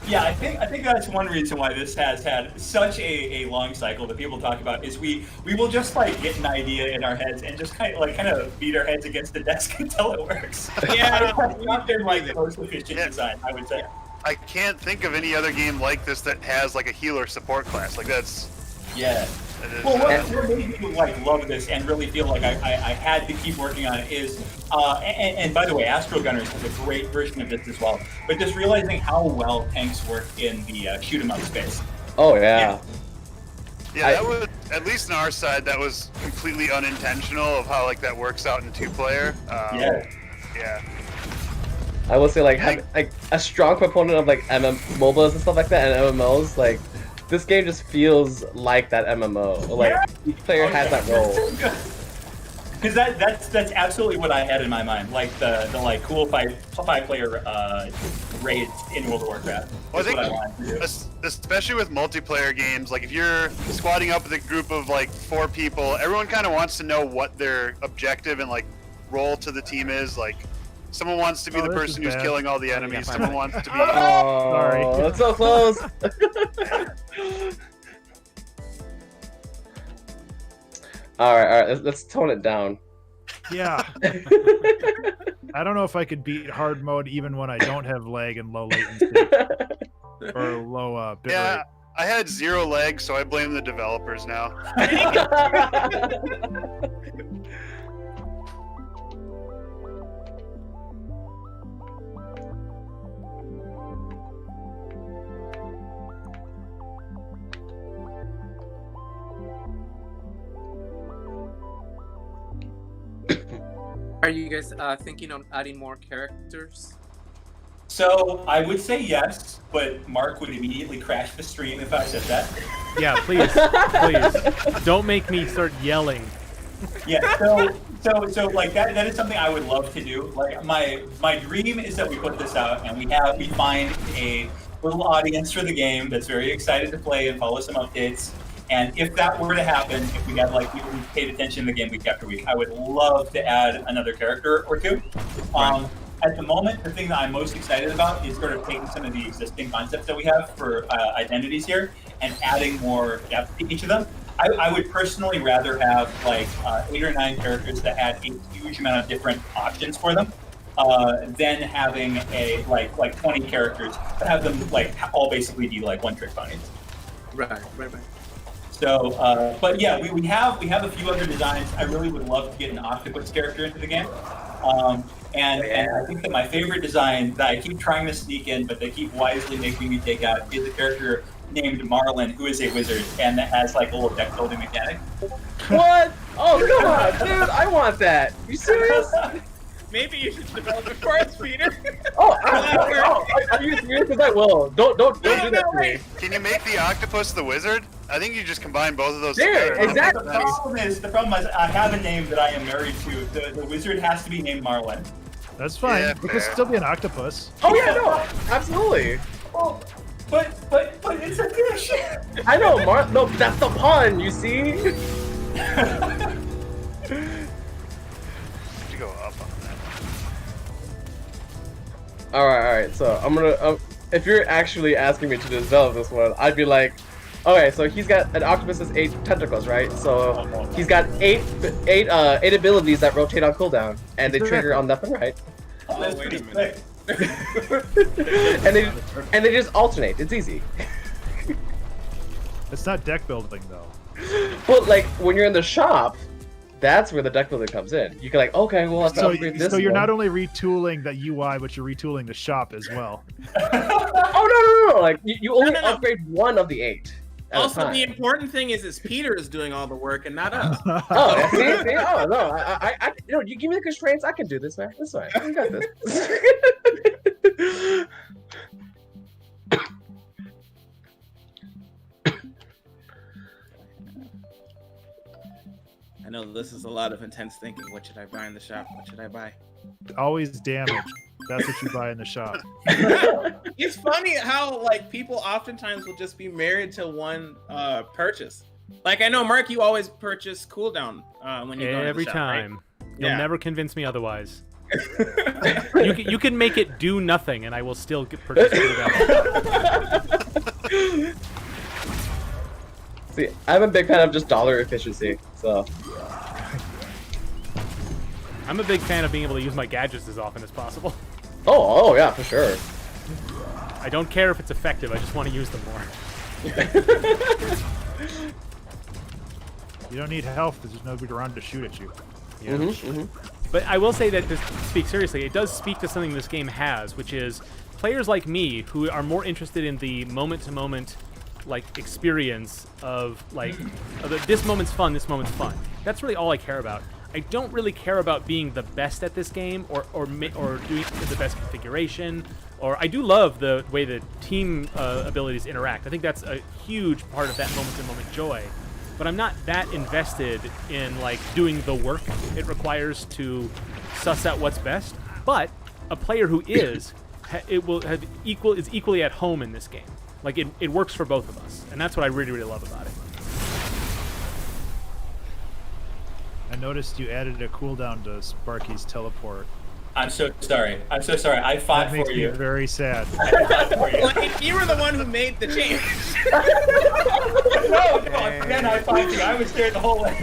Yeah, I think that's one reason why this has had such a long cycle that people talk about is we will just like get an idea in our heads and just kind of beat our heads against the desk until it works. Yeah, it's not been like the most efficient design, I would say. I can't think of any other game like this that has like a healer support class. Like that's Well, what made me like love this and really feel like I had to keep working on it is, and by the way, Astro Gunners has a great version of this as well. But just realizing how well tanks work in the shoot 'em up space. Oh yeah. Yeah, that was at least on our side. That was completely unintentional of how like that works out in 2-player. Yeah. I will say like a strong proponent of like MOBAs and stuff like that and MMOs like. This game just feels like that MMO. Like each player has that role. Because that's absolutely what I had in my mind. Like the like cool five-player raids in World of Warcraft. Well, I think, what I wanted to do. especially with multiplayer games, like if you're squatting up with a group of like 4 people, everyone kind of wants to know what their objective and like role to the team is. Like someone wants to be the person who's killing all the enemies. Someone wants to be. Oh, sorry, that's so close. All right, let's tone it down. Yeah. I don't know if I could beat hard mode even when I don't have lag and low latency or low bit rate. I had 0 lag, so I blame the developers now. Are you guys thinking on adding more characters? So I would say yes, but Mark would immediately crash the stream if I said that. Yeah, please, please, don't make me start yelling. Yeah, so like that is something I would love to do. Like my dream is that we put this out and we find a little audience for the game that's very excited to play and follow some updates. And if that were to happen, if we had like people who paid attention to the game week after week, I would love to add another character or 2. At the moment, the thing that I'm most excited about is sort of taking some of the existing concepts that we have for identities here and adding more depth to each of them. I would personally rather have like 8 or 9 characters that had a huge amount of different options for them than having a like 20 characters that have them like all basically be like one-trick ponies. Right. So, but yeah, we have a few other designs. I really would love to get an octopus character into the game. And I think that my favorite design that I keep trying to sneak in, but they keep wisely making me take out, is a character named Marlin, who is a wizard and that has like a little deck building mechanic. What? Oh, come on, dude! I want that. You serious? Maybe you should develop a force feeder. Are you serious? Because I will. Don't do that to me. Can you make the octopus the wizard? I think you just combine both of those There, together. exactly. The problem is, I have a name that I am married to. The wizard has to be named Marlin. That's fine. Yeah, it could fair. still be an octopus. Oh yeah, no, absolutely. Oh, but it's a fish. I know, no, that's the pun. You see? You go up on that. All right. So I'm gonna. If you're actually asking me to develop this one, I'd be like, okay, so he's got an octopus has 8 tentacles, right? So he's got eight abilities that rotate on cooldown, and they trigger on left and right. Oh, that's pretty sick. and they just alternate. It's easy. It's not deck building though. But like when you're in the shop, that's where the deck building comes in. You can like, okay, well, let's upgrade this. So you're one. not only retooling the UI, but you're retooling the shop as well. Oh no! Like you only upgrade one of the 8. Also, the important thing is Peter is doing all the work and not us. Oh, see? Oh no! I no. You give me the constraints. I can do this, man. This way. I got this. I know this is a lot of intense thinking. What should I buy in the shop? What should I buy? Always damage. That's what you buy in the shop. It's funny how like people oftentimes will just be married to one purchase. Like I know Mark, you always purchase cooldown when you go to the Every shop, time. right? You'll never convince me otherwise. you can make it do nothing, and I will still purchase cooldown. See, I'm a big fan of just dollar efficiency, so. I'm a big fan of being able to use my gadgets as often as possible. Oh yeah, for sure. I don't care if it's effective, I just want to use them more. You don't need health, there's nobody around to shoot at you. Yeah. But I will say that, to speak seriously, it does speak to something this game has, which is players like me who are more interested in the moment-to-moment like experience of like this moment's fun, this moment's fun. That's really all I care about. I don't really care about being the best at this game or doing the best configuration. Or I do love the way the team abilities interact. I think that's a huge part of that moment-to-moment joy. But I'm not that invested in like doing the work it requires to suss out what's best. But a player who is, is equally at home in this game. Like it works for both of us, and that's what I really, really love about it. I noticed you added a cooldown to Sparky's teleport. I'm so sorry. I fought That makes for me you. very sad. I fought for you. Like you were the one who made the change. No, again, I fought you. I was there the whole way.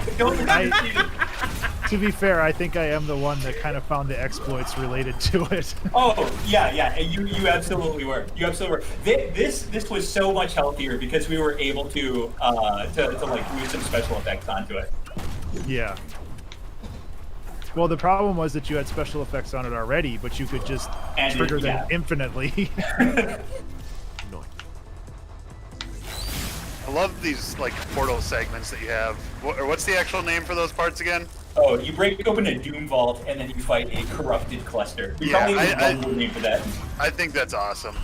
To be fair, I think I am the one that kind of found the exploits related to it. Oh yeah. You absolutely were. You absolutely were. This was so much healthier because we were able to like do some special effects onto it. Yeah. Well, the problem was that you had special effects on it already, but you could just trigger them infinitely. I love these like portal segments that you have. What's the actual name for those parts again? Oh, you break open a Doom Vault and then you fight a corrupted cluster. We probably need a name for that. I think that's awesome.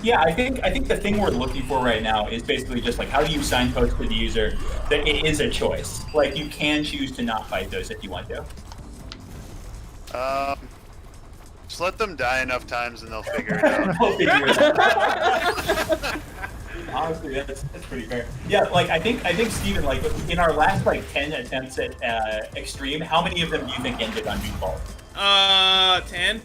Yeah, I think the thing we're looking for right now is basically just like how do you signpost to the user that it is a choice. Like you can choose to not fight those if you want to. Just let them die enough times and they'll figure it out. They'll figure it out. Honestly, that's pretty fair. Yeah, like I think Steven, like in our last like 10 attempts at Extreme, how many of them do you think ended on Doom Vault? 10.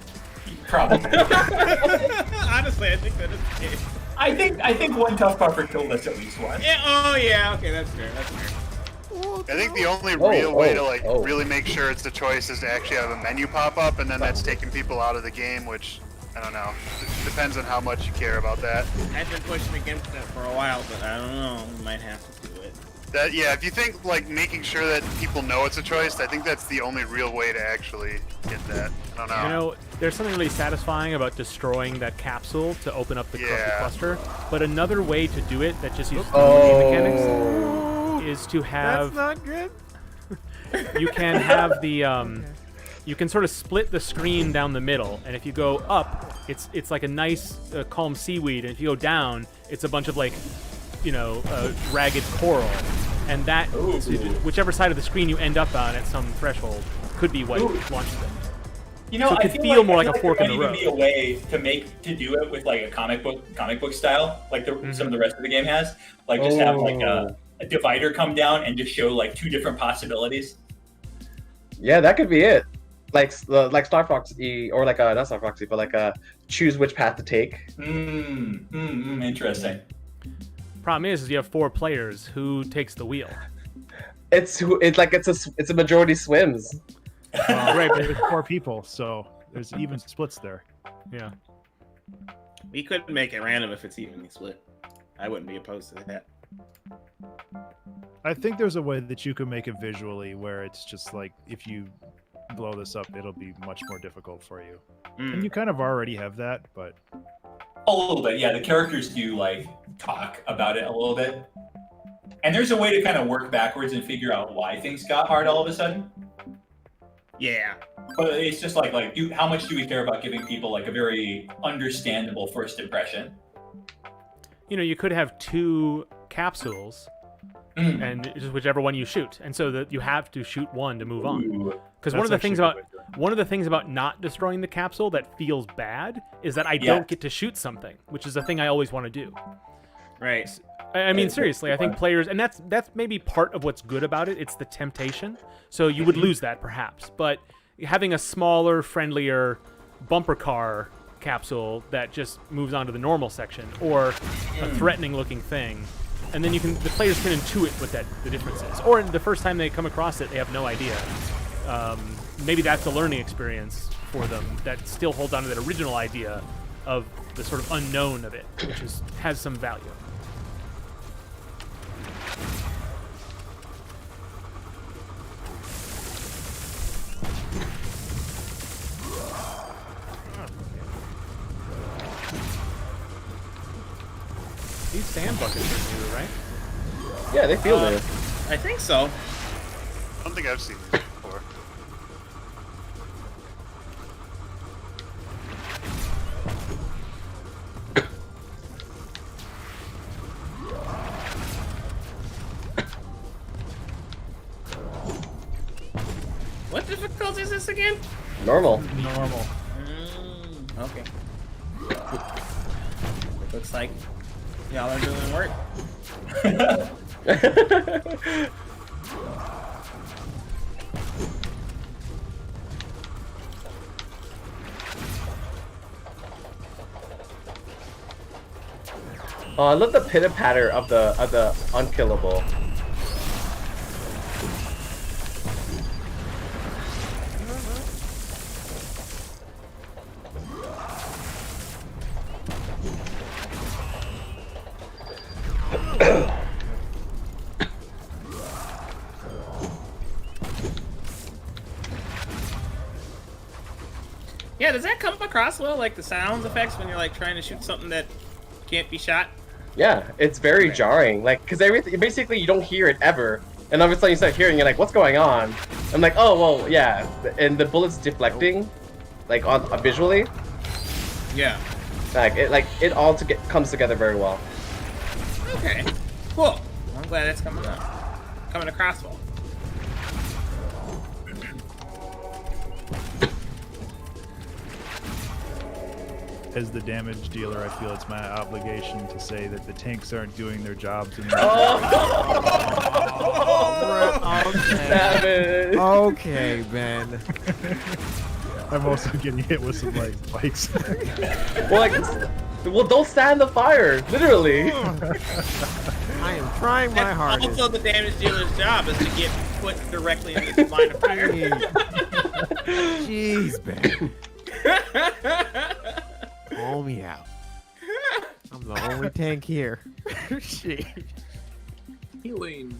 Probably. Honestly, I think that is the case. I think one tough buffer killed us at least once. Yeah, oh yeah, okay, that's fair. I think the only real way to like really make sure it's the choice is to actually have a menu pop up, and then that's taking people out of the game, which I don't know. It depends on how much you care about that. I've been pushing against that for a while, but I don't know. We might have to do it. That if you think like making sure that people know it's a choice, I think that's the only real way to actually get that. I don't know. You know, there's something really satisfying about destroying that capsule to open up the corrupted cluster. But another way to do it that just uses the mechanics is to have. That's not good. You can have the you can sort of split the screen down the middle, and if you go up, it's like a nice calm seaweed, and if you go down, it's a bunch of like, ragged coral, and that whichever side of the screen you end up on at some threshold could be what launches it. So it could feel more like a fork in the road. There might even be a way to do it with like a comic book style, like some of the rest of the game has. Like just have like a divider come down and just show like two different possibilities. Yeah, that could be it. Like Star Foxy, or like not Star Foxy, but like choose which path to take. Interesting. Problem is you have 4 players. Who takes the wheel? It's a majority swims. Right, but there's 4 people, so there's even splits there. Yeah. We could make it random if it's evenly split. I wouldn't be opposed to that. I think there's a way that you can make it visually where it's just like if you blow this up, it'll be much more difficult for you. And you kind of already have that, but A little bit, yeah. The characters do like talk about it a little bit, and there's a way to kind of work backwards and figure out why things got hard all of a sudden. Yeah, but it's just like how much do we care about giving people like a very understandable first impression? You could have 2 capsules, and just whichever one you shoot, and so that you have to shoot one to move on. Because one of the things about not destroying the capsule that feels bad is that I don't get to shoot something, which is a thing I always want to do. Right. I mean, seriously, I think players, and that's maybe part of what's good about it. It's the temptation. So you would lose that perhaps, but having a smaller, friendlier bumper car capsule that just moves on to the normal section, or a threatening-looking thing, and then the players can intuit what the difference is. Or the first time they come across it, they have no idea. Maybe that's a learning experience for them that still holds on to that original idea of the sort of unknown of it, which has some value. These sand buckets are new, right? Yeah, they feel new. I think so. I don't think I've seen these before. What difficulty is this again? Normal. Okay. Looks like y'all are doing work. Oh, I love the pitter patter of the unkillable. Yeah, does that come across well, like the sound effects when you're like trying to shoot something that can't be shot? Yeah, it's very jarring. Like, because basically you don't hear it ever, and all of a sudden you start hearing it, like, what's going on? I'm like, oh well, yeah, and the bullets deflecting, like visually. Yeah. Like it all comes together very well. Okay. Cool. I'm glad it's coming across well. As the damage dealer, I feel it's my obligation to say that the tanks aren't doing their jobs. Okay, Ben. I'm also getting hit with some like spikes. Well, don't stand the fire, literally. I am trying my hardest. Also, the damage dealer's job is to get put directly in the line of fire. Jeez, Ben. Call me out. I'm the only tank here. Jeez. Healing.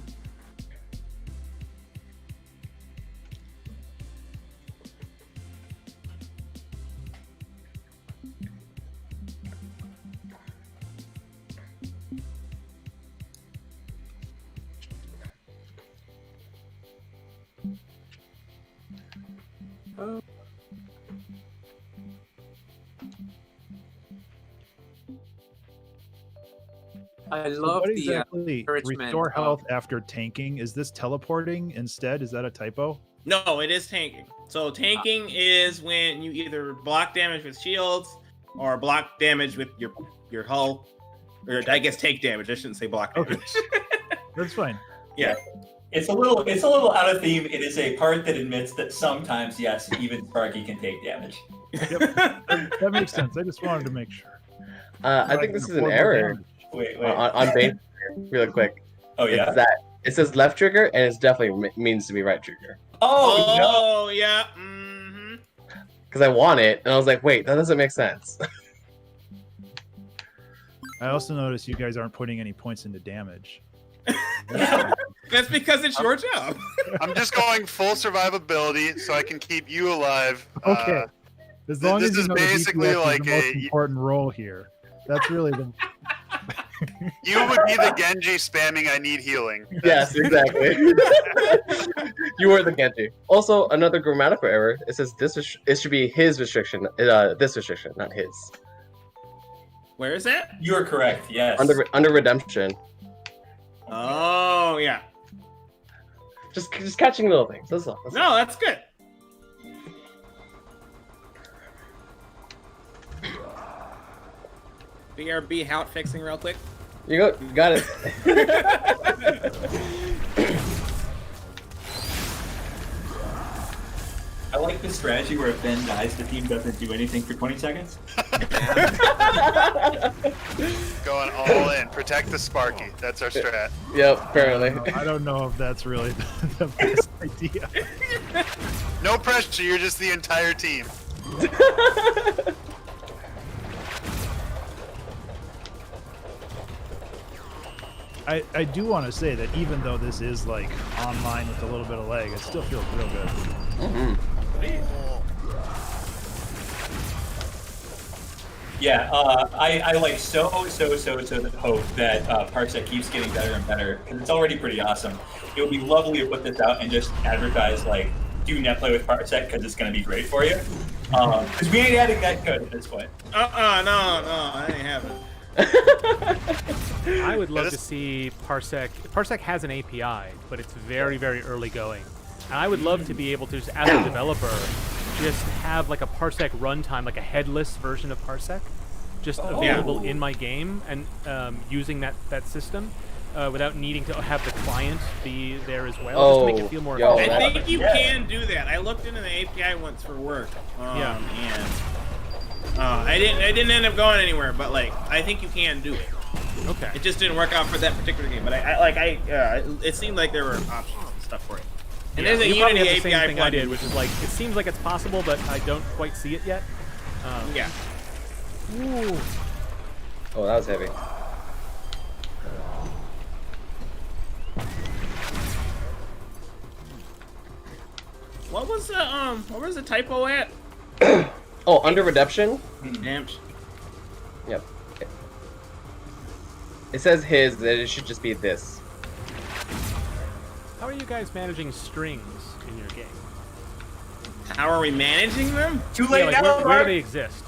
Oh. I So love what the exactly encouragement restore of- health after tanking? Is this teleporting instead? Is that a typo? No, it is tanking. So tanking is when you either block damage with shields or block damage with your hull, or I guess take damage. I shouldn't say block damage. That's fine. Yeah. It's a little out of theme. It is a part that admits that sometimes, yes, even Sparky can take damage. That makes sense. I just wanted to make sure. I think this is an error. Wait. On base, really quick. Oh, yeah? It's that it says left trigger, and it definitely means to be right trigger. Oh, yeah. Mm-hmm. Because I want it, and I was like, wait, that doesn't make sense. I also noticed you guys aren't putting any points into damage. That's because it's your job. I'm just going full survivability so I can keep you alive. Okay. As long this as you is know the basically DPS like is the most a. important role here. That's really the. You would be the Genji spamming I need healing. Yes, exactly. You were the Genji. Also, another grammatical error. It says it should be his restriction. This restriction, not his. Where is that? You are correct. Yes. Under redemption. Oh, yeah. Just catching little things. That's all. No, that's good. BRB how fixing real quick. You got it. I like this strategy where if Ben dies, the team doesn't do anything for 20 seconds. Going all in. Protect the Sparky. That's our strat. Yep, apparently. I don't know if that's really the best idea. No pressure. You're just the entire team. I do want to say that even though this is like online with a little bit of lag, it still feels real good. Yeah, I like so hope that Parsec keeps getting better and better, because it's already pretty awesome. It would be lovely to put this out and just advertise, like, do netplay with Parsec, because it's going to be great for you. Because we ain't adding that code at this point. No, I ain't having it. I would love to see Parsec. Parsec has an API, but it's very, very early going. And I would love to be able to, just as a developer, just have like a Parsec runtime, like a headless version of Parsec, just available in my game, and using that system without needing to have the client be there as well, just to make it feel more. I think you can do that. I looked into the API once for work. And I didn't end up going anywhere, but like I think you can do it. Okay. It just didn't work out for that particular game, but it seemed like there were options and stuff for it. And there's a you probably Unity have the same API thing I did, plugin. which is like it seems like it's possible, but I don't quite see it yet. Yeah. Ooh. Oh, that was heavy. What was the typo at? Oh, under redemption? Redemption. Yep. It says his, that it should just be this. How are you guys managing strings in your game? How are we managing them? Too late like, now, where do they exist?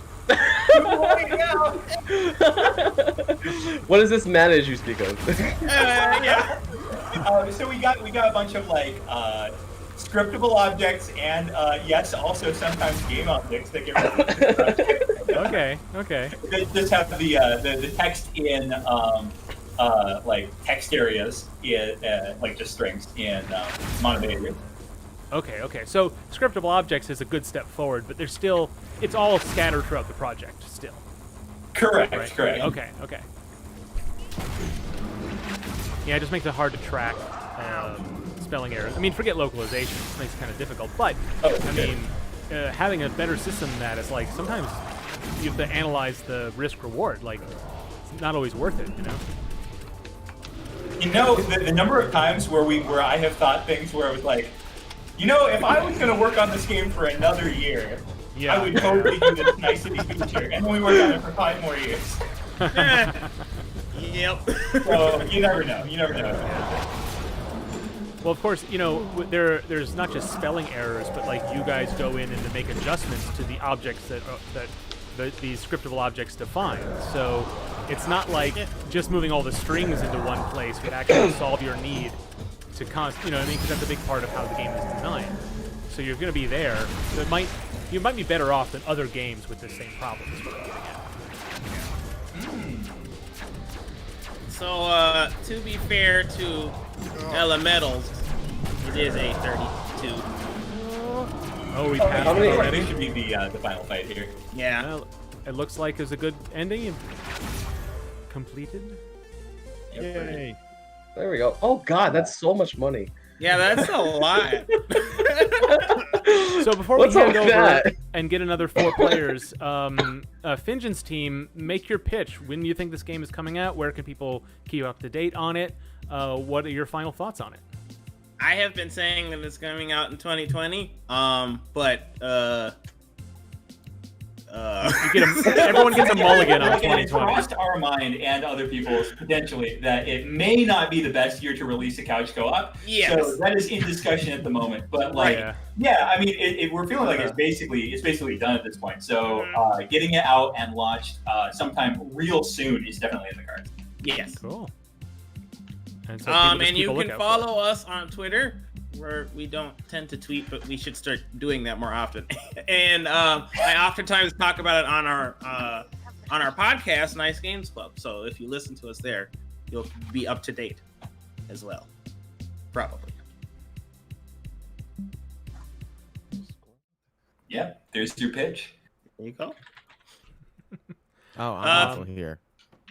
What does this manage you speak of? Yeah. So we got a bunch of like scriptable objects and yes, also sometimes game objects that get Okay. They just have the text in like text areas in like just strings in monobattery. Okay. So scriptable objects is a good step forward, but it's all scattered throughout the project still. Correct. Right? Correct. Okay. Yeah, it just makes it hard to track spelling errors. I mean, forget localization; it makes it kind of difficult. But I mean, having a better system than that is like sometimes you have to analyze the risk reward. Like, it's not always worth it, you know. You know, the number of times where I have thought things where I was like, you know, if I was going to work on this game for another year, I would totally do this nicety feature, and then we worked on it for 5 more years. Yep. So you never know. Well, of course, you know, there's not just spelling errors, but like you guys go in and to make adjustments to the objects that these scriptable objects define. So It's not like just moving all the strings into one place would actually solve your need to you know what I mean? Because that's a big part of how the game is designed. So you're going to be there. So you might be better off than other games with the same problem. Is what I'm getting at. So, to be fair to Elementals, it is a 32. Oh, we passed How many already? should be the final fight here? Yeah. Well, it looks like it's a good ending. You've completed. Yay. There we go. Oh god, that's so much money. Yeah, that's a lot. So before What's we up hand with over that? and get another 4 players, Fingens team, make your pitch. When do you think this game is coming out? Where can people keep up to date on it? What are your final thoughts on it? I have been saying that it's coming out in 2020, but everyone gets a mulligan on It 2020. crossed our mind and other people's potentially that it may not be the best year to release a couch co-op. Yes. So that is in discussion at the moment. But like, yeah, I mean, we're feeling like it's basically done at this point. So getting it out and launched sometime real soon is definitely in the cards. Yes. Cool. And, so And you can follow us on Twitter, where we don't tend to tweet, but we should start doing that more often. And I oftentimes talk about it on our podcast, Nice Games Club. So if you listen to us there, you'll be up to date as well, probably. Yeah, there's your pitch. There you go. Oh, I'm also here.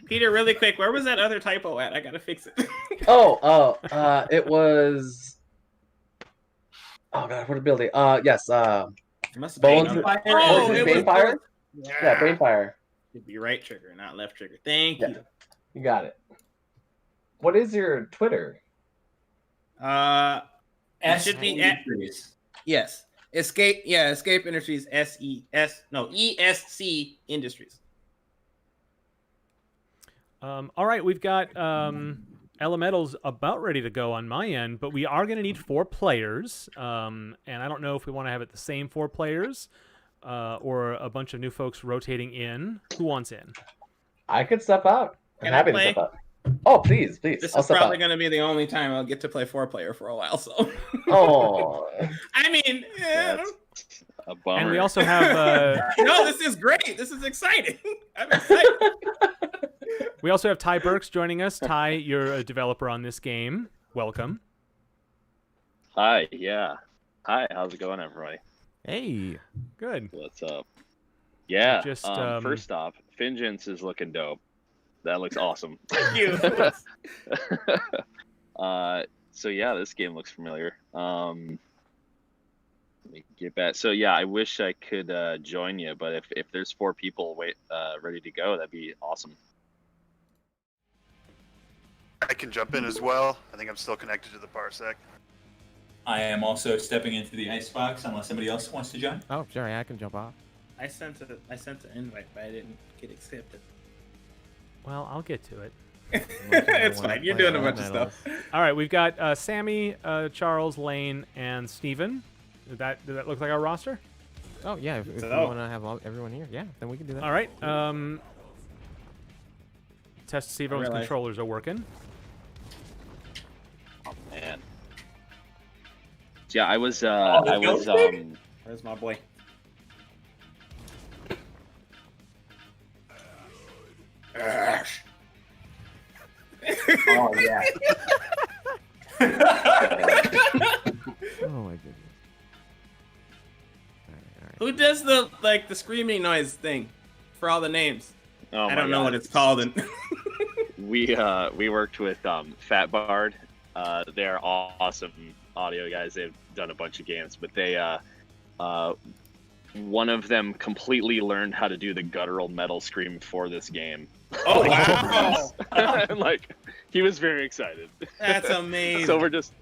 Peter, really quick, where was that other typo at? I gotta fix it. It was. Oh god, what a building. Yes. Must Bones. Banefire. Oh, it was Banefire. Yeah, Yeah, Brainfire. It'd be right trigger, not left trigger. Thank you. You got it. What is your Twitter? It should be yes. Escape Industries. ESC Industries. All right, we've got Elementals about ready to go on my end, but we are going to need 4 players. And I don't know if we want to have it the same 4 players or a bunch of new folks rotating in. Who wants in? I could step out. I'm Can I happy to play? step out. Oh, please. This I'll is step probably out. going to be the only time I'll get to play 4-player for a while. So. Oh. I mean, a bummer. And we also have. No, this is great. This is exciting. I'm excited. We also have Ty Burks joining us. Ty, you're a developer on this game. Welcome. Hi, yeah. Hi, how's it going, everybody? Hey. Good. What's up? Yeah, Just, first off, Fingens is looking dope. That looks awesome. Thank you. So yeah, this game looks familiar. Let me get back. So yeah, I wish I could join you, but if there's 4 people ready to go, that'd be awesome. I can jump in as well. I think I'm still connected to the parsec. I am also stepping into the icebox unless somebody else wants to join. Oh, sorry, I can jump off. I sent an invite, but I didn't get accepted. Well, I'll get to it. It's fine. You're doing a bunch of stuff. All right, we've got Sammy, Charles, Lane, and Steven. Does that look like our roster? Oh, yeah. If we want to have everyone here, yeah, then we can do that. All right. Test to see if everyone's controllers are working. Oh man. Yeah, I was Where's my boy? Oh yeah. Oh my goodness. Who does the screaming noise thing for all the names? Oh I my don't know God. what it's called. And we worked with Fat Bard. They're awesome audio guys. They've done a bunch of games, but they one of them completely learned how to do the guttural metal scream for this game. Oh wow! Like he was very excited. That's amazing. So we're just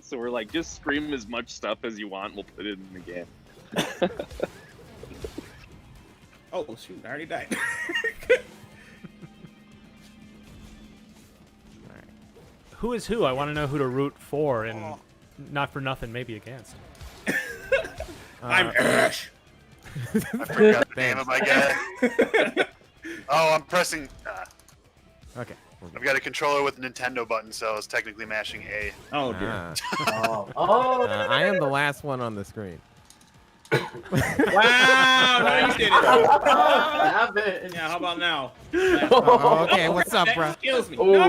so we're like, just scream as much stuff as you want. We'll put it in the game. Oh shoot! I already died. Who is who? I want to know who to root for, and not for nothing, maybe against. I'm Ash. I forgot the name of my guy. Oh, I'm pressing. Okay. I've got a controller with a Nintendo button, so I was technically mashing A. Oh dear. I am the last one on the screen. Wow, no, you did it. Yeah, how about now? Okay, what's up, bro? Kills me. No.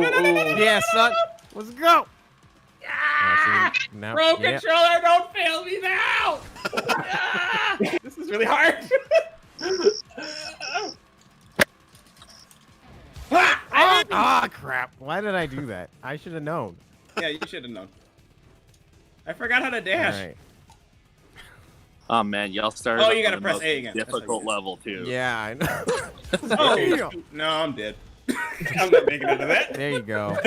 Yeah, son. Let's go. Now, Pro controller, don't fail me now. This is really hard. Oh, crap. Why did I do that? I should have known. Yeah, you should have known. I forgot how to dash. All right. Oh man, y'all started. Oh, you on gotta the press most A again. Difficult level too. Yeah, I know. Oh, no, I'm dead. I'm not making it to that. There you go.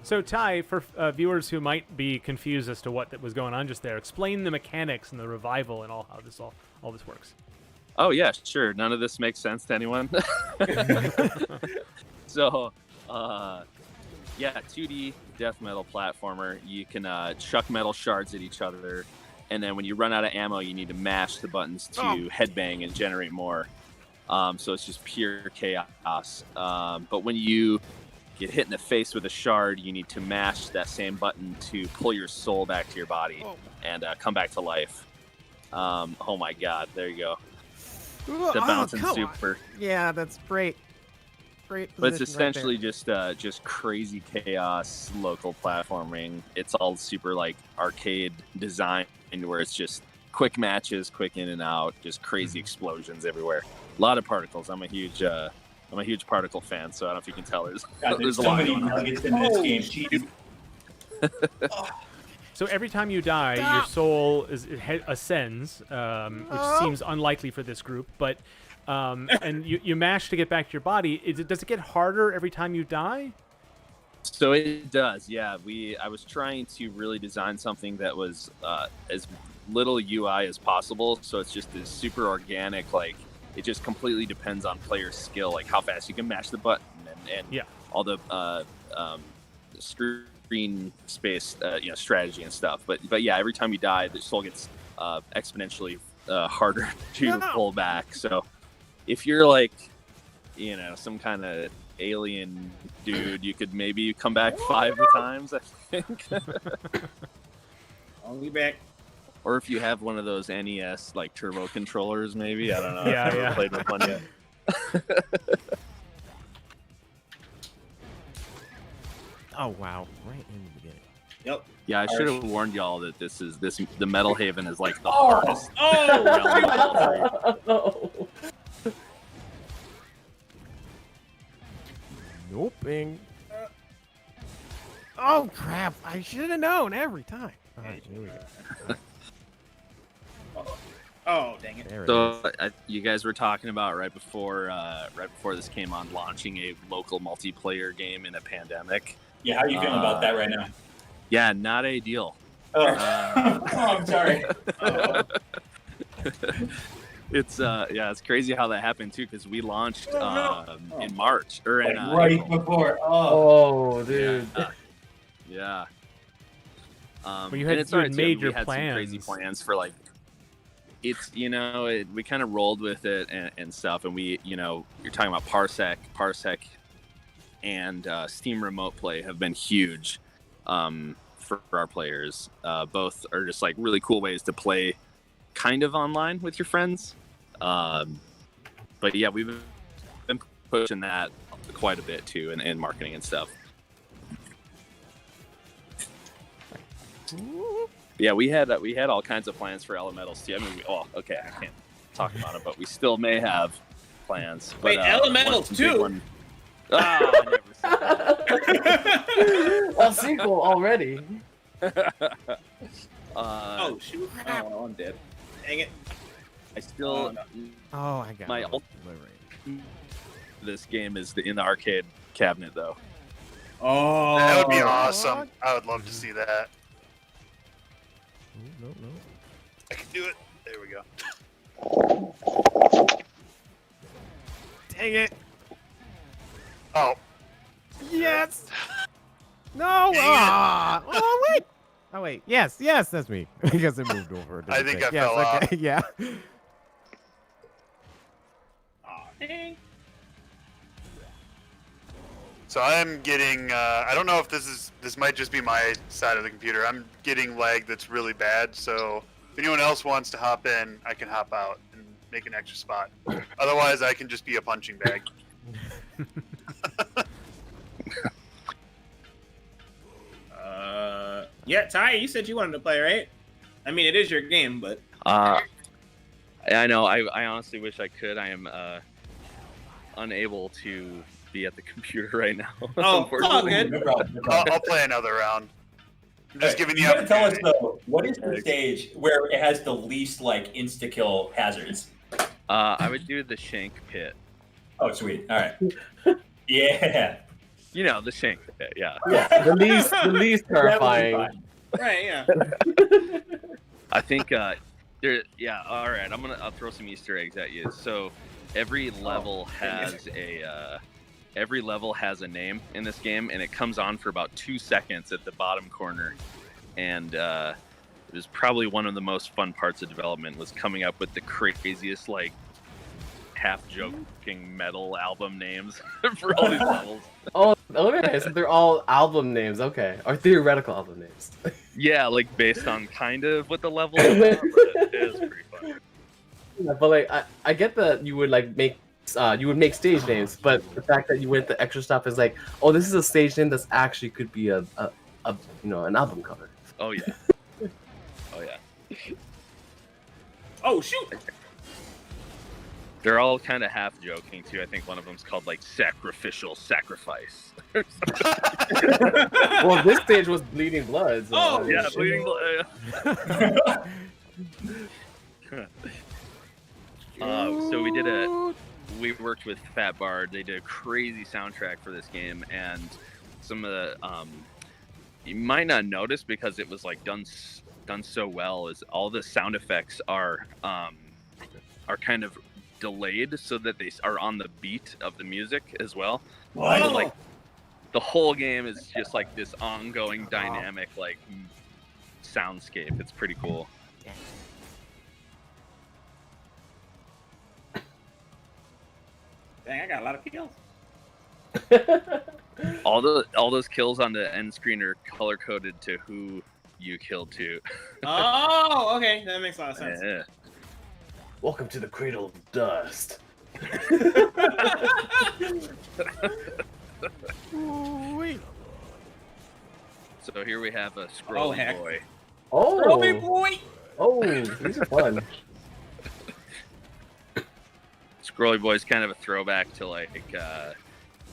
So Ty, for viewers who might be confused as to what was going on just there, explain the mechanics and the revival and how this all this works. Oh yeah, sure. None of this makes sense to anyone. So, yeah, 2D death metal platformer. You can chuck metal shards at each other, and then when you run out of ammo, you need to mash the buttons to headbang and generate more. So it's just pure chaos. But when you get hit in the face with a shard, you need to mash that same button to pull your soul back to your body and come back to life. Oh my god, there you go. The bouncing super. Yeah, that's great. Great. But it's essentially just crazy chaos, local platforming. It's all super like arcade design, where it's just quick matches, quick in and out, just crazy explosions everywhere. A lot of particles. I'm a huge particle fan, so I don't know if you can tell. There's so a lot many going on. nuggets in this game. Jeez. So every time you die, your soul ascends, which seems unlikely for this group. But and you mash to get back to your body. Does it get harder every time you die? So it does, yeah. I was trying to really design something that was as little UI as possible. So it's just this super organic, like it just completely depends on player skill, like how fast you can mash the button and all the screen space, strategy and stuff. But yeah, every time you die, the soul gets exponentially harder to pull back. So if you're like, some kind of alien dude, you could maybe come back 5 times, I think. I'll be back. Or if you have one of those NES like turbo controllers, maybe. I don't know. Yeah, I've never played with one yet. Oh wow! Right in the beginning. Yep. Yeah, I should have warned y'all that the Metal Haven is like the hardest. Noping. Oh crap! I should have known every time. All right, here we go. Oh dang it! So you guys were talking about right before this came on, launching a local multiplayer game in a pandemic. Yeah, how are you feeling about that right now? Yeah, not ideal. Oh, I'm sorry. It's crazy how that happened too, because we launched in March or in right April. before. Oh, dude. Yeah. Well, you had made your plans. Some crazy plans for like. It's we kind of rolled with it and stuff, and we you're talking about Parsec, and Steam Remote Play have been huge for our players. Both are just like really cool ways to play kind of online with your friends. But yeah, we've been pushing that quite a bit too in marketing and stuff. Yeah, we had all kinds of plans for Elementals too. I mean, I can't talk about it, but we still may have plans. But, wait, Elementals too? I never said that. A sequel already. Oh shoot! Oh, I'm dead. Dang it! I still. Oh, I got my This game is in the arcade cabinet though. Oh, that would be awesome. I would love to see that. No. I can do it. There we go. Dang it! Oh. Yes. No. Oh wait. Oh wait. Yes. That's me. Because it moved over. I think I yes, fell okay. off. Yeah. Oh, dang. So I'm getting, I don't know if this might just be my side of the computer. I'm getting lag that's really bad. So if anyone else wants to hop in, I can hop out and make an extra spot. Otherwise, I can just be a punching bag. Yeah, Ty, you said you wanted to play, right? I mean, it is your game, but I know. I honestly wish I could. I am unable to be at the computer right now. Oh, all good. No problem. I'll play another round. I'm just giving you. You gotta tell us though, what is the stage where it has the least like insta kill hazards? I would do the Shank Pit. Oh, sweet. All right. Yeah. You know, the Shank Pit. Yeah. Yeah, the least terrifying. Right, yeah. I think there. Yeah. All right. I'll throw some Easter eggs at you. So every level has a name in this game, and it comes on for about 2 seconds at the bottom corner. And it was probably one of the most fun parts of development, was coming up with the craziest, like, half-joking metal album names for all these levels. Oh, okay, so they're all album names, okay. Or theoretical album names. Yeah, like, based on kind of what the levels are, but it is pretty fun. Yeah, but, like, I get that you would, like, make stage names, but the fact that you went the extra stuff is like, oh, this is a stage name that's actually could be a an album cover. Oh yeah. Oh yeah. Oh shoot! They're all kind of half joking too. I think one of them's called like Sacrificial Sacrifice. Well, this stage was Bleeding Blood. So Oh yeah, Bleeding Blood. So we worked with Fat Bard. They did a crazy soundtrack for this game, and some of the you might not notice because it was like done so well, is all the sound effects are kind of delayed so that they are on the beat of the music as well. What? So, like, the whole game is just like this ongoing dynamic like soundscape. It's pretty cool. Dang, I got a lot of kills. All those kills on the end screen are color coded to who you killed to. Oh, okay, that makes a lot of sense. Yeah. Welcome to the Cradle of Dust. So here we have a Scrolly heck. Boy. Oh, Scrolly Boy! Oh, these are fun. Scrolly Boy is kind of a throwback to like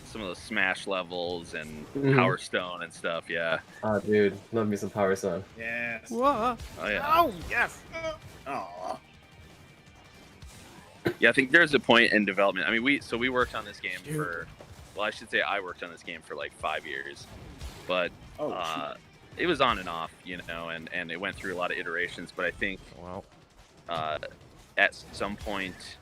some of those Smash levels and Power Stone and stuff. Yeah. Oh, dude, love me some Power Stone. Yes. Oh yeah. Oh yes. Oh. Yeah, I think there's a point in development. I mean, we worked on this game for, well, I should say I worked on this game for like 5 years, but it was on and off, you know, and it went through a lot of iterations. But I think at some point,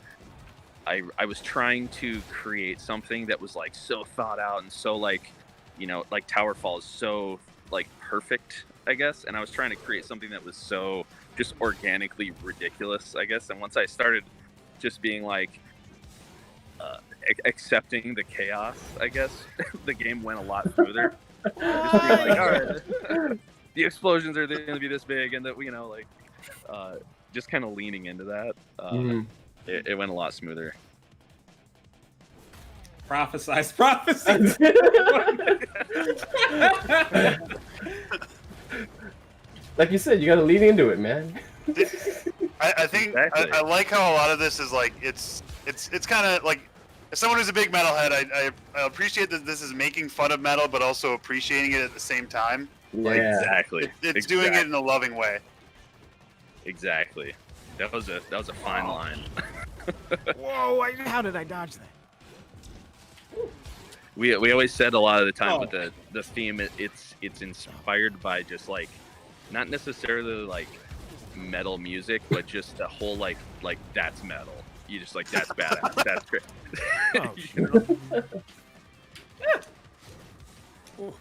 I was trying to create something that was like so thought out and so like, you know, like Towerfall is so like perfect, I guess. And I was trying to create something that was so just organically ridiculous, I guess. And once I started just being like accepting the chaos, I guess, the game went a lot smoother. Just being like, all right, the explosions are going to be this big, and that, you know, like just kind of leaning into that. It went a lot smoother. Prophesize. Like you said, you got to lean into it, man. I think exactly. I like how a lot of this is like it's kind of like, as someone who's a big metalhead, I appreciate that this is making fun of metal, but also appreciating it at the same time. Like, exactly. It's doing it in a loving way. Exactly. That was a fine line. Whoa! How did I dodge that? We always said a lot of the time with the theme, it's inspired by just like, not necessarily like metal music, but just the whole like that's metal. You just like, that's badass. That's great. You know?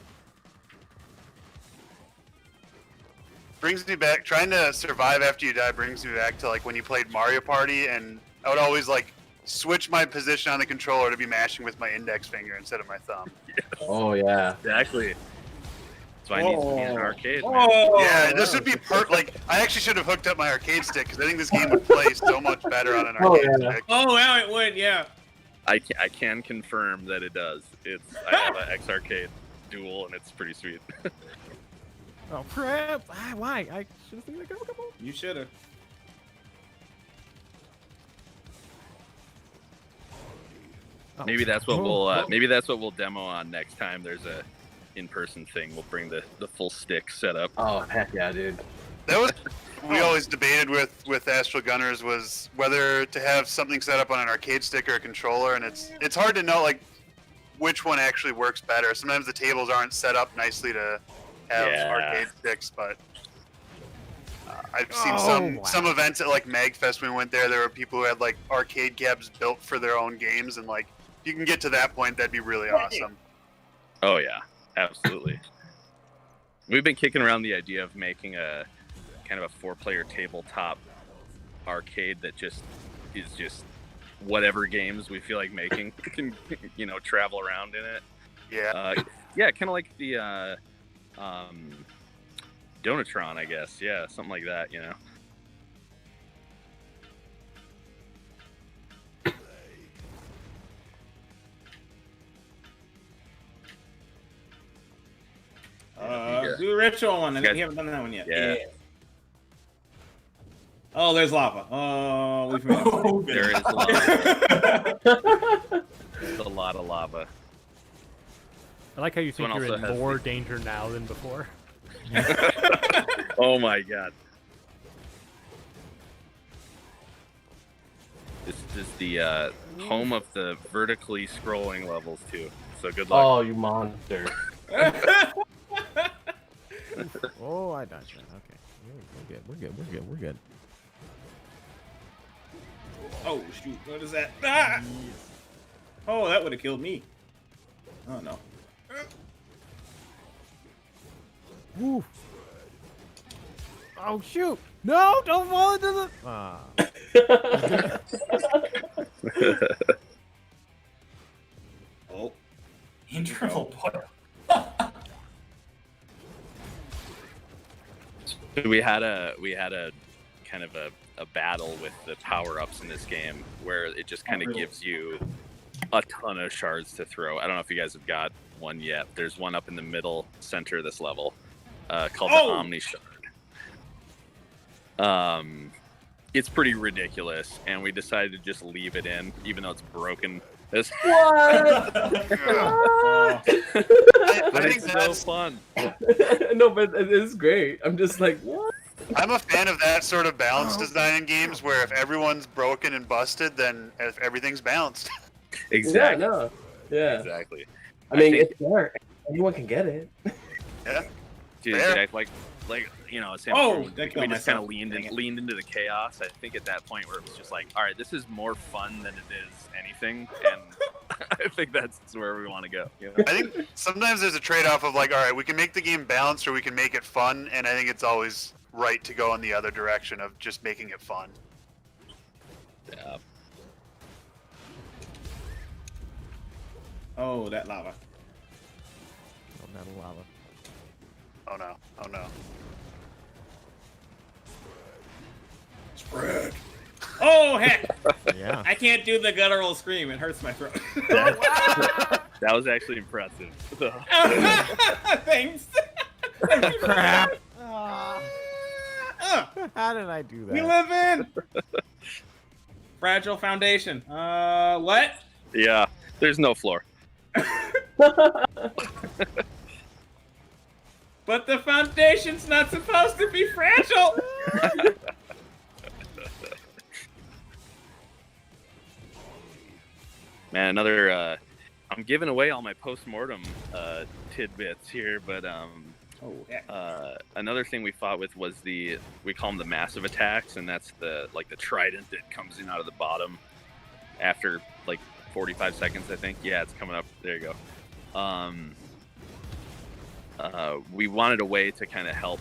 Brings me back, trying to survive after you die brings me back to like when you played Mario Party, and I would always like switch my position on the controller to be mashing with my index finger instead of my thumb. Oh yeah. Exactly. That's why I need to be in an arcade. Man. Yeah, this would be like I actually should have hooked up my arcade stick because I think this game would play so much better on an arcade stick. Oh, wow, it would, yeah. I can confirm that it does. I have an X Arcade Dual and it's pretty sweet. Oh crap! Why? I should have seen it. Come on. You should have. Maybe that's what we'll demo on next time. There's a in-person thing. We'll bring the full stick setup. Oh heck yeah, dude. That was we always debated with Astral Gunners was whether to have something set up on an arcade stick or a controller, and it's hard to know like which one actually works better. Sometimes the tables aren't set up nicely to have arcade sticks, but I've seen some events at like MagFest when we went there. There were people who had like arcade cabs built for their own games, and like if you can get to that point, that'd be really awesome. Oh yeah, absolutely. We've been kicking around the idea of making a kind of a 4-player tabletop arcade that is just whatever games we feel like making can travel around in it. Yeah. Yeah, kind of like the Donatron, I guess. Yeah, something like that, Do a ritual one. I think we haven't done that one yet. Yeah. Oh, there's lava. Oh, we've made it. There is lava. There's a lot of lava. I like how you think Someone you're in also has more danger now than before. Oh my god. This is the home of the vertically scrolling levels too. So good luck. Oh, you monster. Oh, I dodged that. Okay. We're good. Oh, shoot. What is that? Ah! Oh, that would have killed me. Oh, no. Woo. Oh, shoot. No, don't fall into the... Ah. Oh. Internal portal. We had a kind of a battle with the power-ups in this game where it just kind of gives you a ton of shards to throw. I don't know if you guys have got one yet. There's one up in the middle center of this level called the Omni Shard. It's pretty ridiculous, and we decided to just leave it in, even though it's broken. What? But it's so fun. No, but it is great. I'm just like, what? I'm a fan of that sort of balance design in games where if everyone's broken and busted, then if everything's balanced. Exactly. Yeah, no. Yeah. Exactly. I mean, it's there. Anyone can get it. Yeah. Dude, Fair. like Sam, that killed we just kind of myself. leaned into the chaos. I think at that point where it was just like, all right, this is more fun than it is anything, and I think that's where we want to go. I think sometimes there's a trade-off of like, all right, we can make the game balanced or we can make it fun, and I think it's always right to go in the other direction of just making it fun. Yeah. Oh, that lava. Oh, not lava. Oh no! Oh no! Spread. Oh, heck! Yeah. I can't do the guttural scream. It hurts my throat. That was actually impressive. Thanks. Crap. How did I do that? We live in fragile foundation. What? Yeah, there's no floor. But the foundation's not supposed to be fragile. Man, another. I'm giving away all my post-mortem tidbits here, but another thing we fought with was we call them the massive attacks, and that's the trident that comes in out of the bottom after like 45 seconds, I think. Yeah, it's coming up. There you go. We wanted a way to kind of help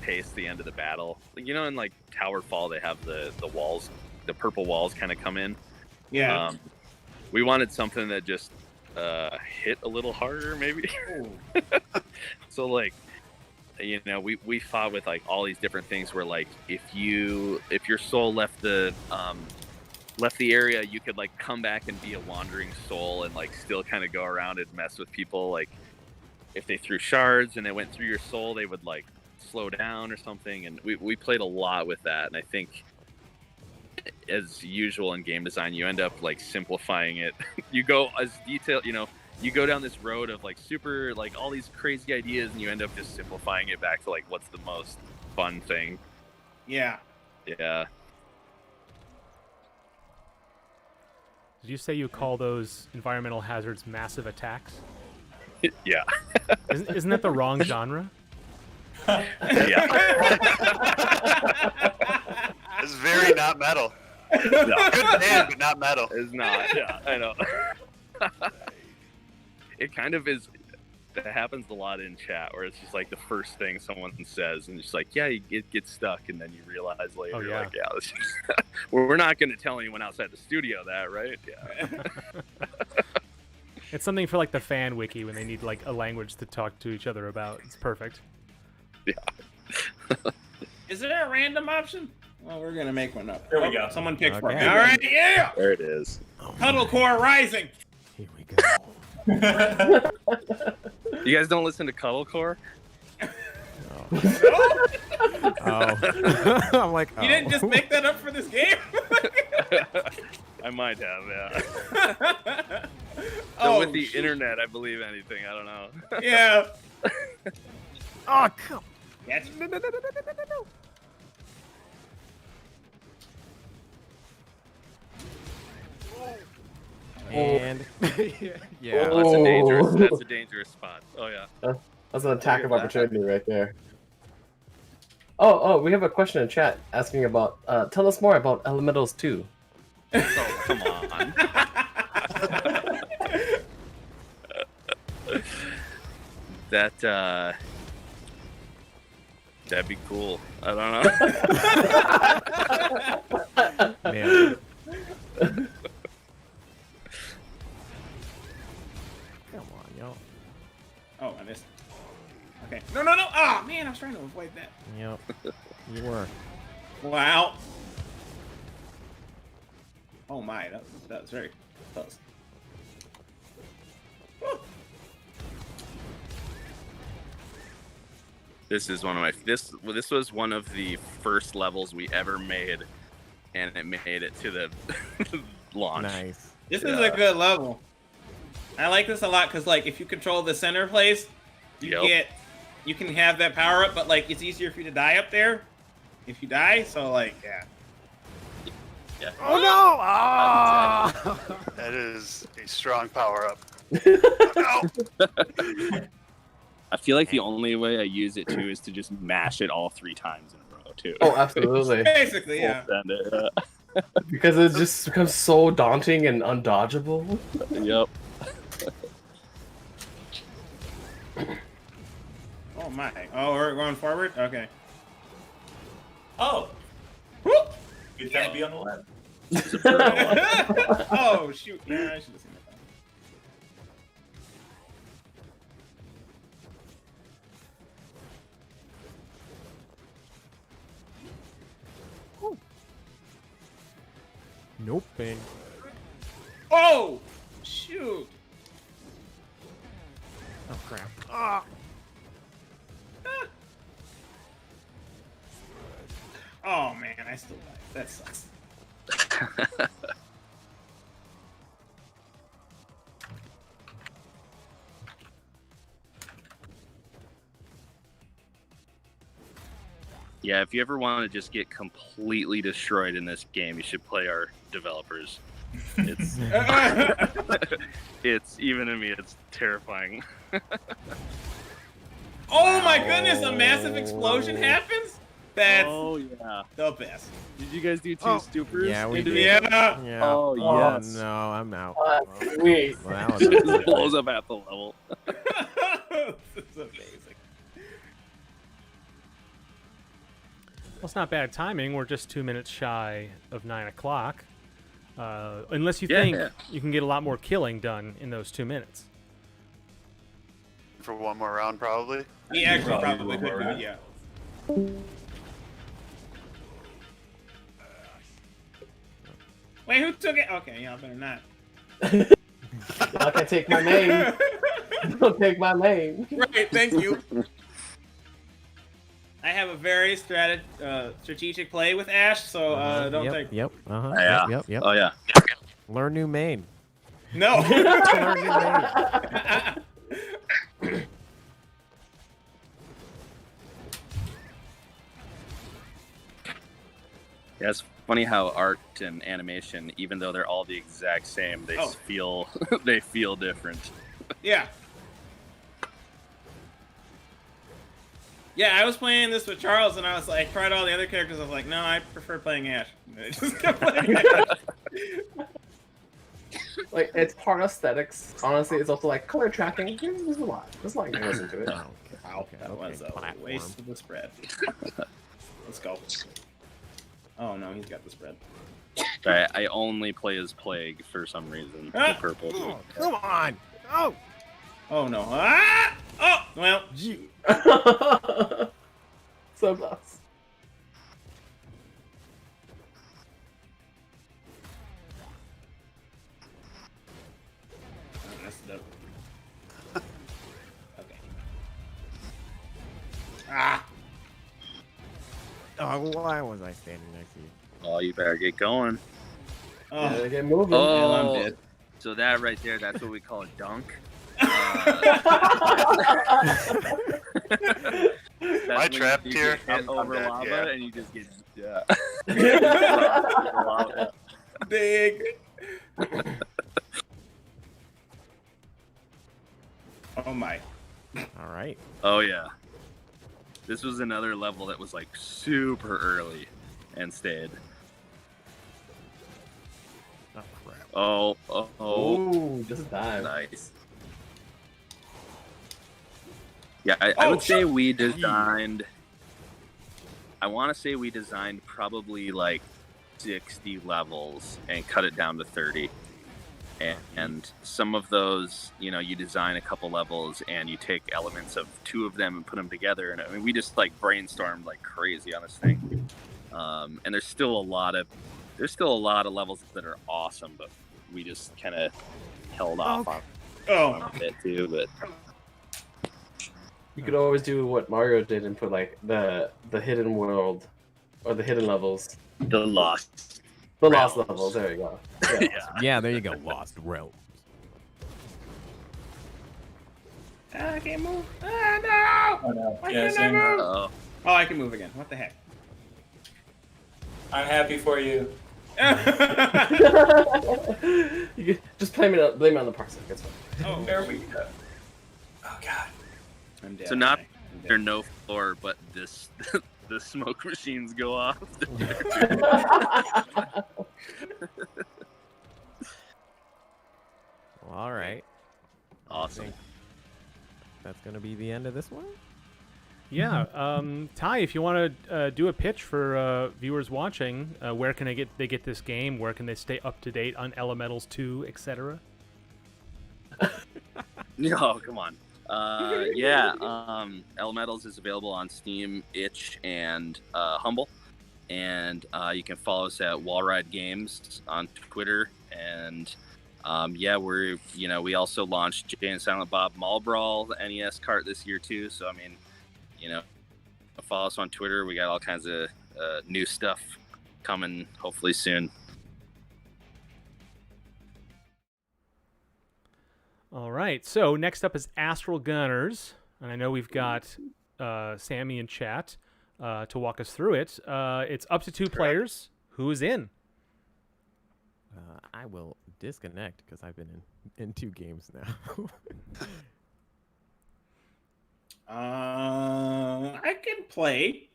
pace the end of the battle. In like Tower Fall, they have the walls, the purple walls kind of come in. Yeah. We wanted something that just hit a little harder, maybe. So like, you know, we fought with like all these different things where like if your soul left the area, you could like come back and be a wandering soul and like still kind of go around and mess with people. Like if they threw shards and it went through your soul, they would like slow down or something. And we played a lot with that. And I think, as usual in game design, you end up like simplifying it. You go as detailed, you know, you go down this road of like super, like all these crazy ideas, and you end up just simplifying it back to like what's the most fun thing. Yeah. Yeah. Did you say you call those environmental hazards massive attacks? Yeah. Isn't that the wrong genre? Yeah. It's very not metal. No. Good band, but not metal. It's not. Yeah, I know. It kind of is. That happens a lot in chat, where it's just like the first thing someone says, and it's like, yeah, it gets stuck, and then you realize later, Oh, yeah. like, yeah, this we're not going to tell anyone outside the studio that, right? Yeah. It's something for like the fan wiki when they need like a language to talk to each other about. It's perfect. Yeah. Is there a random option? Well, we're gonna make one up. There we go. Someone pick for me. Okay. All right, yeah. There it is. Cuddle Core Rising. Here we go. You guys don't listen to Cuddlecore? Oh. I'm like, oh. You didn't just make that up for this game? I might have, yeah. Oh, With the internet, I believe anything. I don't know. Yeah. Oh, come. That's... No. And yeah, That's a dangerous spot. Oh yeah. That's an attack of opportunity right there. Oh, we have a question in chat asking about. Tell us more about Elementals 2. Oh, come on. That'd be cool. I don't know. man. Come on, yo. Oh, I missed. Okay. No. Oh, man, I was trying to avoid that. Yep. You were. Wow. Oh my, that was very close. Woo. This is one of my this was one of the first levels we ever made, and it made it to the launch. Nice. This is a good level. I like this a lot because, like, if you control the center place, you can have that power up, but like it's easier for you to die up there if you die. So like, yeah. Yeah. Oh no! Ah! That is a strong power up. I feel like the only way I use it too is to just mash it all 3 times in a row too. Oh, absolutely. Basically, yeah. Because it just becomes so daunting and undodgeable. Yep. Oh my. Oh, we're going forward? Okay. Oh. Woo! Good time to be on the left. Oh, shoot. Yeah, I should have seen that. Nope. Bang. Oh! Shoot. Oh crap. Ah. Oh man, I still died. That sucks. Yeah, if you ever want to just get completely destroyed in this game, you should play our developers. It's even to me, it's terrifying. Oh my goodness, a massive explosion happens? That's yeah. the best. Did you guys do 2 stupors? Yeah, we into did. the- Yeah. Oh, yes. No, I'm out. Sweet. Well, that was It just blows up at the level. This is amazing. Well, it's not bad timing. We're just 2 minutes shy of 9 o'clock. Unless you think you can get a lot more killing done in those 2 minutes. For one more round, probably. We actually probably could do it, yeah. Wait, who took it? Okay, y'all better not. Y'all can take my name. Don't take my name. Right, thank you. I have a very strategic play with Ash, so don't take. Yep. Yeah. Yep. Oh yeah. Learn new main. No. Learn new main. Yeah, it's funny how art and animation, even though they're all the exact same, they feel they feel different. Yeah. Yeah, I was playing this with Charles, and I tried all the other characters. I was like, no, I prefer playing Ash. I just kept playing Ash. Like, it's part aesthetics. Honestly, it's also like color tracking. There's a lot. There's a lot you can listen to it. Wow, that was a waste of the spread. Let's go. Oh no, he's got the spread. I only play as Plague for some reason. The purple. Oh, come on! Oh! Oh no! Ah! Oh well. So close. I messed it up. Okay. Ah! Oh, why was I standing next to you? Oh, you better get going. Oh, Yeah, get moving. Hell, I'm dead. So that right there, that's what we call a dunk. My trapped here. Hit I'm over dead, lava, yeah. and you just get Big. Oh my. All right. Oh yeah. This was another level that was like super early and stayed. Oh crap. Oh. Ooh, just dive. Nice. Yeah, I would say we designed. I want to say we designed probably like 60 levels and cut it down to 30. And some of those, you know, you design a couple levels and you take elements of 2 of them and put them together. And I mean, we just like brainstormed like crazy on this thing. And there's still a lot of levels that are awesome, but we just kind of held off on it too. But you could always do what Mario did and put like the hidden world or the hidden levels. The lost levels. There you go. Yeah. Yeah, there you go. Lost realms. I can't move. Ah, no! Oh, no. Why Yeah, can't I same. move? oh, Oh, I can move again. What the heck? I'm happy for you. You could just blame it on the parsec. It's fine. Oh, There we go. Oh god. I'm dead. so not I'm dead. there's no floor, but this the smoke machines go off. Well, all right. Awesome. That's gonna be the end of this one. Yeah, Ty, if you want to do a pitch for viewers watching, where can they get this game? Where can they stay up to date on Elementals 2, etc.? No, come on. Yeah, Elementals is available on Steam, Itch, and Humble. And you can follow us at Wallride Games on Twitter. And yeah, we also launched Jay and Silent Bob Mall Brawl, the NES cart this year too. So I mean, follow us on Twitter. We got all kinds of new stuff coming hopefully soon. All right, so next up is Astral Gunners, and I know we've got Sammy in chat to walk us through it. It's up to 2 players. Who is in? I will disconnect because I've been in 2 games now. I can play.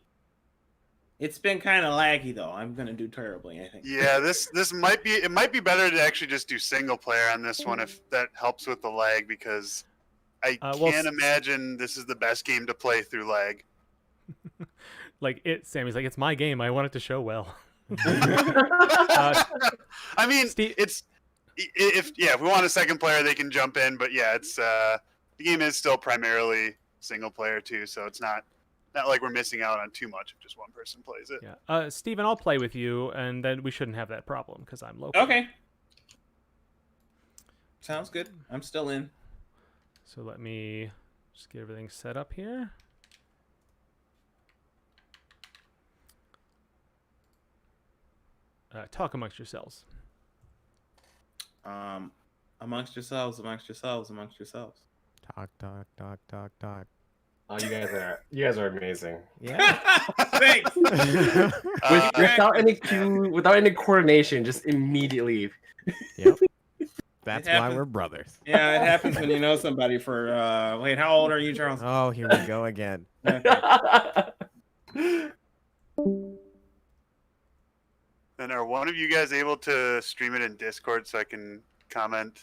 It's been kind of laggy though. I'm gonna do terribly, I think. Yeah, this might be better to actually just do single player on this one if that helps with the lag, because I can't imagine this is the best game to play through lag. Sammy's like, it's my game. I want it to show well. I mean, it's if we want a second player, they can jump in. But yeah, it's the game is still primarily single player too, so it's not like we're missing out on too much if just one person plays it. Yeah. Steven, I'll play with you, and then we shouldn't have that problem because I'm local. Okay. Sounds good. I'm still in. So let me just get everything set up here. Talk amongst yourselves. Amongst yourselves, amongst yourselves, amongst yourselves. Talk. Oh, you guys are amazing. Yeah. Thanks. Without any cue, without any coordination, just immediately. Yep. That's why we're brothers. Yeah, it happens when you know somebody for. Wait, how old are you, Charles? Oh, here we go again. And are one of you guys able to stream it in Discord so I can comment?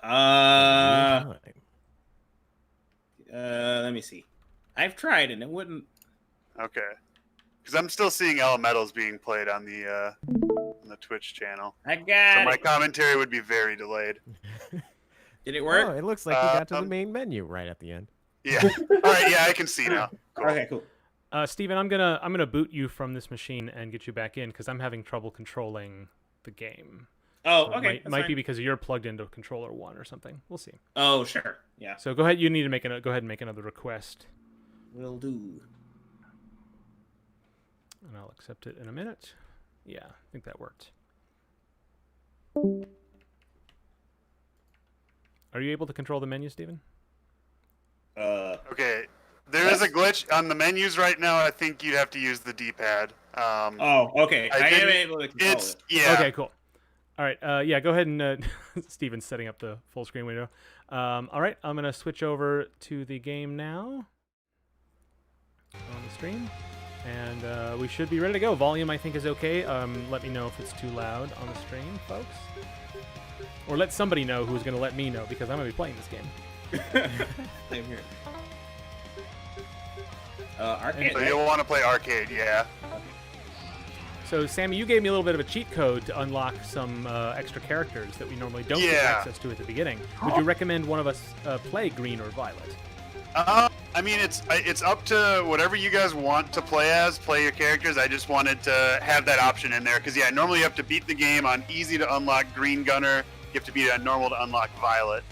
Let me see. I've tried and it wouldn't. Okay, because I'm still seeing Elementals being played on the Twitch channel. I got so my commentary would be very delayed. Did it work? Oh, it looks like we got to the main menu right at the end. Yeah. All right. Yeah, I can see now. Cool. Okay, cool. Steven, I'm gonna boot you from this machine and get you back in because I'm having trouble controlling the game. Oh, so okay. Might be because you're plugged into controller 1 or something. We'll see. Oh, sure. Yeah. So go ahead. You need to go ahead and make another request. Will do. And I'll accept it in a minute. Yeah, I think that worked. Are you able to control the menu, Steven? Okay. There is a glitch on the menus right now. I think you'd have to use the D-pad. Oh, okay. I am able to control it. Yeah. Okay, cool. All right. Yeah, go ahead and Steven's setting up the full screen window. All right, I'm gonna switch over to the game now on the stream, and we should be ready to go. Volume, I think, is okay. Let me know if it's too loud on the stream, folks, or let somebody know who's gonna let me know because I'm gonna be playing this game. Same here. Arcade. So you'll want to play arcade, yeah. So, Sammy, you gave me a little bit of a cheat code to unlock some extra characters that we normally don't get access to at the beginning. Would you recommend one of us play Green or Violet? I mean, it's up to whatever you guys want to play as. Play your characters. I just wanted to have that option in there because, yeah, normally you have to beat the game on easy to unlock Green Gunner. You have to beat it on normal to unlock Violet.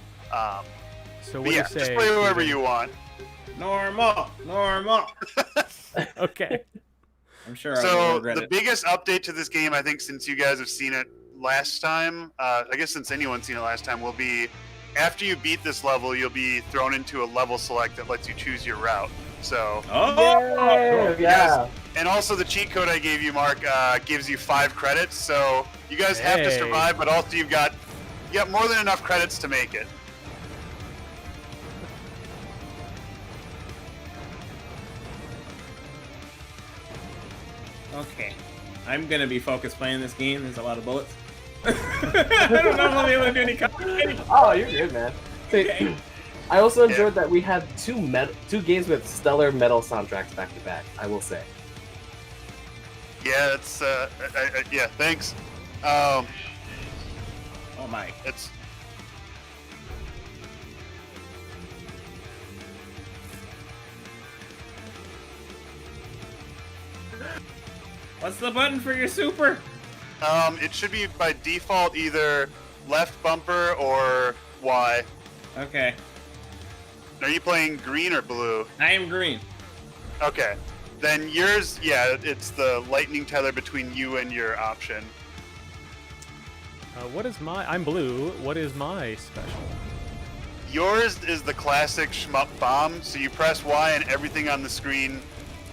So what do you say? Just play whoever you want. Normal. Okay. I'm sure. So the biggest update to this game, I think, since you guys have seen it last time, I guess since anyone's seen it last time, will be after you beat this level, you'll be thrown into a level select that lets you choose your route. So. Oh, yeah. And also the cheat code I gave you, Mark, gives you 5 credits. So you guys have to survive, but also you got more than enough credits to make it. Okay. I'm gonna be focused playing this game. There's a lot of bullets. I don't know if I'll be able to do any complicating. Oh, you're good, man. Okay. I also enjoyed that we had two games with stellar metal soundtracks back to back. I will say. Yeah, it's yeah. Thanks. Oh my! It's. What's the button for your super? It should be by default either left bumper or Y. Okay. Are you playing green or blue? I am green. Okay. Then yours, yeah, it's the lightning tether between you and your option. What is my... I'm blue. What is my special? Yours is the classic shmup bomb, so you press Y and everything on the screen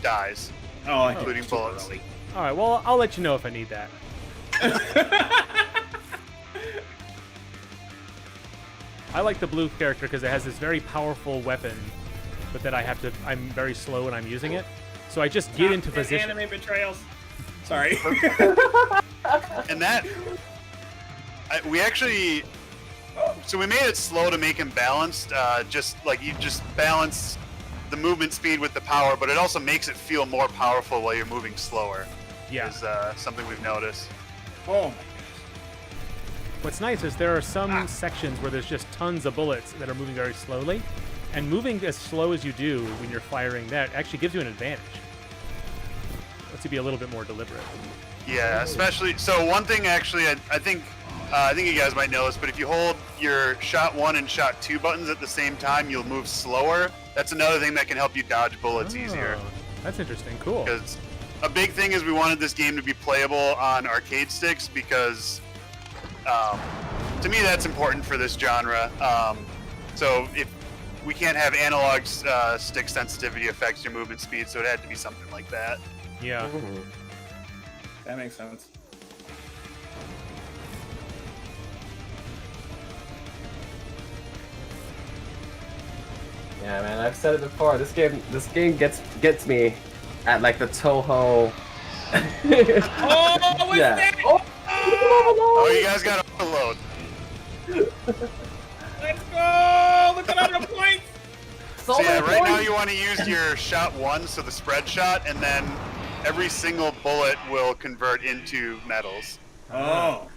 dies. Oh, including bullets. All right, well, I'll let you know if I need that. I like the blue character because it has this very powerful weapon, but that I'm very slow when I'm using it. So I just get into position. Anime betrayals. Sorry. And that... we actually... So we made it slow to make him balanced. Just like you just balance the movement speed with the power, but it also makes it feel more powerful while you're moving slower. Yeah. is something we've noticed. Oh. What's nice is there are some sections where there's just tons of bullets that are moving very slowly, and moving as slow as you do when you're firing that actually gives you an advantage. Lets you be a little bit more deliberate. Yeah, especially so. One thing actually, I think you guys might know this, but if you hold your shot 1 and shot 2 buttons at the same time, you'll move slower. That's another thing that can help you dodge bullets easier. That's interesting. Cool. Because a big thing is we wanted this game to be playable on arcade sticks because, to me, that's important for this genre. So if we can't have analog stick sensitivity affects your movement speed, so it had to be something like that. Yeah. That makes sense. Yeah, man, I've said it before. This game gets me at like the Toho. Oh, what's that? Oh, you guys got to load. Let's go! Look at all the points! So yeah, right now you want to use your shot 1, so the spread shot, and then every single bullet will convert into medals. Oh.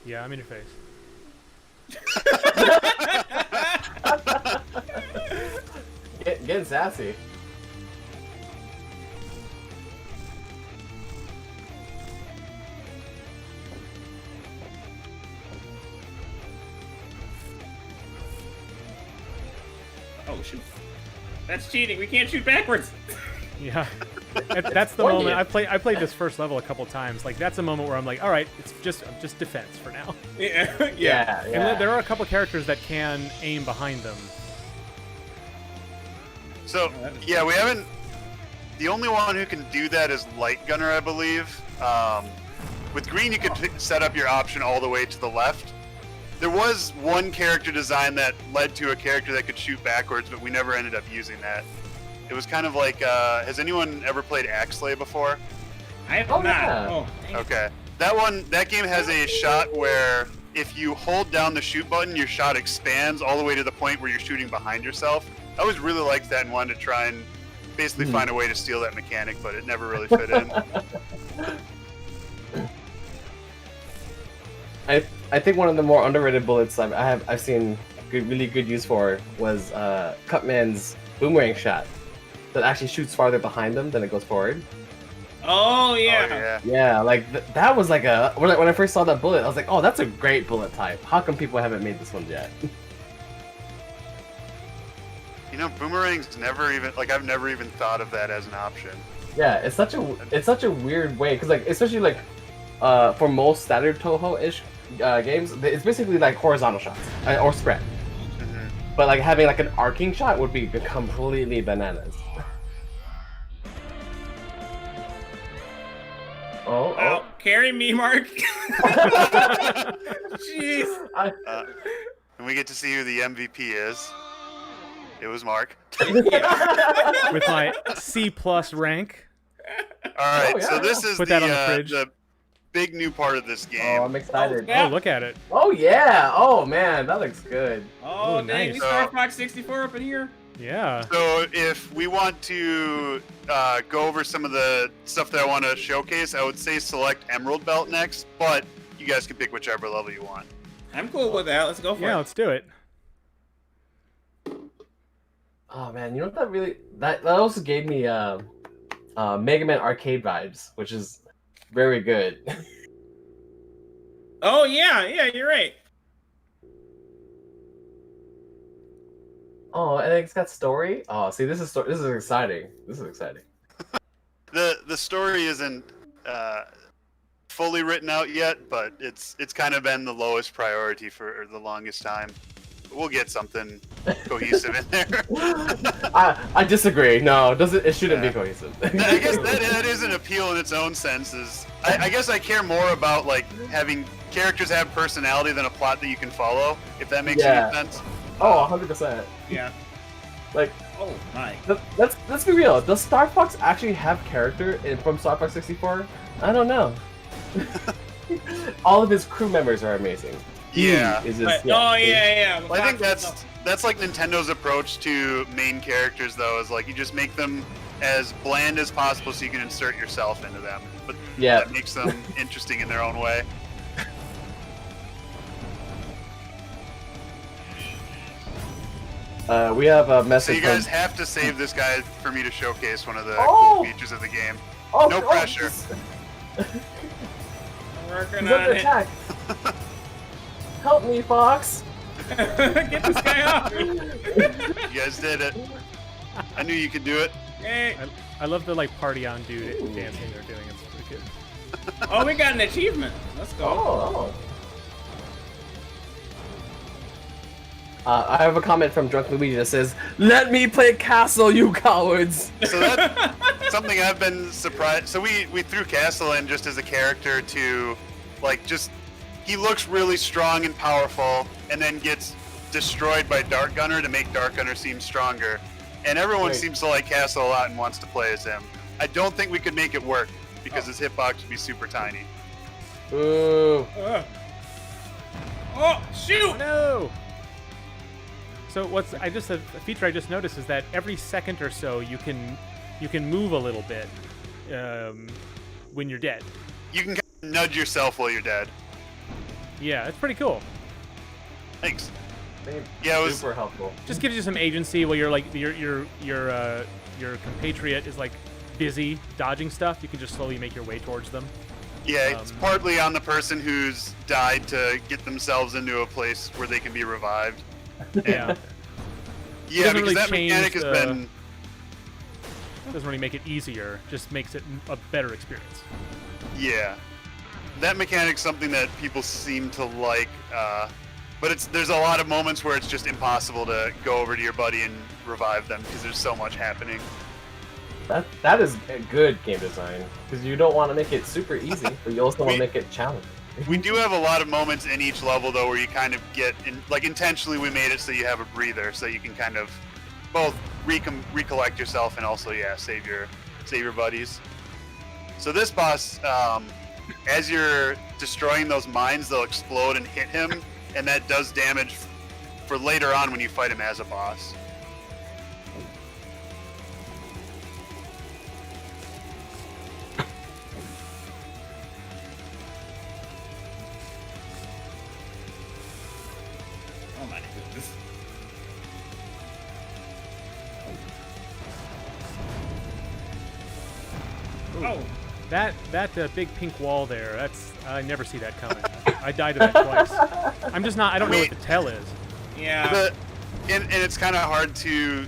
Yeah, I'm in your face. Getting sassy. Oh shoot! That's cheating. We can't shoot backwards. Yeah. That's the moment. I played this first level a couple times. Like that's a moment where I'm like, all right, it's just defense for now. Yeah. And there are a couple characters that can aim behind them. So yeah, we haven't. The only one who can do that is Light Gunner, I believe. With green, you could set up your option all the way to the left. There was one character design that led to a character that could shoot backwards, but we never ended up using that. It was kind of like, has anyone ever played Axlay before? I have not. Yeah. Oh, okay. That game has a shot where if you hold down the shoot button, your shot expands all the way to the point where you're shooting behind yourself. I always really liked that and wanted to try and basically find a way to steal that mechanic, but it never really fit in. I think one of the more underrated bullets I've seen really good use for was Cutman's boomerang shot that actually shoots farther behind him than it goes forward. Oh yeah. Yeah, like that was like when I first saw that bullet, I was like, oh, that's a great bullet type. How come people haven't made this one yet? You know, boomerangs never even I've never even thought of that as an option. Yeah, it's such a weird way because like especially like for most standard Toho-ish games, it's basically like horizontal shots or spread. But like having like an arcing shot would be completely bananas. Oh, carry me, Mark. Jeez. And we get to see who the MVP is. It was Mark. With my C+ rank. All right, so this is Put that on the fridge. the big new part of this game. Oh, I'm excited. Oh, look at it. Oh yeah. Oh man, that looks good. Oh, Ooh, dang, nice. we Star Fox 64 up in here. Yeah. So if we want to go over some of the stuff that I want to showcase, I would say select Emerald Belt next, but you guys can pick whichever level you want. I'm cool with that. Let's go for it. Yeah, let's do it. Oh man, you know what that also gave me Mega Man arcade vibes, which is very good. Oh yeah, you're right. Oh, and it's got story. Oh, see, this is exciting. This is exciting. The story isn't fully written out yet, but it's kind of been the lowest priority for the longest time. We'll get something cohesive in there. I disagree. No, it shouldn't be cohesive. I guess that is an appeal in its own sense. I guess I care more about like having characters have personality than a plot that you can follow. If that makes any sense. Oh, 100%. Yeah. Like, oh my. Let's be real. Does Star Fox actually have character from Star Fox 64? I don't know. All of his crew members are amazing. Yeah. Is just, Oh yeah. Well, I think that's like Nintendo's approach to main characters, though, is like you just make them as bland as possible so you can insert yourself into them. But that makes them interesting in their own way. We have a message. So you guys from... have to save this guy for me to showcase one of the cool features of the game. No pressure. Working He's under on it. attack. Help me, Fox. Get this guy off me. You guys did it. I knew you could do it. Hey. I love the like party on dude dancing they're doing. It's pretty good. Oh, we got an achievement. Let's go. I have a comment from Drunk Luigi that says, "Let me play Castle, you cowards." So that's something I've been surprised. So we threw Castle in just as a character to, like, just he looks really strong and powerful, and then gets destroyed by Dark Gunner to make Dark Gunner seem stronger. And everyone seems to like Castle a lot and wants to play as him. I don't think we could make it work because his hitbox would be super tiny. Ooh. Oh shoot! Oh, no. So a feature I just noticed is that every second or so you can move a little bit when you're dead. You can kind of nudge yourself while you're dead. Yeah, it's pretty cool. Thanks. Yeah, it was super helpful. Just gives you some agency while you're like your compatriot is like busy dodging stuff. You can just slowly make your way towards them. Yeah, it's partly on the person who's died to get themselves into a place where they can be revived. Yeah. Yeah, because that mechanic has been... Doesn't really make it easier, just makes it a better experience. Yeah. That mechanic's something that people seem to like, but there's a lot of moments where it's just impossible to go over to your buddy and revive them because there's so much happening. That is a good game design, because you don't want to make it super easy, but you also want to make it challenging. We do have a lot of moments in each level, though, where you kind of get like intentionally we made it so you have a breather, so you can kind of both recollect yourself and also save your buddies. So this boss, as you're destroying those mines, they'll explode and hit him, and that does damage for later on when you fight him as a boss. Oh my goodness. Oh, that big pink wall there. I never see that coming. I died to that twice. I'm just not. I don't know what the tell is. Yeah. And it's kind of hard to.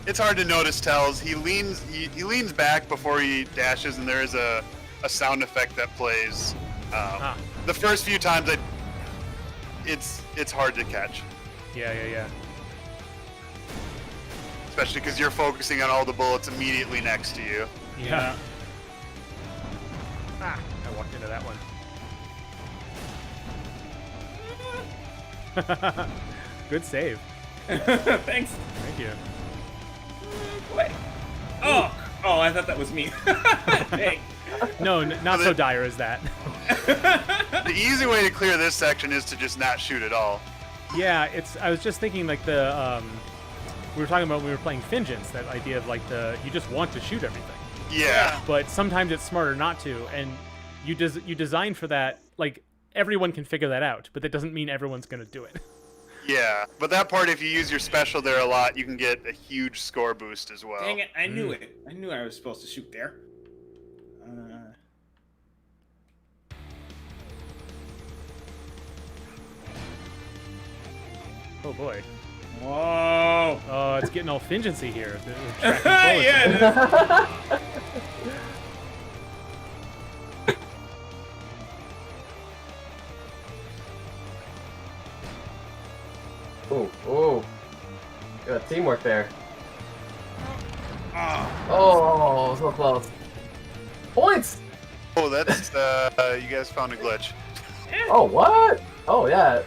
It's hard to notice tells. He leans back before he dashes, and there is a sound effect that plays. The first few times, it's hard to catch. Yeah. Especially because you're focusing on all the bullets immediately next to you. Yeah. I walked into that one. Good save. Thanks. Thank you. What? Oh, I thought that was me. Hey. No, not so dire as that. The easy way to clear this section is to just not shoot at all. Yeah, I was just thinking like we were talking about when we were playing Fingens, that idea of like you just want to shoot everything. Yeah. But sometimes it's smarter not to, and you design for that. Like everyone can figure that out, but that doesn't mean everyone's gonna do it. Yeah, but that part, if you use your special there a lot, you can get a huge score boost as well. Dang it! I knew it. I knew I was supposed to shoot there. Oh boy. Whoa! Oh, it's getting all Fingency here. Yeah. Oh. Got teamwork there. Oh. Oh, so close. Points! Oh, that's, you guys found a glitch. Oh, what? Oh, yeah.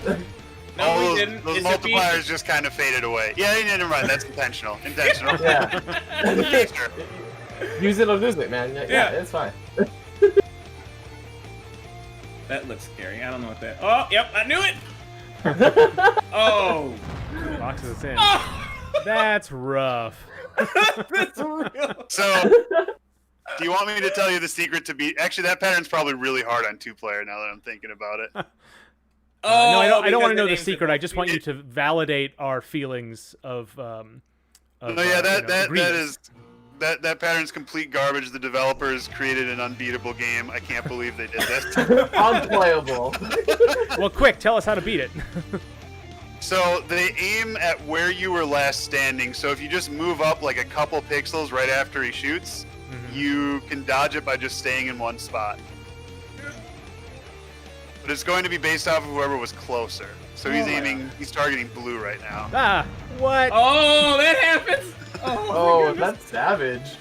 No, all we those, didn't. those It's a feature. multipliers just kind of faded away. Yeah, never mind. That's intentional. Intentional. Yeah. Feature. Use it or lose it, man. Yeah, it's fine. That looks scary. I don't know what that. Oh, yep, I knew it. Oh. Boxes us in. Oh. That's rough. That's real. So, do you want me to tell you the secret to beat? Actually, that pattern's probably really hard on 2-player now that I'm thinking about it. No, I don't because want to know the names are secret. I just want you to validate our feelings of. No, yeah, that agreement. is that pattern's complete garbage. The developers created an unbeatable game. I can't believe they did this. Unplayable. Well, quick, tell us how to beat it. So they aim at where you were last standing. So if you just move up like a couple pixels right after he shoots, you can dodge it by just staying in one spot. But it's going to be based off of whoever was closer. So he's targeting blue right now. Ah, what? Oh, that happens. Oh, that's savage.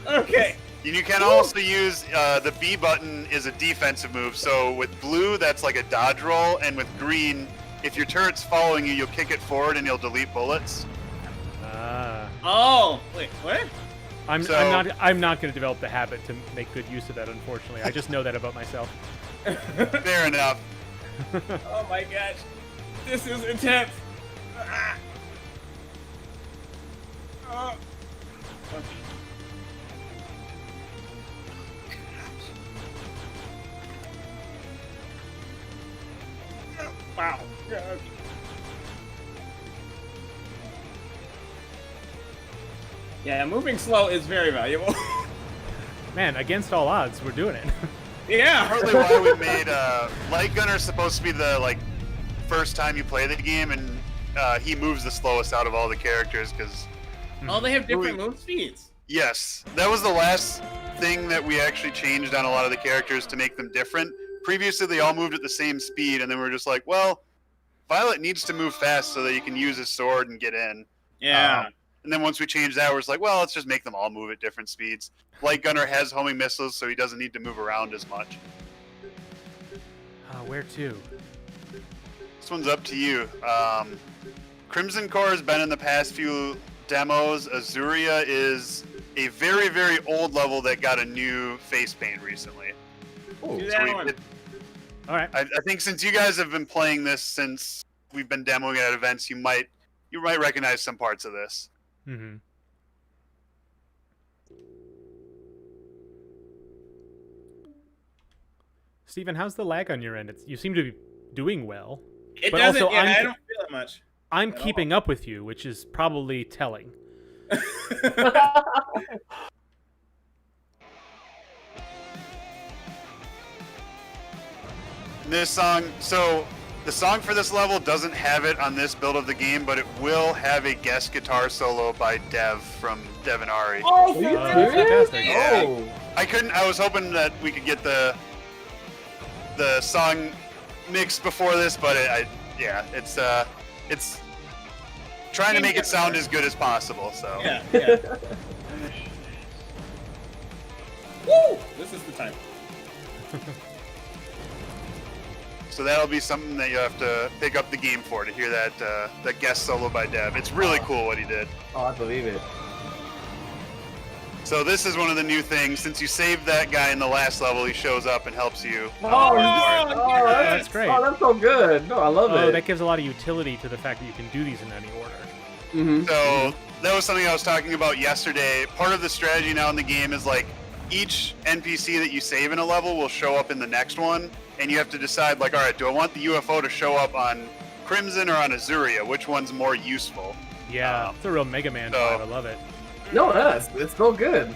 Okay. And you can also use the B button is a defensive move. So with blue, that's like a dodge roll, and with green, if your turret's following you, you'll kick it forward and you'll delete bullets. Oh, wait, what? I'm not going to develop the habit to make good use of that. Unfortunately, I just know that about myself. Fair enough. Oh my gosh, this is intense. Ah. Oh. Wow. Yeah, moving slow is very valuable. Man, against all odds, we're doing it. Yeah. Partly why we made Light Gunner supposed to be the first time you play the game, and he moves the slowest out of all the characters because. Oh, they have different move speeds. Yes, that was the last thing that we actually changed on a lot of the characters to make them different. Previously, they all moved at the same speed, and then we were just like, well, Violet needs to move fast so that he can use his sword and get in. Yeah. And then once we changed that, we're just like, well, let's just make them all move at different speeds. Light Gunner has homing missiles, so he doesn't need to move around as much. Where to? This one's up to you. Crimson Core has been in the past few demos. Azuria is a very, very old level that got a new face paint recently. Ooh, all right. I think since you guys have been playing this since we've been demoing it at events, you might recognize some parts of this. Mm-hmm. Steven, how's the lag on your end? You seem to be doing well. It but doesn't. also, Yeah, I don't feel it much. I'm keeping up with you, which is probably telling. This song, so the song for this level doesn't have it on this build of the game, but it will have a guest guitar solo by Dev from Devinari. Oh, fantastic! Yeah. I was hoping that we could get the song mixed before this, but it's trying to make it sound as good as possible. So yeah. Woo! This is the time. So that'll be something that you have to pick up the game for to hear that guest solo by Dev. It's really cool what he did. Oh, I believe it. So this is one of the new things. Since you saved that guy in the last level, he shows up and helps you. That's great. Oh, that's so good. No, I love it. That gives a lot of utility to the fact that you can do these in any order. Mm-hmm. So that was something I was talking about yesterday. Part of the strategy now in the game is each NPC that you save in a level will show up in the next one, and you have to decide all right, do I want the UFO to show up on Crimson or on Azuria? Which one's more useful? Yeah, it's a real Mega Man vibe. I love it. No, it's so good.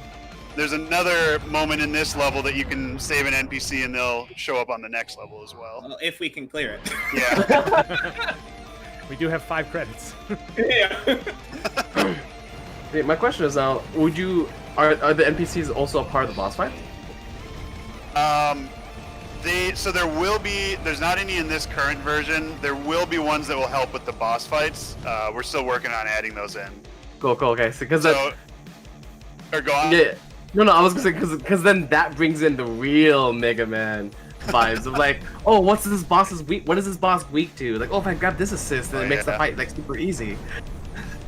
There's another moment in this level that you can save an NPC and they'll show up on the next level as well. If we can clear it. Yeah. We do have 5 credits. Yeah. Hey, my question is now, are the NPCs also a part of the boss fight? There's not any in this current version. There will be ones that will help with the boss fights. We're still working on adding those in. Cool, okay. Or go on. Yeah. No, I was gonna say because then that brings in the real Mega Man. vibes of like, oh, what's this boss's weak? What is this boss weak to? Like, oh, if I grab this assist, then it makes the fight like super easy.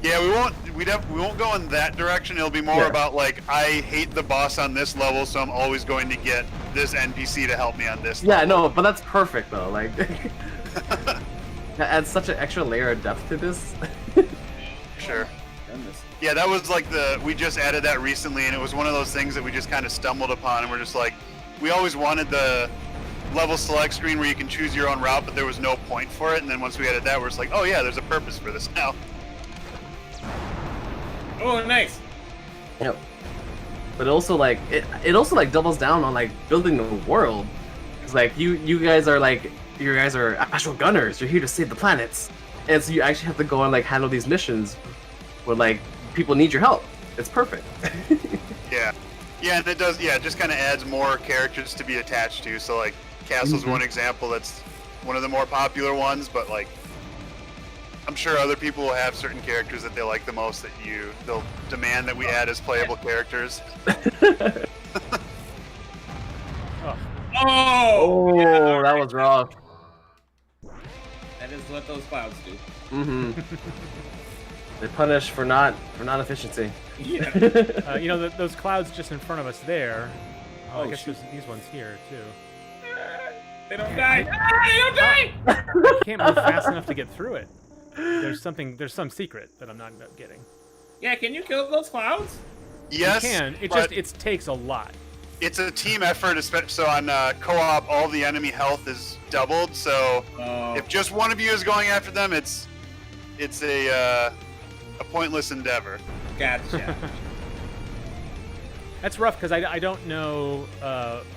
Yeah, we won't go in that direction. It'll be more about like, I hate the boss on this level, so I'm always going to get this NPC to help me on this level. Yeah, no, but that's perfect though. Like, that adds such an extra layer of depth to this. Sure. Yeah, that was like we just added that recently, and it was one of those things that we just kind of stumbled upon, and we're just like, we always wanted the level select screen where you can choose your own route, but there was no point for it, and then once we added that, we're just like, oh yeah, there's a purpose for this now. Oh, nice. Yep. But also like it also like doubles down on like building the world. It's like you guys are actual gunners. You're here to save the planets, and so you actually have to go and like handle these missions where like people need your help. It's perfect. Yeah, and it does. Yeah, it just kind of adds more characters to be attached to. So like Castle's one example. That's one of the more popular ones, but like I'm sure other people will have certain characters that they like the most that they'll demand that we add as playable characters. Oh, yeah, that was rough. That is what those clouds do. Mm-hmm. They punish for not efficiency. Yeah. Those clouds just in front of us there. Oh, I guess shoot. there's these ones here too. They don't die. They don't die. I can't move fast enough to get through it. There's some secret that I'm not getting. Yeah, can you kill those clouds? Yes, you can. It takes a lot. It's a team effort, especially so on co-op. All the enemy health is doubled, so if just one of you is going after them, it's a pointless endeavor. Gotcha. That's rough because I don't know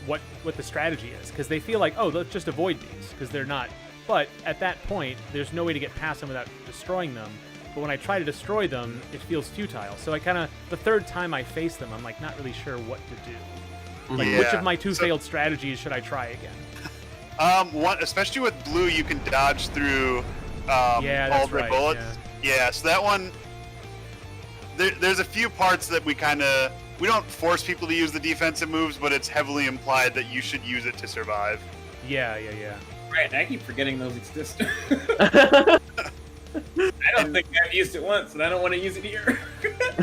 what the strategy is, because they feel like, oh, let's just avoid these because they're not. But at that point, there's no way to get past them without destroying them. But when I try to destroy them, it feels futile. So the third time I face them, I'm like not really sure what to do. Like, which of my two failed strategies should I try again? Especially with blue, you can dodge through all the bullets. Yeah, so that one, there's a few parts that we don't force people to use the defensive moves, but it's heavily implied that you should use it to survive. Yeah. Right, I keep forgetting those exist. I don't think I've used it once, and I don't want to use it here.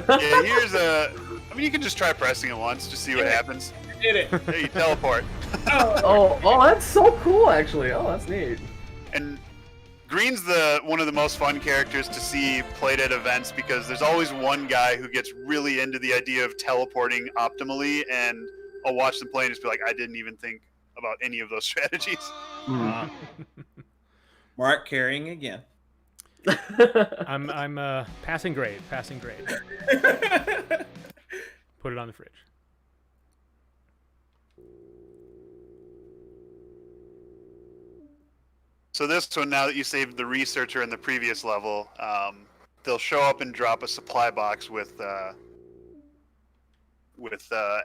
Yeah, you can just try pressing it once, just see what happens. I did it. There you teleport. Oh, that's so cool, actually. Oh, that's neat. And Green's one of the most fun characters to see played at events because there's always one guy who gets really into the idea of teleporting optimally, and I'll watch them play and just be like, I didn't even think about any of those strategies. Mark carrying again. I'm passing grade. Put it on the fridge. So this one, now that you saved the researcher in the previous level, they'll show up and drop a supply box with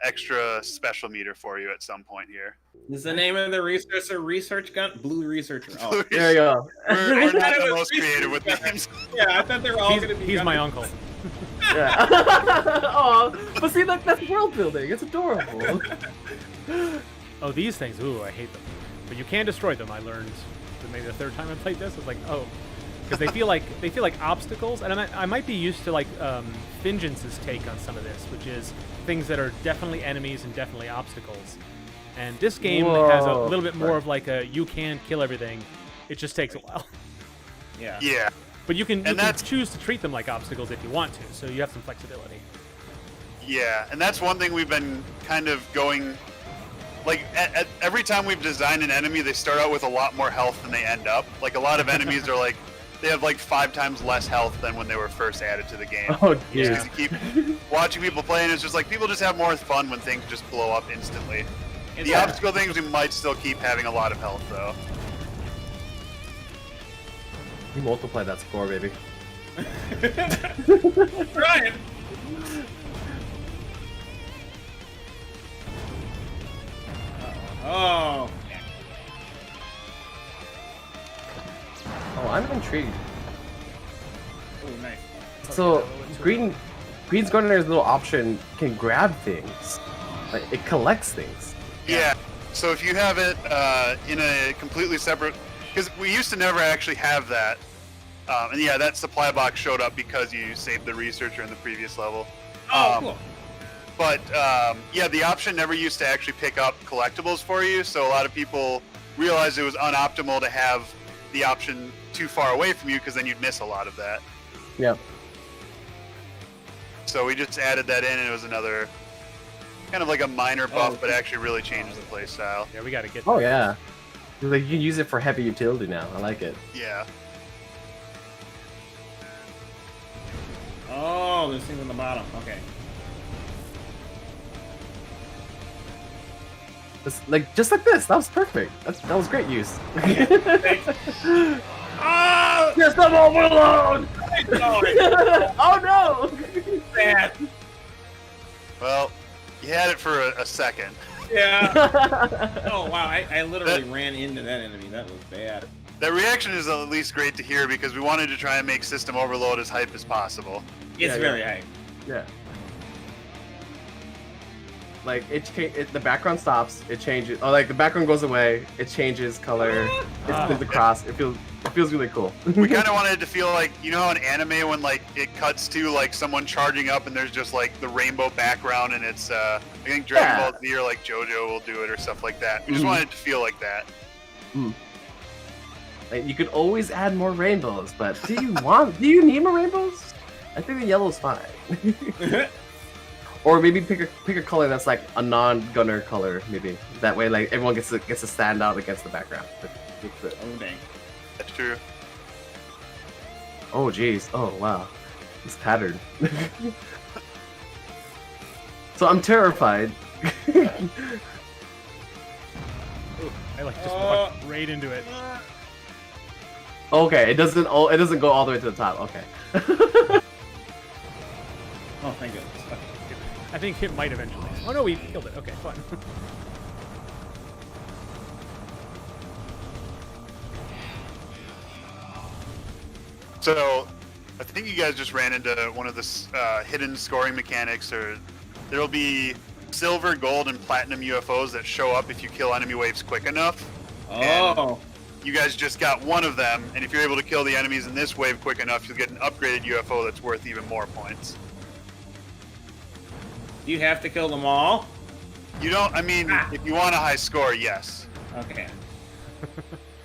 extra special meter for you at some point here. Is the name of the researcher research gun? Blue researcher. Oh, there you go. We're not the most creative with names. Yeah, I thought they were all going to be. He's my uncle. Yeah. Oh, but see, that's world building. It's adorable. Oh, these things. Ooh, I hate them. But you can destroy them. I learned maybe the third time I played this. I was like, oh, because they feel like obstacles, and I might be used to like Fingence's take on some of this, which is things that are definitely enemies and definitely obstacles. And this game has a little bit more of like you can kill everything. It just takes a while. Yeah. Yeah. But you can choose to treat them like obstacles if you want to, so you have some flexibility. Yeah, and that's one thing we've been kind of going. Like, every time we've designed an enemy, they start out with a lot more health than they end up. Like, a lot of enemies are like, they have like 5 times less health than when they were first added to the game. Oh, yeah. Just because you keep watching people play, and it's just like, people just have more fun when things just blow up instantly. The obstacle things, we might still keep having a lot of health, though. You multiply that score, baby. Ryan! Oh. Oh, I'm intrigued. Oh, nice. So, Green's Gardener's little option can grab things. Like, it collects things. Yeah. So if you have it in a completely separate, because we used to never actually have that, and yeah, that supply box showed up because you saved the researcher in the previous level. Cool. But yeah, the option never used to actually pick up collectibles for you, so a lot of people realized it was unoptimal to have the option too far away from you because then you'd miss a lot of that. Yep. So we just added that in, and it was another kind of like a minor buff, but actually really changes the play style. Yeah, we got to get. Oh yeah. Like you can use it for heavy utility now. I like it. Yeah. Oh, there's things on the bottom. Okay. Just like this. That was perfect. That was great use. Oh! Just the overload! Oh no! Bad. Well, you had it for a second. Yeah. Oh wow, I literally ran into that enemy. That was bad. That reaction is at least great to hear because we wanted to try and make system overload as hype as possible. It's very hype. Yeah. Like the background stops, it changes. Oh, like the background goes away, it changes color. It spins across. It feels really cool. We kind of wanted it to feel like, you know how in anime when like it cuts to like someone charging up and there's just like the rainbow background and it's I think Dragon Ball Z or like JoJo will do it or stuff like that. We just wanted it to feel like that. Like you could always add more rainbows, but do you need more rainbows? I think the yellow's fine. Or maybe pick a color that's like a non-gunner color, maybe. That way, like everyone gets to stand out against the background. Oh dang, that's true. Oh jeez. Oh wow, it's patterned. So I'm terrified. Ooh, I like just walked right into it. Okay, it doesn't go all the way to the top. Okay. Oh, thank goodness. I think it might eventually. Oh no, we killed it. Okay, fun. So, I think you guys just ran into one of the hidden scoring mechanics, or there'll be silver, gold, and platinum UFOs that show up if you kill enemy waves quick enough. Oh. And you guys just got one of them, and if you're able to kill the enemies in this wave quick enough, you'll get an upgraded UFO that's worth even more points. You have to kill them all? You don't, I mean, if you want a high score, yes. Okay.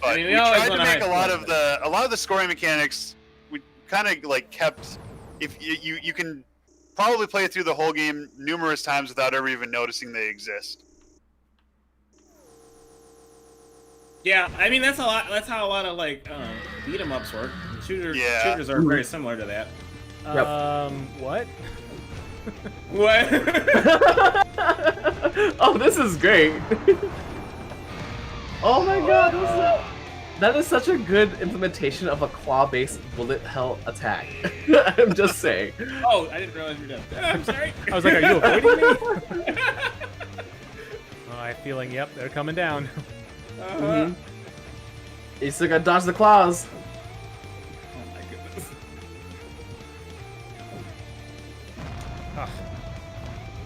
But I mean, we we always tried to want a make high a lot score, of the scoring mechanics, we kind of like kept, if you can probably play through the whole game numerous times without ever even noticing they exist. Yeah, I mean that's how a lot of like beat 'em ups work. Shooters are very similar to that. What? What? Oh, this is great. Oh my god, that is such a good implementation of a claw-based bullet hell attack. I'm just saying. Oh, I didn't realize you were done. I'm sorry. I was like, are you avoiding me? Oh, I'm feeling, yep, they're coming down. You still gotta dodge the claws. Oh my goodness.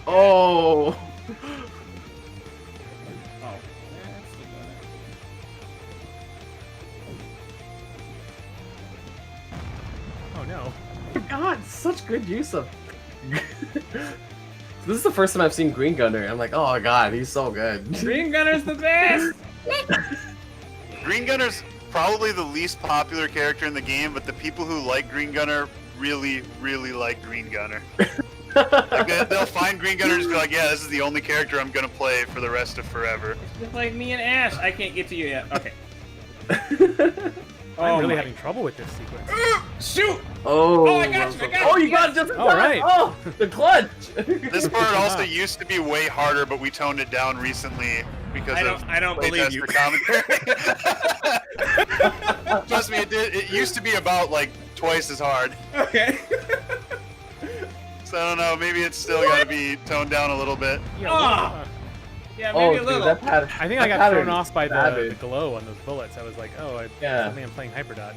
Oh. Oh no. Oh god, such good use of. This is the first time I've seen Green Gunner. I'm like, oh god, he's so good. Green Gunner's the best. Green Gunner's probably the least popular character in the game, but the people who like Green Gunner really, really like Green Gunner. Like they'll find Green Gunner and just be like, yeah, this is the only character I'm gonna play for the rest of forever. Just like me and Ash. I can't get to you yet. Okay. I'm really having trouble with this sequence. Shoot! Oh, I got you! Oh, you got it just in All time. right. Oh, the clutch. This part also used to be way harder, but we toned it down recently because I don't believe you. commentary. Trust me, it used to be about like twice as hard. Okay. So I don't know, maybe it's still got to be toned down a little bit. Yeah, maybe a little. Dude, I think I got thrown off by the glow on those bullets. I was like, oh, I think I'm playing Hyperdot.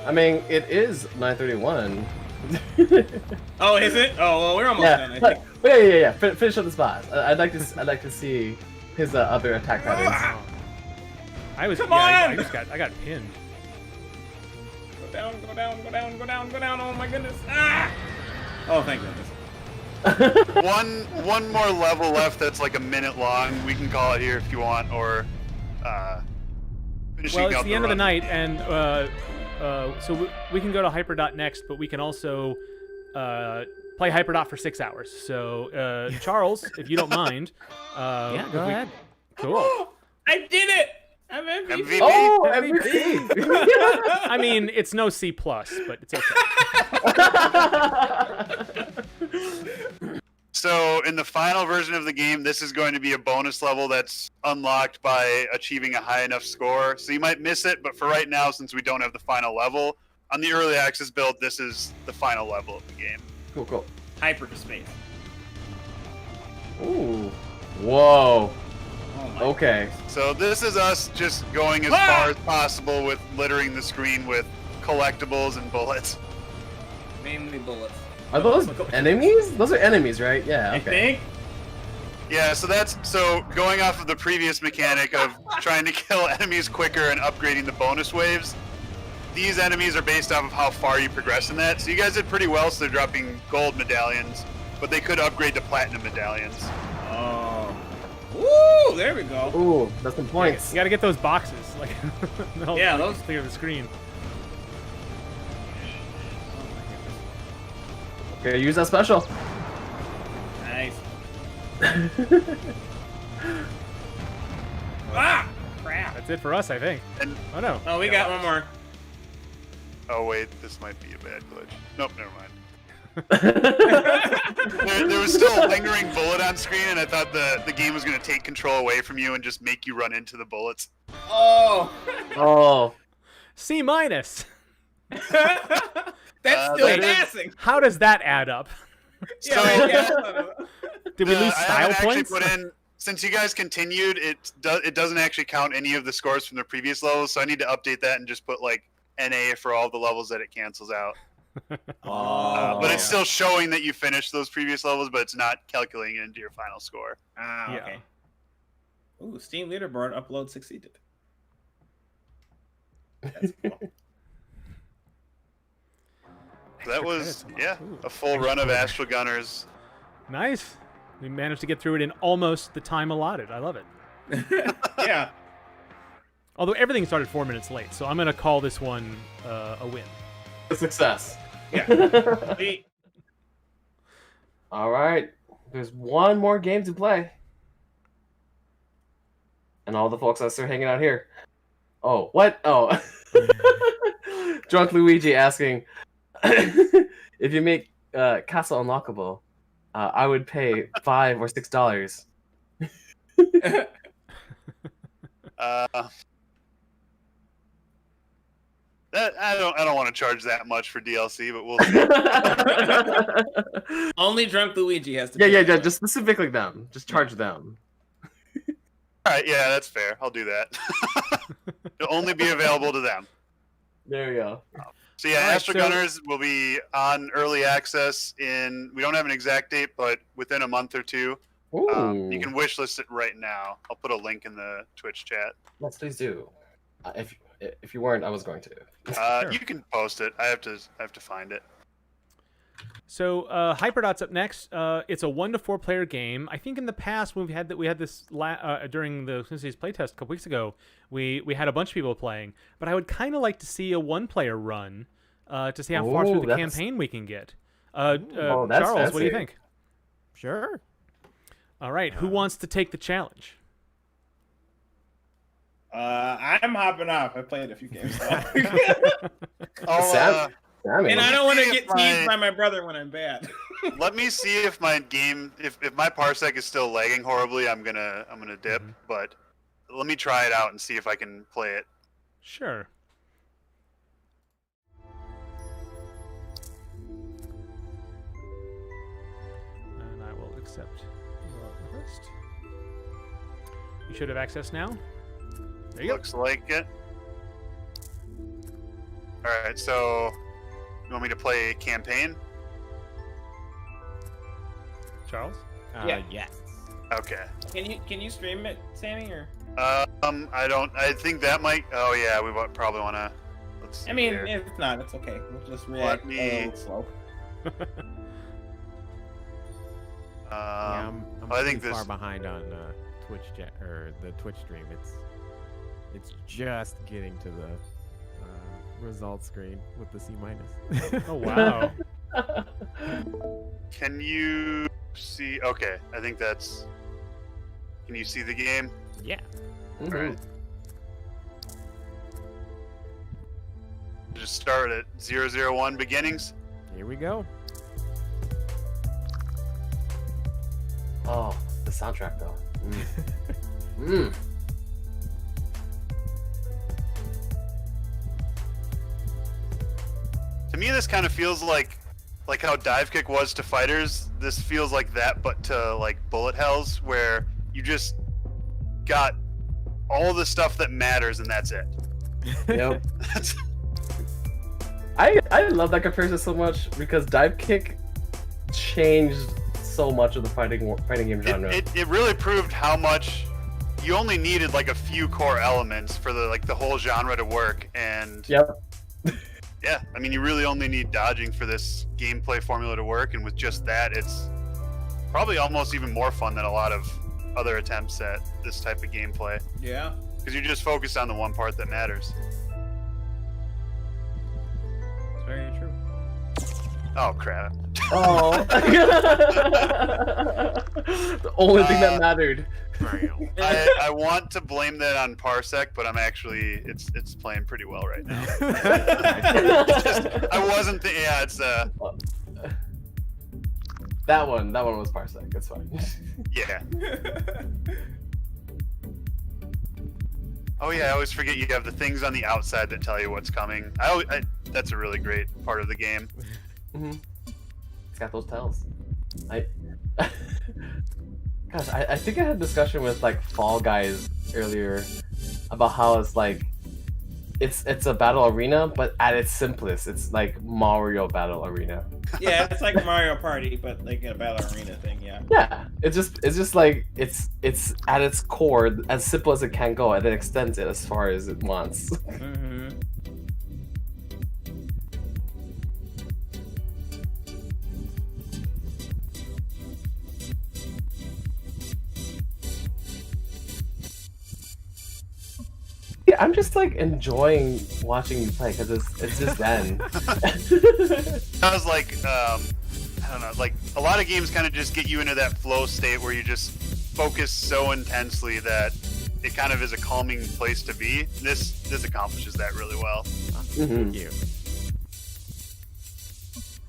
I mean, it is 9:31. Oh, is it? Oh, well, we're almost done. I think. Yeah. Finish up the boss. I'd like to see his other attack patterns. I was. Come yeah, on! I got pinned. Go down, go down, go down, go down, go down. Oh my goodness. Ah! Oh, thank goodness. One more level left that's like a minute long. We can call it here if you want, or finishing Well, it's out the end of the run. night, and so we can go to Hyperdot next, but we can also play Hyperdot for 6 hours. So, Charles, if you don't mind. Yeah, go ahead. Cool. I did it! I'm MVP. Oh, MVP! I mean, it's no C+, but it's okay. So in the final version of the game, this is going to be a bonus level that's unlocked by achieving a high enough score. So you might miss it, but for right now, since we don't have the final level, on the early access build, this is the final level of the game. Cool. Hyper to space. Ooh. Whoa. Oh my Okay. So this is us just going as far as possible with littering the screen with collectibles and bullets. Mainly bullets. Are those enemies? Those are enemies, right? Yeah. I Okay. think. Yeah, so going off of the previous mechanic of trying to kill enemies quicker and upgrading the bonus waves, these enemies are based off of how far you progress in that. So you guys did pretty well, so they're dropping gold medallions, but they could upgrade to platinum medallions. Oh. Woo! There we go. Ooh, that's some points. You gotta get those boxes. Like, Yeah, those- clear the screen. Okay, use that special. Nice. Ah! Crap. That's it for us, I think. And Oh no. Oh, we got one more. oh wait, this might be a bad glitch. Nope, never mind. there was still a lingering bullet on screen, and I thought the game was going to take control away from you and just make you run into the bullets. Oh. Oh. C minus. That's That still is- passing. How does that add up? Yeah, right, yeah. Did we lose I style haven't points? actually put in, since you guys continued, it doesn't actually count any of the scores from the previous levels, so I need to update that and just put like NA for all the levels that it cancels out. But it's still showing that you finished those previous levels, but it's not calculating it into your final score. Ah, Yeah. okay. Ooh, Steam leaderboard upload succeeded. That's cool. So that was, credits unlocked. yeah, Ooh. a full run of Astral Gunners. Nice. We managed to get through it in almost the time allotted. I love it. Yeah. Although everything started 4 minutes late, so I'm gonna call this one a win. A success. Yeah. Sweet. All right. There's one more game to play. And all the folks that are hanging out here. Oh, what? Oh. Drunk Luigi asking, if you make Castle unlockable, I would pay $5 or $6. That I don't want to charge that much for DLC, but we'll see. Only Drunk Luigi has to. Yeah, just specifically them. Just charge them. All right, yeah, that's fair. I'll do that. It'll only be available to them. There you go. So yeah, All right, Astro so- Gunners will be on early access we don't have an exact date, but within a month or two. Ooh. You can wishlist it right now. I'll put a link in the Twitch chat. Yes, please do. If you weren't, I was going to. Sure. You can post it. I have to find it. So Hyperdot's up next. It's a 1 to 4 player game. I think in the past when we had this during the Sensei's playtest a couple weeks ago, we had a bunch of people playing. But I would kind of like to see a 1 player run to see how far through the campaign we can get. that's Charles, what do you fancy. think? Sure. All right, who wants to take the challenge? I'm hopping off. I played a few games. I'll, And I don't want to see get if teased by my brother when I'm bad. Let me see if my game, if my parsec is still lagging horribly, I'm gonna dip. But let me try it out and see if I can play it. Sure. And I will accept your request. You should have access now. There you Looks like it. All right, so You want me to play campaign? Charles? Yeah. Yes. Okay. Can you stream it, Sammy? Or I don't. I think that might. Oh yeah, we probably want to. Let's see I mean, here. if not, it's okay. We'll just react a little slow. Yeah, I'm I think too this. far behind on Twitch or the Twitch stream. It's just getting to the results screen with the C-. Oh wow. Can you see? Okay, I think that's. Can you see the game? Yeah. All right. Just start at 001 beginnings. Here we go. Oh, the soundtrack though. Mm. To me, this kind of feels like how dive kick was to fighters. This feels like that, but to like bullet hells, where you just got all the stuff that matters and that's it. Yep. I love that comparison so much because dive kick changed so much of the fighting game genre. It really proved how much you only needed like a few core elements for the whole genre to work. And yep. Yeah, I mean, you really only need dodging for this gameplay formula to work, and with just that, it's probably almost even more fun than a lot of other attempts at this type of gameplay. Yeah. Because you're just focused on the one part that matters. It's very true. Oh, crap. Oh. The only thing that mattered. I want to blame that on Parsec, but I'm actually it's playing pretty well right now. I wasn't. Yeah, it's that one was Parsec. It's fine. Yeah. Oh yeah, I always forget you have the things on the outside that tell you what's coming. That's a really great part of the game. Mm-hmm. It's got those tells. Gosh, I think I had a discussion with like Fall Guys earlier about how it's like it's a battle arena, but at its simplest, it's like Mario Battle Arena. Yeah, it's like Mario Party, but like a battle arena thing. Yeah. Yeah, it's just like it's at its core as simple as it can go, and then extends it as far as it wants. Mm-hmm. Yeah, I'm just like enjoying watching you play because it's just zen. I was like, I don't know, like a lot of games kind of just get you into that flow state where you just focus so intensely that it kind of is a calming place to be. This accomplishes that really well. Mm-hmm. Thank you.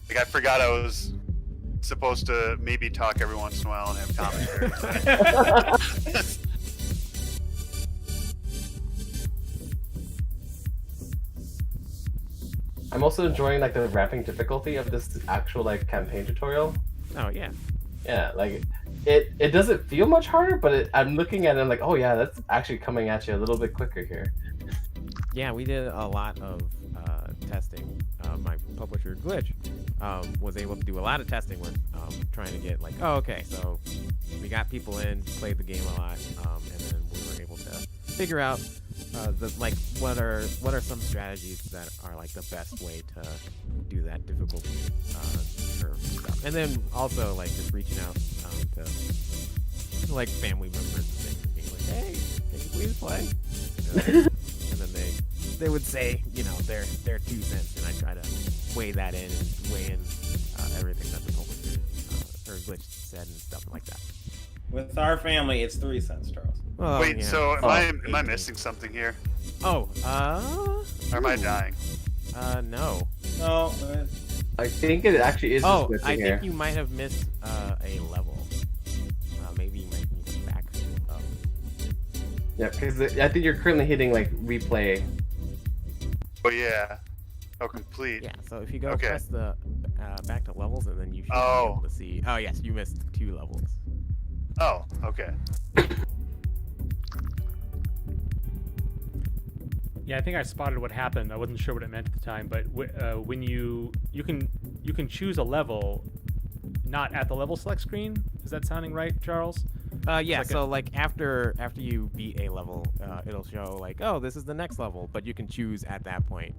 Like I forgot I was supposed to maybe talk every once in a while and have commentary. I'm also enjoying like the ramping difficulty of this actual like campaign tutorial. Oh yeah. Yeah, like it doesn't feel much harder, but I'm looking at it and like, oh yeah, that's actually coming at you a little bit quicker here. Yeah, we did a lot of testing. My publisher Glitch was able to do a lot of testing with trying to get like, oh okay, so we got people in, played the game a lot, and then we were able to figure out what are some strategies that are like the best way to do that difficulty curve stuff, and then also like just reaching out to like family members and things and being like, hey, can you please play? And then they would say, you know, their 2 cents, and I try to weigh that in and weigh in everything that the publisher or Glitch said and stuff like that. With our family, it's 3 cents, Charles. Oh, Wait, yeah. so am I missing something here? Oh, or am I dying? No. No. I think it actually is. Oh, just I here. think you might have missed a level. Maybe you might need to back up. Yeah, because I think you're currently hitting like replay. Oh yeah. Oh, complete. Yeah. So if you go press the back to levels, and then you should be Oh. able to see. Oh yes, you missed 2 levels. Oh, okay. Yeah, I think I spotted what happened. I wasn't sure what it meant at the time, but when you can choose a level, not at the level select screen. Is that sounding right, Charles? Yeah. So like after you beat a level, it'll show like, oh, this is the next level, but you can choose at that point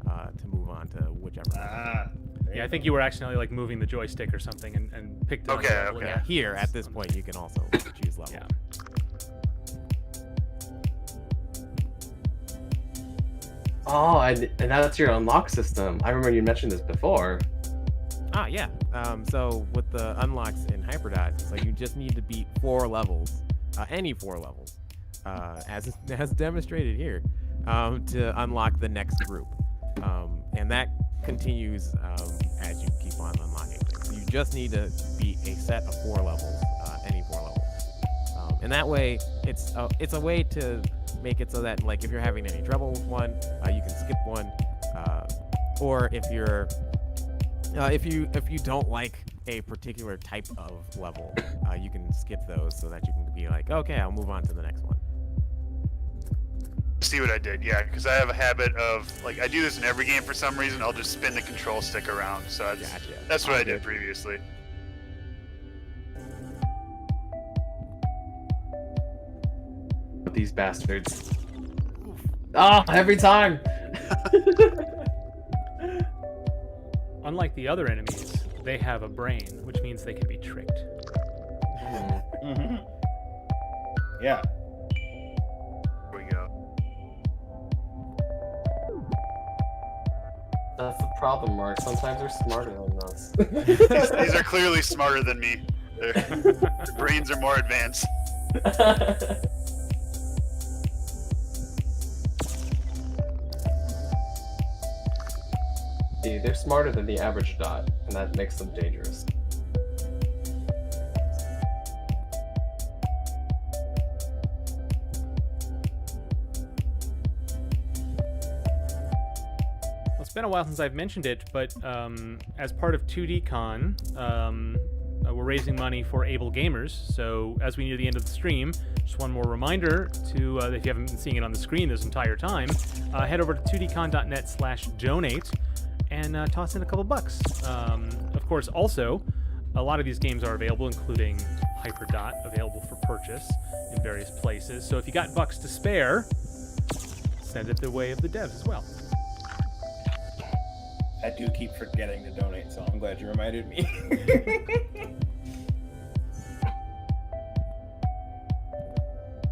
to move on to whichever. Yeah, I think you were accidentally like moving the joystick or something and picked the level. Okay. Yeah, here at this point you can also choose level. Yeah. Oh, and that's your unlock system. I remember you mentioned this before. Ah, yeah. So with the unlocks in Hyperdot, so you just need to beat 4 levels, any 4 levels, as demonstrated here, to unlock the next group. And that continues as you keep on unlocking things. So you just need to beat a set of 4 levels, any 4 levels. And that way, it's a way to make it so that, like, if you're having any trouble with one, you can skip one, or if you're if you don't like a particular type of level, you can skip those so that you can be like, okay, I'll move on to the next one. See what I did? Yeah, because I have a habit of, like, I do this in every game for some reason. I'll just spin the control stick around. So that's what I did previously. These bastards. Oh, every time. Unlike the other enemies, they have a brain, which means they can be tricked. Mm-hmm. Yeah. Here we go. That's the problem, Mark. Sometimes they're smarter than us. These are clearly smarter than me. Their brains are more advanced. See, they're smarter than the average dot, and that makes them dangerous. Well, it's been a while since I've mentioned it, but as part of 2DCon, we're raising money for able gamers. So as we near the end of the stream, just one more reminder to, if you haven't been seeing it on the screen this entire time, head over to 2dcon.net/donate and toss in a couple bucks. Of course, also, a lot of these games are available, including Hyperdot, available for purchase in various places. So if you got bucks to spare, send it the way of the devs as well. I do keep forgetting to donate, so I'm glad you reminded me.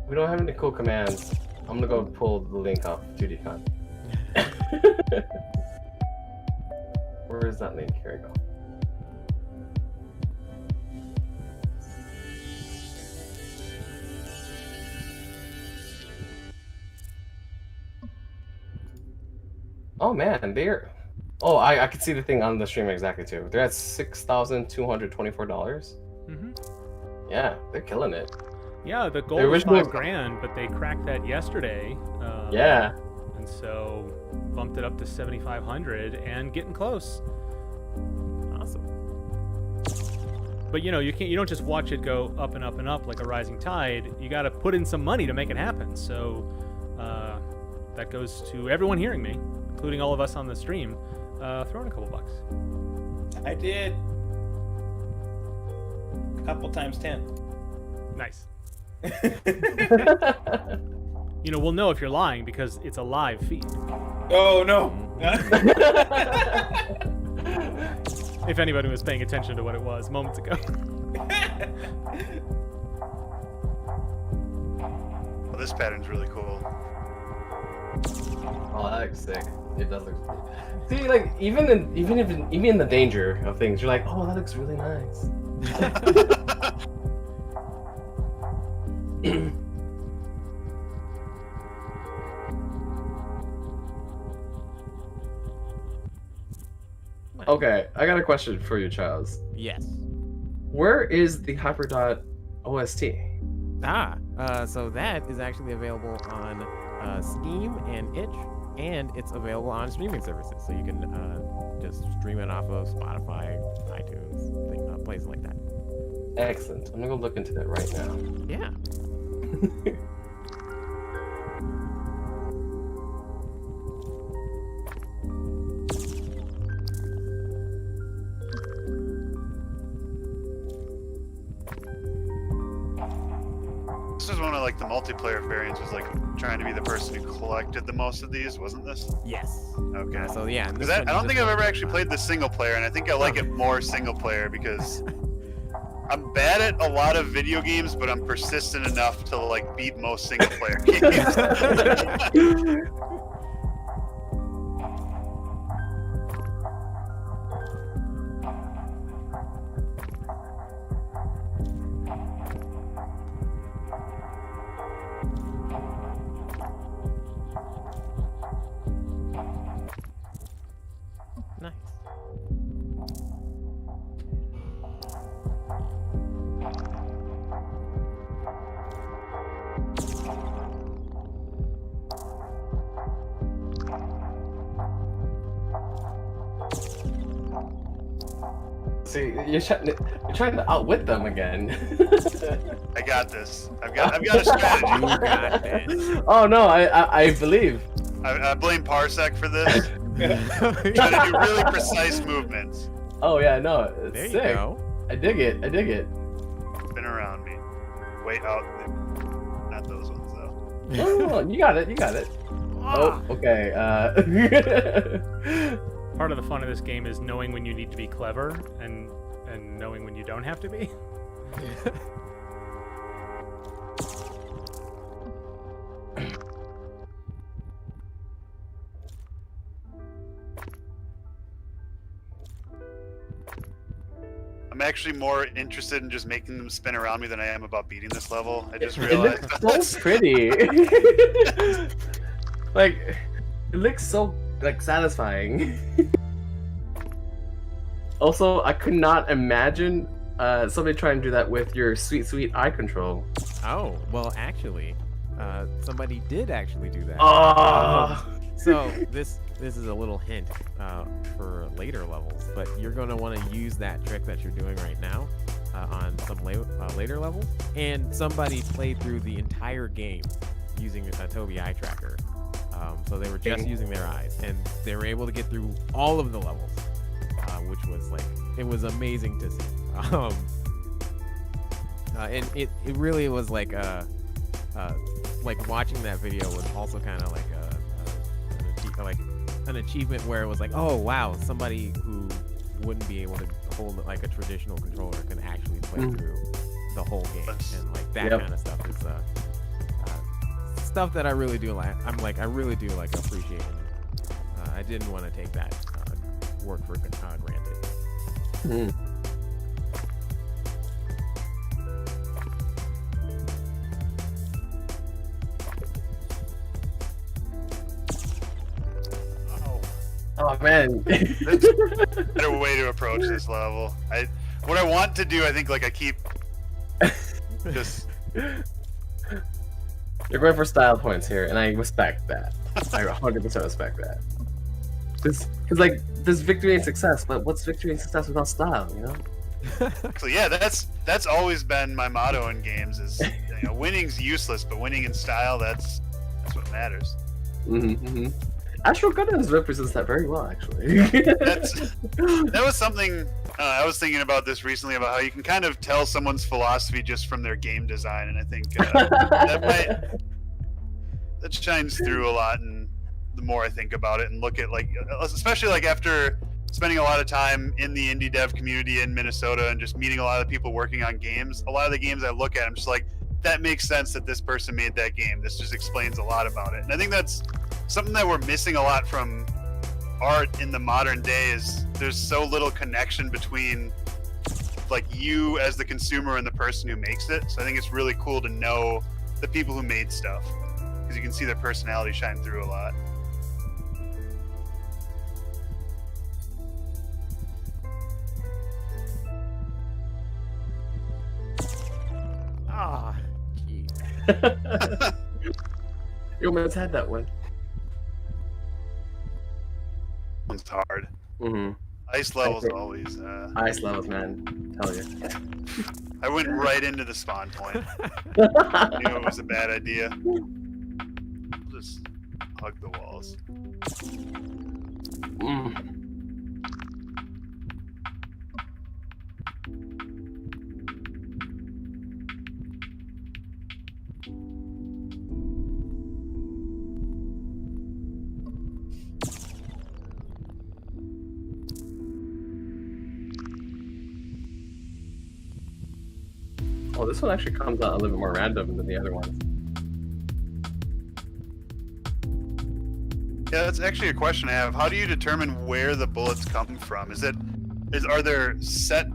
We don't have any cool commands. I'm gonna go pull the link off 2DCon. Where is that link? Here we go. Oh man, they're... Oh, I could see the thing on the stream exactly too. They're at $6,224. Mm-hmm. Yeah, they're killing it. Yeah, the goal was $5,000, but they cracked that yesterday. Yeah. And so bumped it up to 7,500 and getting close. Awesome. But you know, you don't just watch it go up and up and up like a rising tide. You got to put in some money to make it happen. So that goes to everyone hearing me, including all of us on the stream. Throw in a couple bucks. I did. A couple times 10. Nice. You know, we'll know if you're lying because it's a live feed. Oh no. If anybody was paying attention to what it was moments ago. Well, this pattern's really cool. Oh, that looks sick. It does look. See, like even in the danger of things, you're like, oh, that looks really nice. Okay, I got a question for you, Charles. Yes. Where is the Hyperdot OST? So that is actually available on Steam and Itch, and it's available on streaming services. So you can just stream it off of Spotify, iTunes, places like that. Excellent. I'm gonna go look into that right now. Yeah. like the multiplayer variants was like trying to be the person who collected the most of these, wasn't this? Yes. Okay. So yeah, and 'Cause this I one you don't just think I've want ever to actually played the single player, and I think I like it more single player because I'm bad at a lot of video games, but I'm persistent enough to like beat most single player games. Nice. See, you're trying to outwit them again. I got this. I've got a strategy. You got this. Oh no, I believe. I blame Parsec for this. Trying to do really precise movements. Oh yeah, no, it's There you sick. go. I dig it. I dig it. Spin around me. Wait out. Not those ones though. Oh, you got it. You got it. Oh, okay. Part of the fun of this game is knowing when you need to be clever and knowing when you don't have to be. I'm actually more interested in just making them spin around me than I am about beating this level. I just realized. It looks so pretty. Like, it looks so like satisfying. Also, I could not imagine somebody trying to do that with your sweet eye control. Oh, well, actually, somebody did actually do that. Oh. So this is a little hint for later levels, but you're going to want to use that trick that you're doing right now on some later levels. And somebody played through the entire game using a Tobii eye tracker. So they were just using their eyes, and they were able to get through all of the levels, which was like, it was amazing to see. And it really was like watching that video was also kind of like an achievement where it was like, oh wow, somebody who wouldn't be able to hold like a traditional controller can actually play through the whole game, and like that kind of stuff is stuff that I really do like. I really do like appreciate it. I didn't want to take that work for granted. Oh man. That's a better way to approach this level. What I want to do, I think, like I keep just. You're going for style points here, and I respect that. I 100% respect that. Because like, there's victory and success, but what's victory and success without style, you know? So yeah, that's always been my motto in games: is winning's useless, but winning in style, that's what matters. Astral Gunners represents that very well, actually. That was something I was thinking about this recently, about how you can kind of tell someone's philosophy just from their game design, and I think that shines through a lot. And the more I think about it and look at, like, especially like after spending a lot of time in the indie dev community in Minnesota and just meeting a lot of people working on games, a lot of the games I look at, I'm just like, that makes sense that this person made that game. This just explains a lot about it. And I think that's something that we're missing a lot from art in the modern day, is there's so little connection between like you as the consumer and the person who makes it. So I think it's really cool to know the people who made stuff, because you can see their personality shine through a lot. Ah, jeez. You almost had that one. One's hard. Mm-hmm. Ice levels always. Ice levels, man. Tell you. I went right into the spawn point. I knew it was a bad idea. I'll just hug the walls. Oh, this one actually comes out a little bit more random than the other ones. Yeah, that's actually a question I have. How do you determine where the bullets come from? Are there set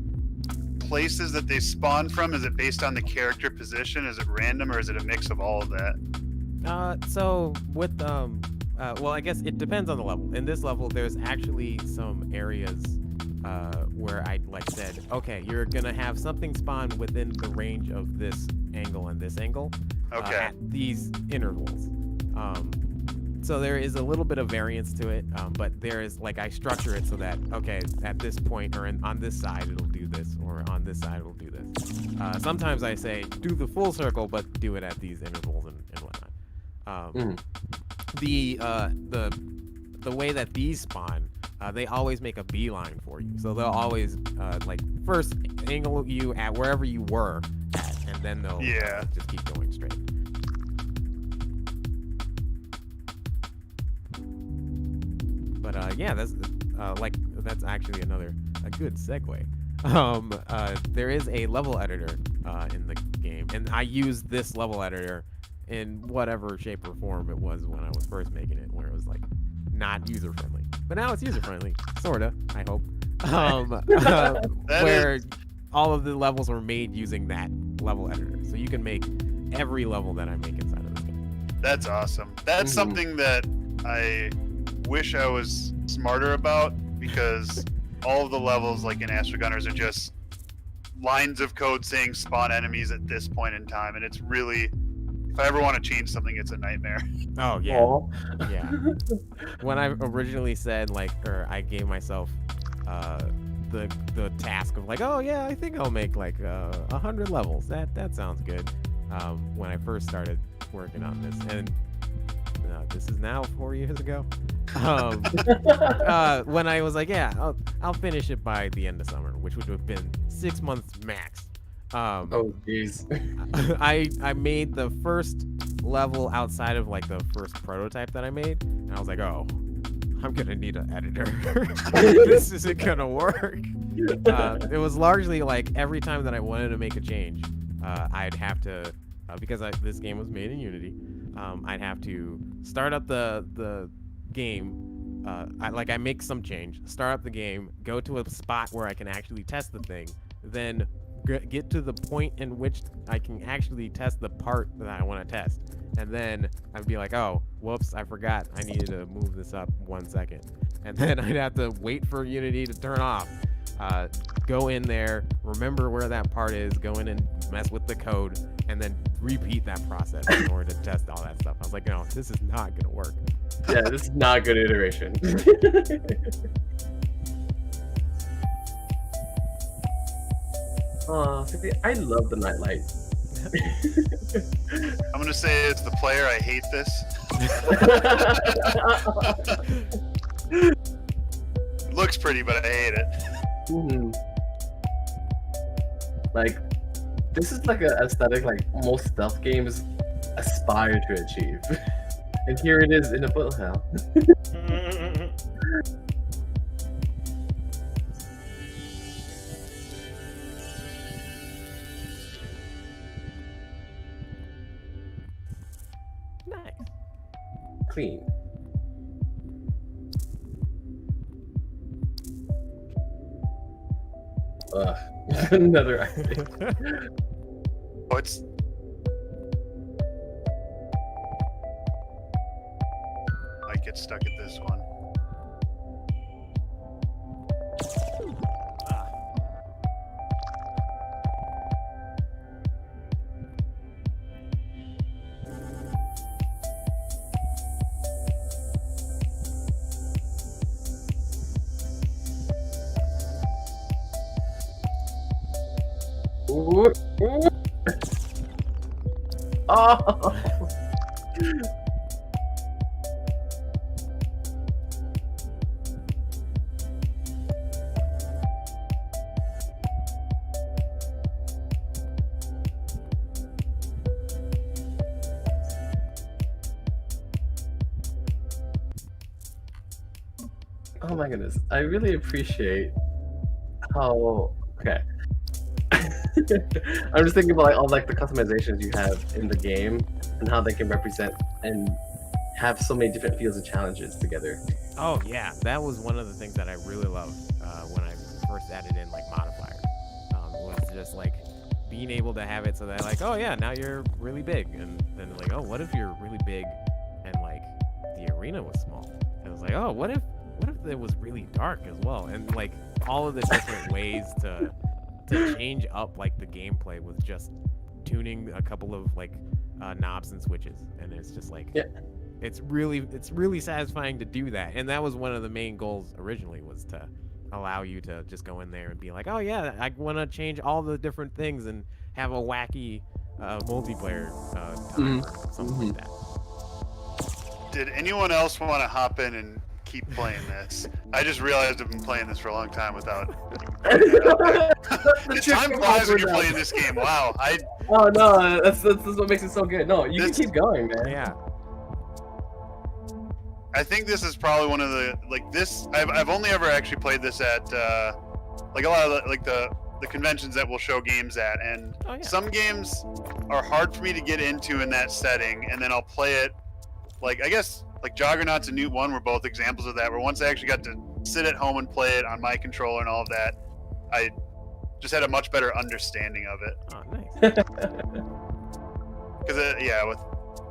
places that they spawn from? Is it based on the character position? Is it random, or is it a mix of all of that? So with well, I guess it depends on the level. In this level, there's actually some areas where I said, okay, you're gonna have something spawn within the range of this angle and this angle, at these intervals. So there is a little bit of variance to it, but there is I structure it so that okay, at this point or on this side it'll do this, or on this side it'll do this. Sometimes I say do the full circle, but do it at these intervals and whatnot. The way that these spawn, they always make a beeline for you. So they'll always first angle you at wherever you were at, and then they'll just keep going straight. But yeah, that's actually a good segue. There is a level editor in the game, and I used this level editor in whatever shape or form it was when I was first making it, where it was not user friendly. But now it's user friendly, sorta. I hope. Where all of the levels were made using that level editor, so you can make every level that I make inside of this game. That's awesome. That's something that I wish I was smarter about, because all of the levels in Astro Gunners are just lines of code saying spawn enemies at this point in time, and it's really, if I ever want to change something, it's a nightmare. Oh yeah, yeah. When I originally said or I gave myself the task of oh yeah, I think I'll make 100 levels. That sounds good. When I first started working on this, and this is now 4 years ago. When I was yeah, I'll finish it by the end of summer, which would have been 6 months max. Oh jeez. I made the first level outside of the first prototype that I made, and I was oh, I'm gonna need an editor. This isn't gonna work. It was largely every time that I wanted to make a change, I'd have to, because this game was made in Unity, I'd have to start up the game. I make some change, start up the game, go to a spot where I can actually test the thing, then get to the point in which I can actually test the part that I want to test, and then I'd be oh, whoops, I forgot I needed to move this up 1 second, and then I'd have to wait for Unity to turn off, go in there, remember where that part is, go in and mess with the code, and then repeat that process in order to test all that stuff. I was no, this is not gonna work. Yeah, this is not good iteration. Oh, I love the nightlight. I'm gonna say as the player, I hate this. It looks pretty, but I hate it. This is an aesthetic most stealth games aspire to achieve. And here it is in a bullet hell. Nice. Clean. Ugh. Another idea. What's might get stuck at this one. Ooh. Ooh. Oh. Oh my goodness. I really appreciate how... Okay. I'm just thinking about like all like the customizations you have in the game and how they can represent and have so many different fields and challenges together. Oh yeah, that was one of the things that I really loved when I first added in like modifiers. Was just like being able to have it so that like, oh yeah, now you're really big, and then like, oh, what if you're really big and like the arena was small? And it was like, oh, what if it was really dark as well? And like all of the different ways to change up like the gameplay with just tuning a couple of like knobs and switches, and it's just like it's really satisfying to do that. And that was one of the main goals originally, was to allow you to just go in there and be like, oh yeah, I want to change all the different things and have a wacky multiplayer time, something like that. Did anyone else want to hop in and keep playing this? I just realized I've been playing this for a long time without. The time flies when you're playing this game. Wow. Oh no, that's what makes it so good. No, you can keep going, man. Yeah. I think this is probably one of the this. I've only ever actually played this at like a lot of the conventions that we'll show games at, and some games are hard for me to get into in that setting, and then I'll play it. Like I guess like Juggernauts and Newt 1 were both examples of that. Where once I actually got to sit at home and play it on my controller and all of that, I just had a much better understanding of it. Oh, nice. Because yeah, with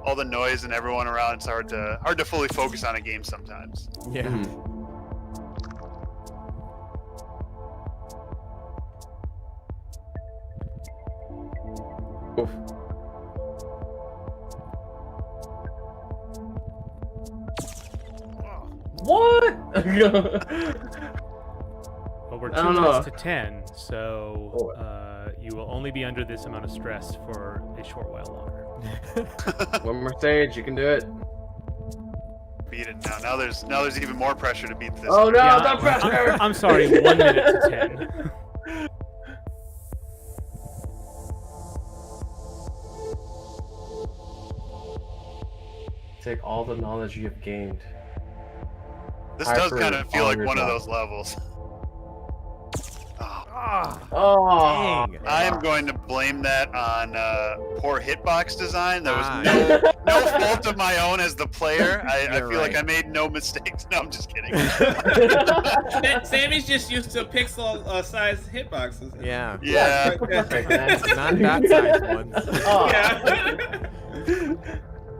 all the noise and everyone around, it's hard to fully focus on a game sometimes. Yeah. Oof. What? Well, we're 2 minutes to 10, so you will only be under this amount of stress for a short while longer. One more stage, you can do it. Beat it now. Now there's even more pressure to beat this. Oh no, not pressure! I'm sorry, 1 minute to 10. Take all the knowledge you have gained. This does kind of feel like one of those levels. Oh, dang. I am going to blame that on poor hitbox design. There was no fault of my own as the player. I feel like I made no mistakes. No, I'm just kidding. Sammy's just used to pixel size hitboxes. Yeah. Yeah. Not that size ones. Yeah.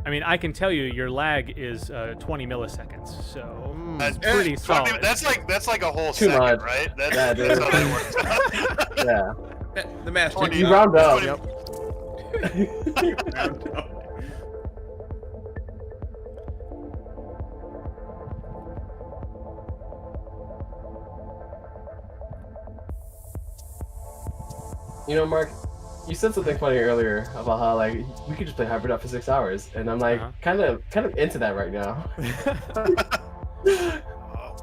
I mean, I can tell you your lag is 20 milliseconds, so it's pretty solid. That's like a whole second, right? That's how that works. Yeah. The master. You round up. Yep. Round up. You know, Mark, you said something funny earlier about how like we could just play Hybrid Up for 6 hours, and I'm like kind of into that right now.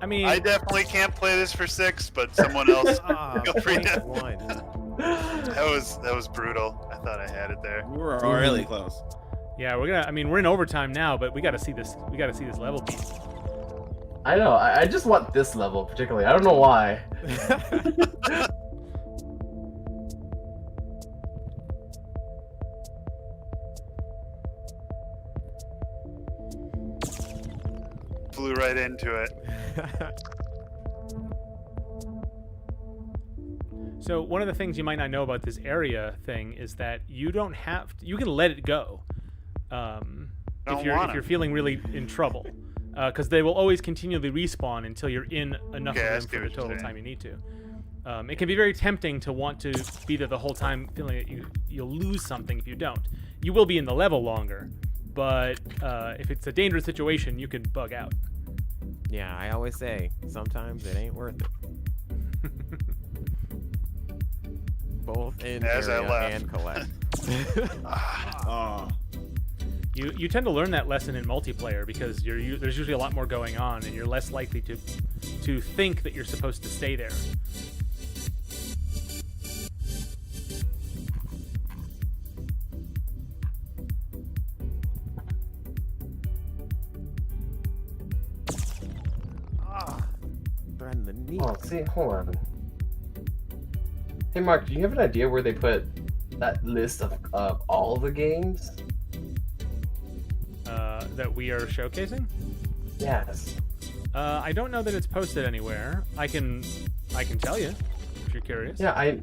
I mean, I definitely can't play this for 6, but someone else feel free to. That was brutal. I thought I had it there. We were really close. Yeah, we're in overtime now, but we got to see this. We got to see this level beat. I know. I just want this level particularly. I don't know why. Flew right into it. So one of the things you might not know about this area thing is that you don't have to, you can let it go if you're feeling really in trouble, because they will always continually respawn until you're in enough of them for the total time you need to. It can be very tempting to want to be there the whole time, feeling that you'll lose something if you don't. You will be in the level longer, but if it's a dangerous situation, you could bug out. Yeah, I always say, sometimes it ain't worth it. Both in area and collect. You tend to learn that lesson in multiplayer because there's usually a lot more going on, and you're less likely to think that you're supposed to stay there. Threading the needle. Oh, see, hold on. Hey Mark, do you have an idea where they put that list of all the games? That we are showcasing? Yes. I don't know that it's posted anywhere. I can tell you if you're curious. Yeah, I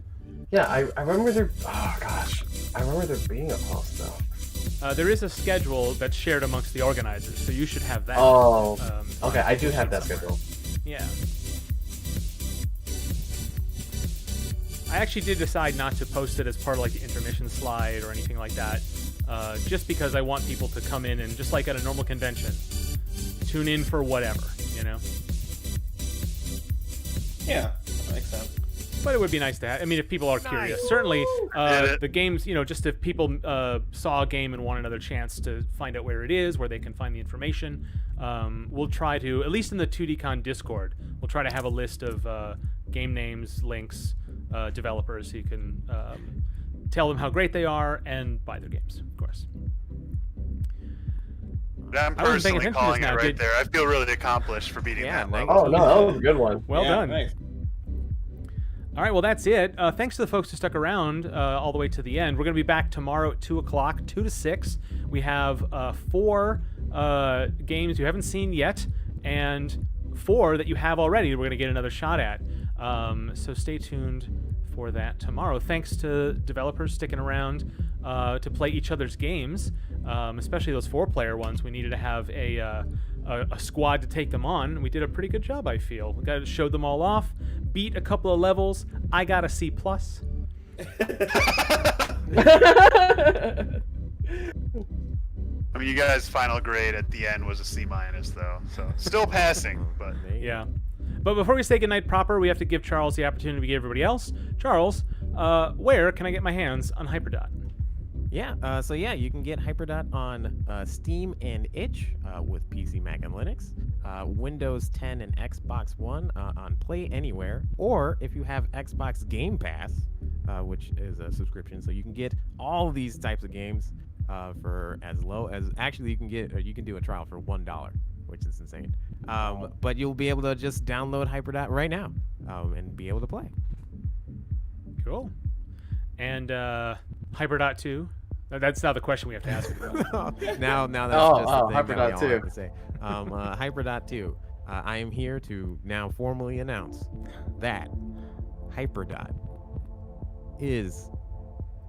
remember there. Oh gosh, I remember there being a post though. There is a schedule that's shared amongst the organizers, so you should have that. Oh, okay, I do have that schedule. Yeah. I actually did decide not to post it as part of like the intermission slide or anything like that, just because I want people to come in and just like at a normal convention, tune in for whatever, you know. Yeah, that makes sense. But it would be nice to have. I mean, if people are curious, certainly the games. You know, just if people saw a game and want another chance to find out where it is, where they can find the information, we'll try to, at least in the 2DCon Discord, we'll try to have a list of game names, links, developers, so you can tell them how great they are and buy their games, of course. I'm personally calling it right there. I feel really accomplished for beating that level. Oh no, that was a good one. Well done. Nice. All right, well, that's it. Thanks to the folks who stuck around all the way to the end. We're going to be back tomorrow at 2 o'clock, 2 to 6. We have 4 games you haven't seen yet, and 4 that you have already we're going to get another shot at. So stay tuned for that tomorrow. Thanks to developers sticking around to play each other's games, especially those 4-player ones. We needed to have a squad to take them on. We did a pretty good job, I feel. We got to show them all off, beat a couple of levels. I got a C+. I mean, you guys' final grade at the end was a C- though, so still passing, but yeah. But before we say goodnight proper, we have to give Charles the opportunity to give everybody else. Charles, where can I get my hands on Hyperdot? Yeah, so yeah, you can get Hyperdot on Steam and itch with PC, Mac, and Linux, Windows 10 and Xbox One on Play Anywhere, or if you have Xbox Game Pass, which is a subscription, so you can get all these types of games for as low as, actually you can do a trial for $1, which is insane. But you'll be able to just download Hyperdot right now and be able to play. Cool. And Hyperdot 2? That's now the question we have to ask. now that's just the thing Hyperdot that we all 2. have to say. Hyperdot 2. I am here to now formally announce that Hyperdot is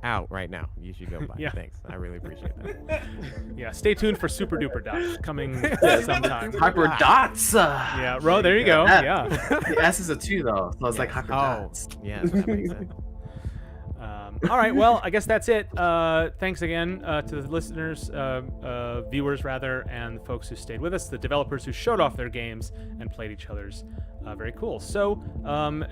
out right now. You should go buy it. Yeah. Thanks. I really appreciate that. Yeah, stay tuned for Super Duper Dot coming sometime. Hyperdots. Yeah, Ro, there you go. Yeah. The S is a 2 though, so it's like Hyperdots. Oh, yeah, that makes sense. All right, well, I guess that's it. Thanks again to the listeners, viewers rather, and the folks who stayed with us, the developers who showed off their games and played each other's. Very cool. So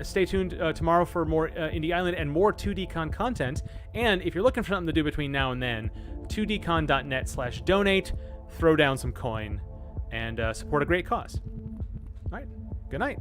stay tuned tomorrow for more Indie Island and more 2DCon content. And if you're looking for something to do between now and then, 2dcon.net/donate, throw down some coin, and support a great cause. All right, good night.